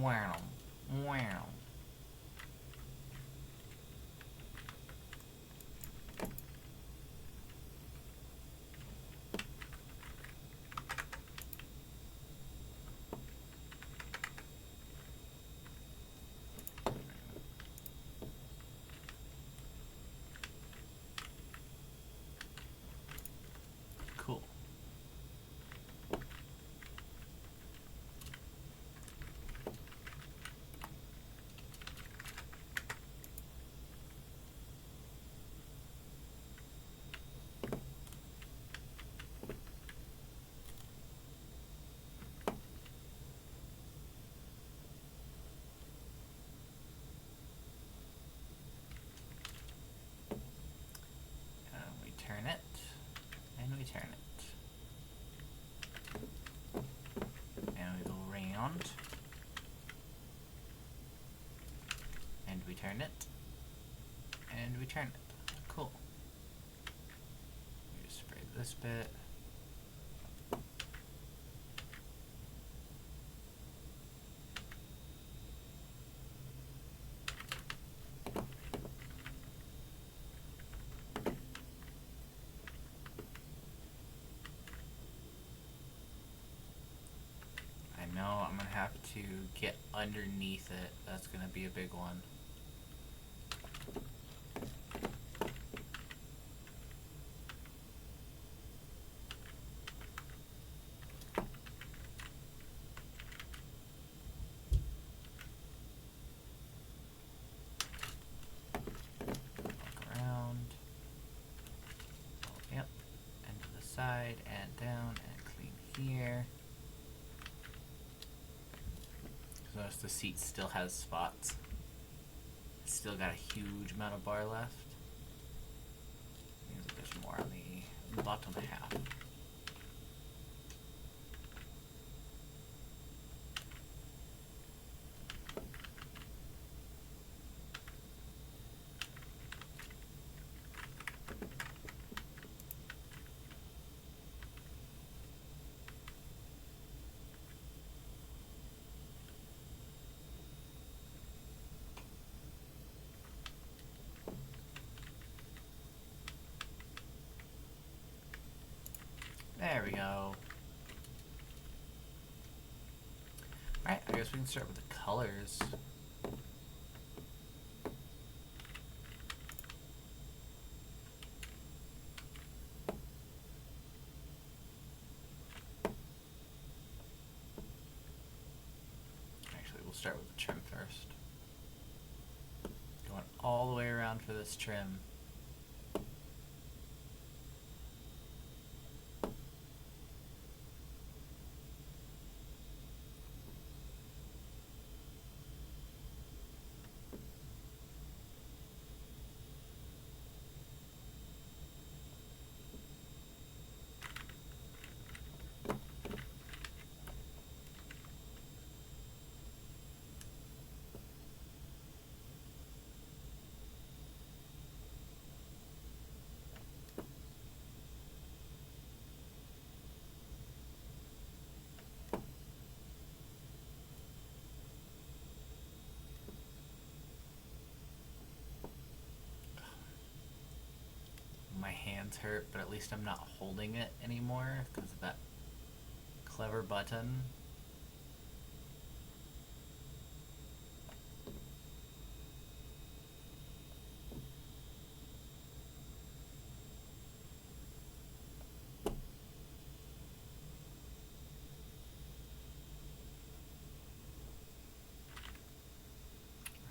Wow. Wow. Cool. We turn it, and we turn it. And we go round. And we turn it. And we turn it. Cool. We just spray this bit. No, I'm gonna have to get underneath it. That's gonna be a big one. Walk around. Yep. And to the side and down and clean here. Notice the seat still has spots. It's still got a huge amount of bar left. Means that there's more on the bottom half. There we go. Alright, I guess we can start with the colors. Actually, we'll start with the trim first. Going all the way around for this trim. My hands hurt, but at least I'm not holding it anymore because of that clever button.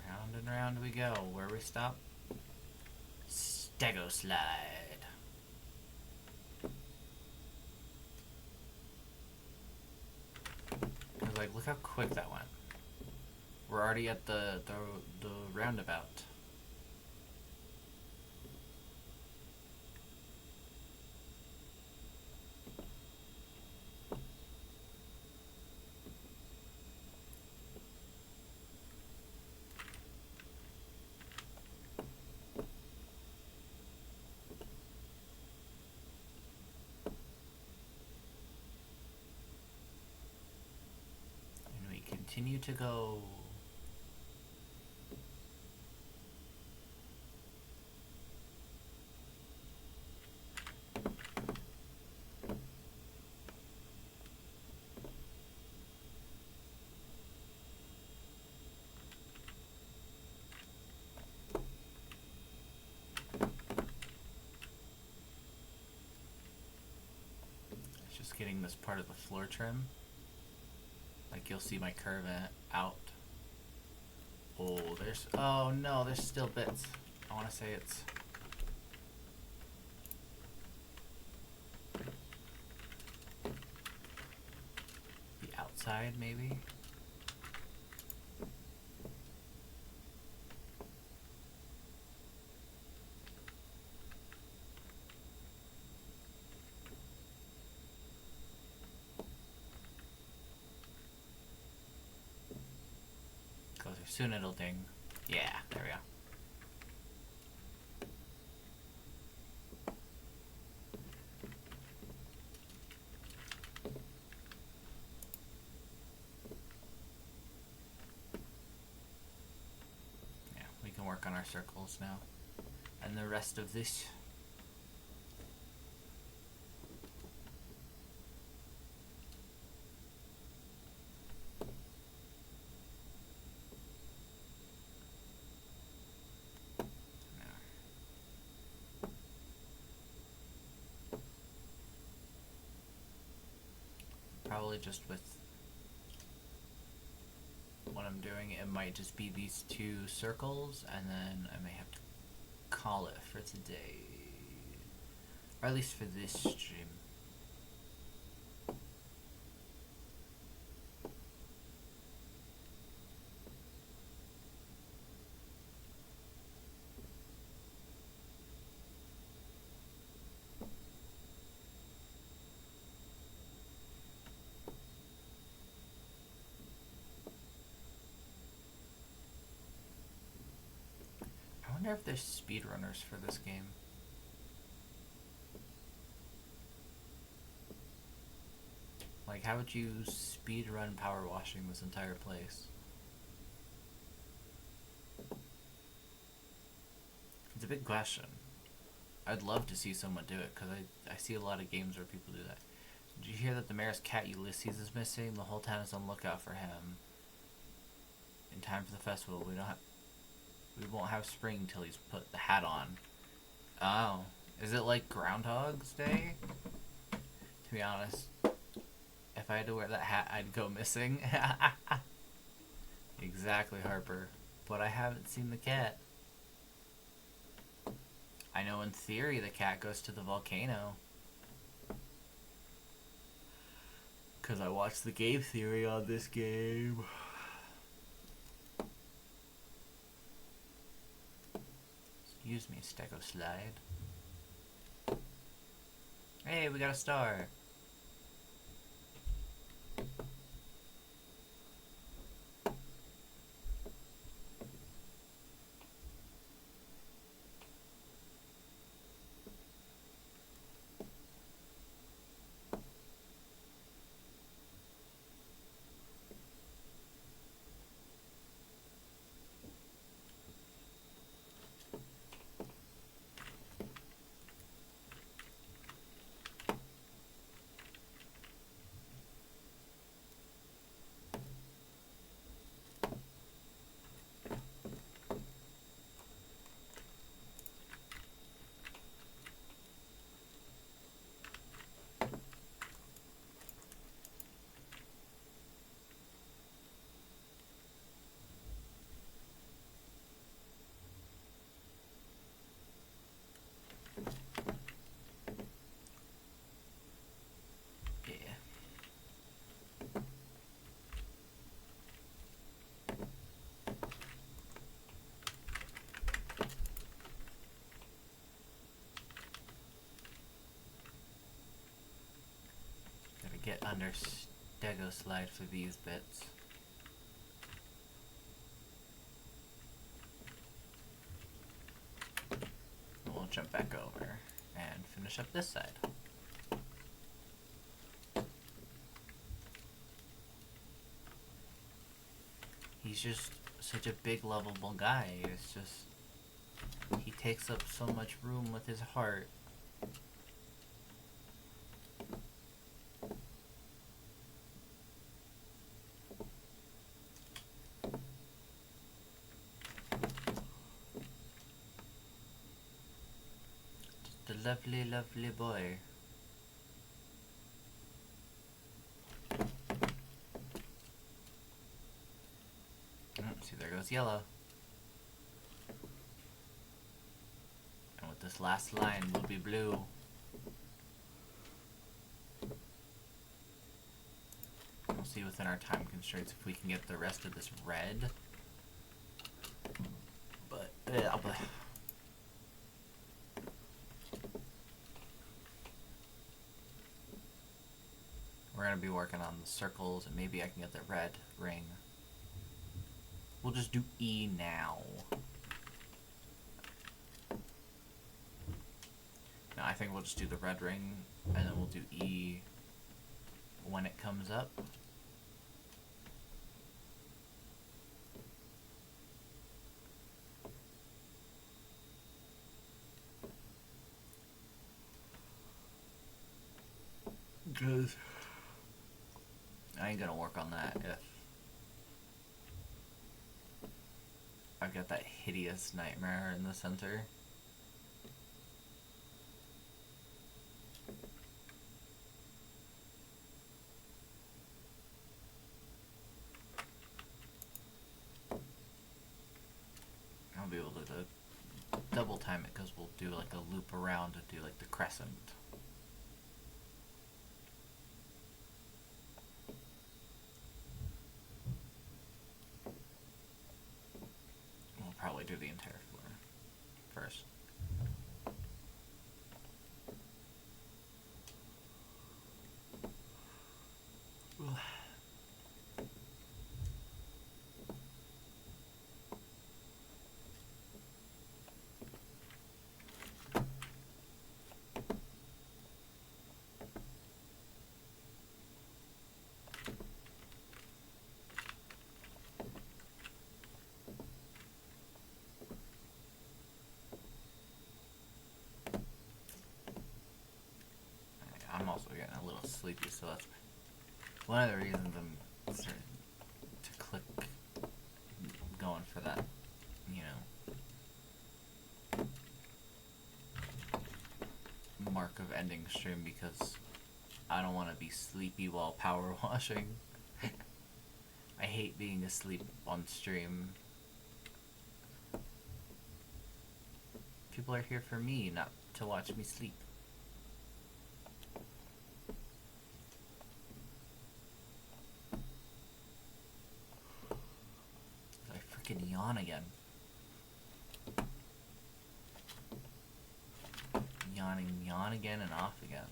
Round and round we go. Where we stop? Stego slide. Like, look how quick that went. We're already at the roundabout. continue to go. It's just getting this part of the floor trim. Like you'll see my curve out. Oh, oh no, there's still bits. I want to say it's the outside, maybe. Closer. Soon it'll ding. Yeah, there we go. Yeah, we can work on our circles now. And the rest of this. Probably just with what I'm doing, it might just be these two circles, and then I may have to call it for today. Or at least for this stream. I wonder if there's speedrunners for this game. Like, how would you speedrun power washing this entire place? It's a big question. I'd love to see someone do it, because I see a lot of games where people do that. Did you hear that the mayor's cat Ulysses is missing? The whole town is on lookout for him. In time for the festival, we won't have spring until he's put the hat on. Oh. Is it like Groundhog's Day? To be honest, if I had to wear that hat, I'd go missing. Exactly, Harper. But I haven't seen the cat. I know in theory the cat goes to the volcano. Because I watched the game theory on this game. Excuse me, Stego Slide. Hey, we got a star. Get under Stego Slide for these bits. And we'll jump back over and finish up this side. he's just such a big, lovable guy. It's just, he takes up so much room with his heart. Just a lovely, lovely boy. See, there goes yellow. And with this last line, we'll be blue. We'll see within our time constraints if we can get the rest of this red. But, we're gonna be working on the circles, and maybe I can get the red ring. We'll just do E now. No, I think we'll just do the red ring, and then we'll do E when it comes up. Because I ain't gonna work on that if I've got that hideous nightmare in the center. I'll be able to double time it because we'll do like a loop around and do like the crescent. We'll probably do the entire floor first. I'm also getting a little sleepy, so that's one of the reasons I'm starting to click going for that, you know, mark of ending stream, because I don't want to be sleepy while power washing. I hate being asleep on stream. People are here for me, not to watch me sleep. Yawn again. Yawning, yawn again and off again.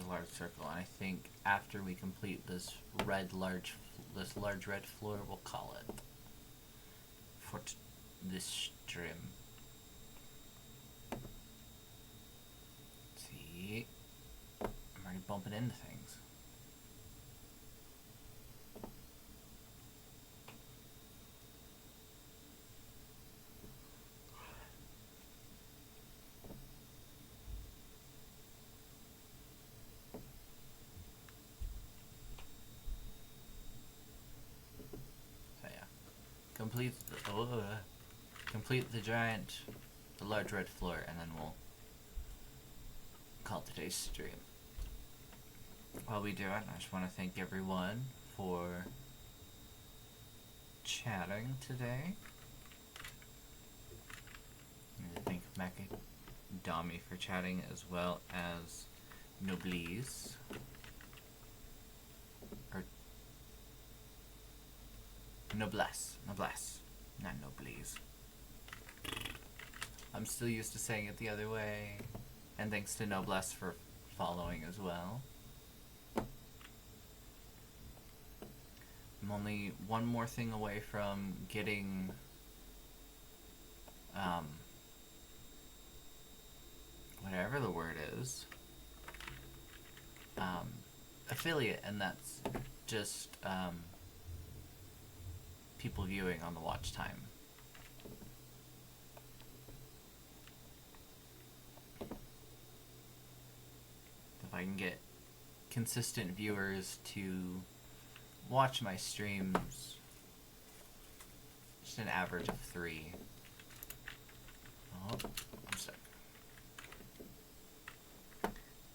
Large circle, and I think after we complete this large red floor, we'll call it for this stream. Let's see, I'm already bumping into things. Complete the large red floor, and then we'll call today's stream. While we do it, I just want to thank everyone for chatting today. I thank Macadami for chatting, as well as Noblesse. Noblesse. Noblesse. Not noblesse. I'm still used to saying it the other way. And thanks to Noblesse for following as well. I'm only one more thing away from getting whatever the word is, affiliate, and that's just people viewing on the watch time. If I can get consistent viewers to watch my streams, just an average of 3. Oh, I'm stuck.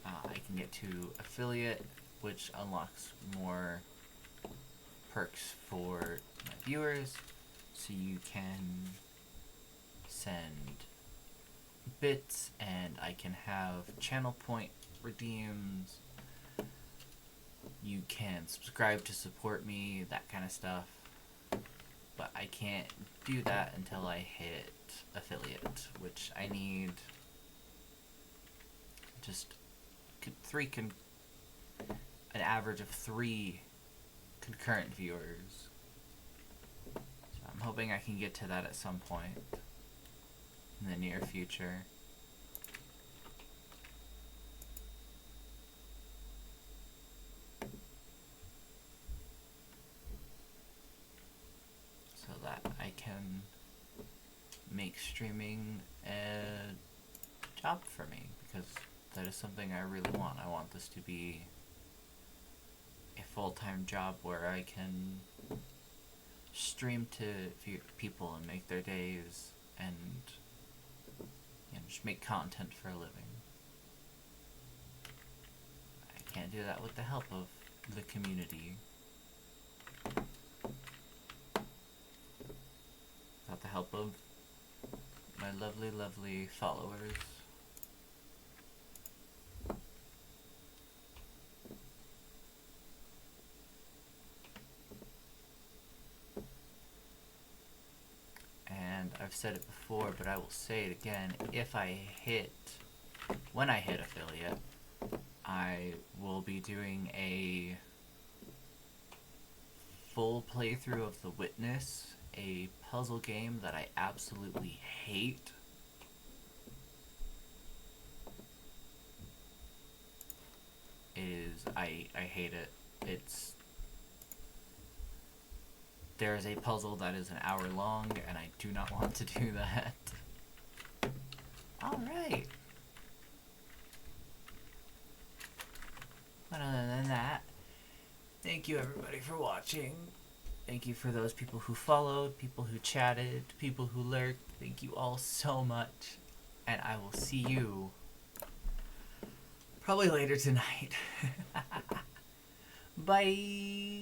I can get to affiliate, which unlocks more perks for my viewers, so you can send bits and I can have channel point redeems. You can subscribe to support me, that kind of stuff. But I can't do that until I hit affiliate, which I need just an average of 3 concurrent viewers. So I'm hoping I can get to that at some point in the near future. So that I can make streaming a job for me, because that is something I really want. I want this to be a full-time job where I can stream to people and make their days and, you know, just make content for a living. I can't do that with the help of the community. Without the help of my lovely, lovely followers. And I've said it before, but I will say it again. When I hit affiliate, I will be doing a full playthrough of The Witness, a puzzle game that I absolutely hate. I hate it. There's a puzzle that is an hour long, and I do not want to do that. Alright. But other than that, thank you everybody for watching. Thank you for those people who followed, people who chatted, people who lurked. Thank you all so much. And I will see you probably later tonight. Bye.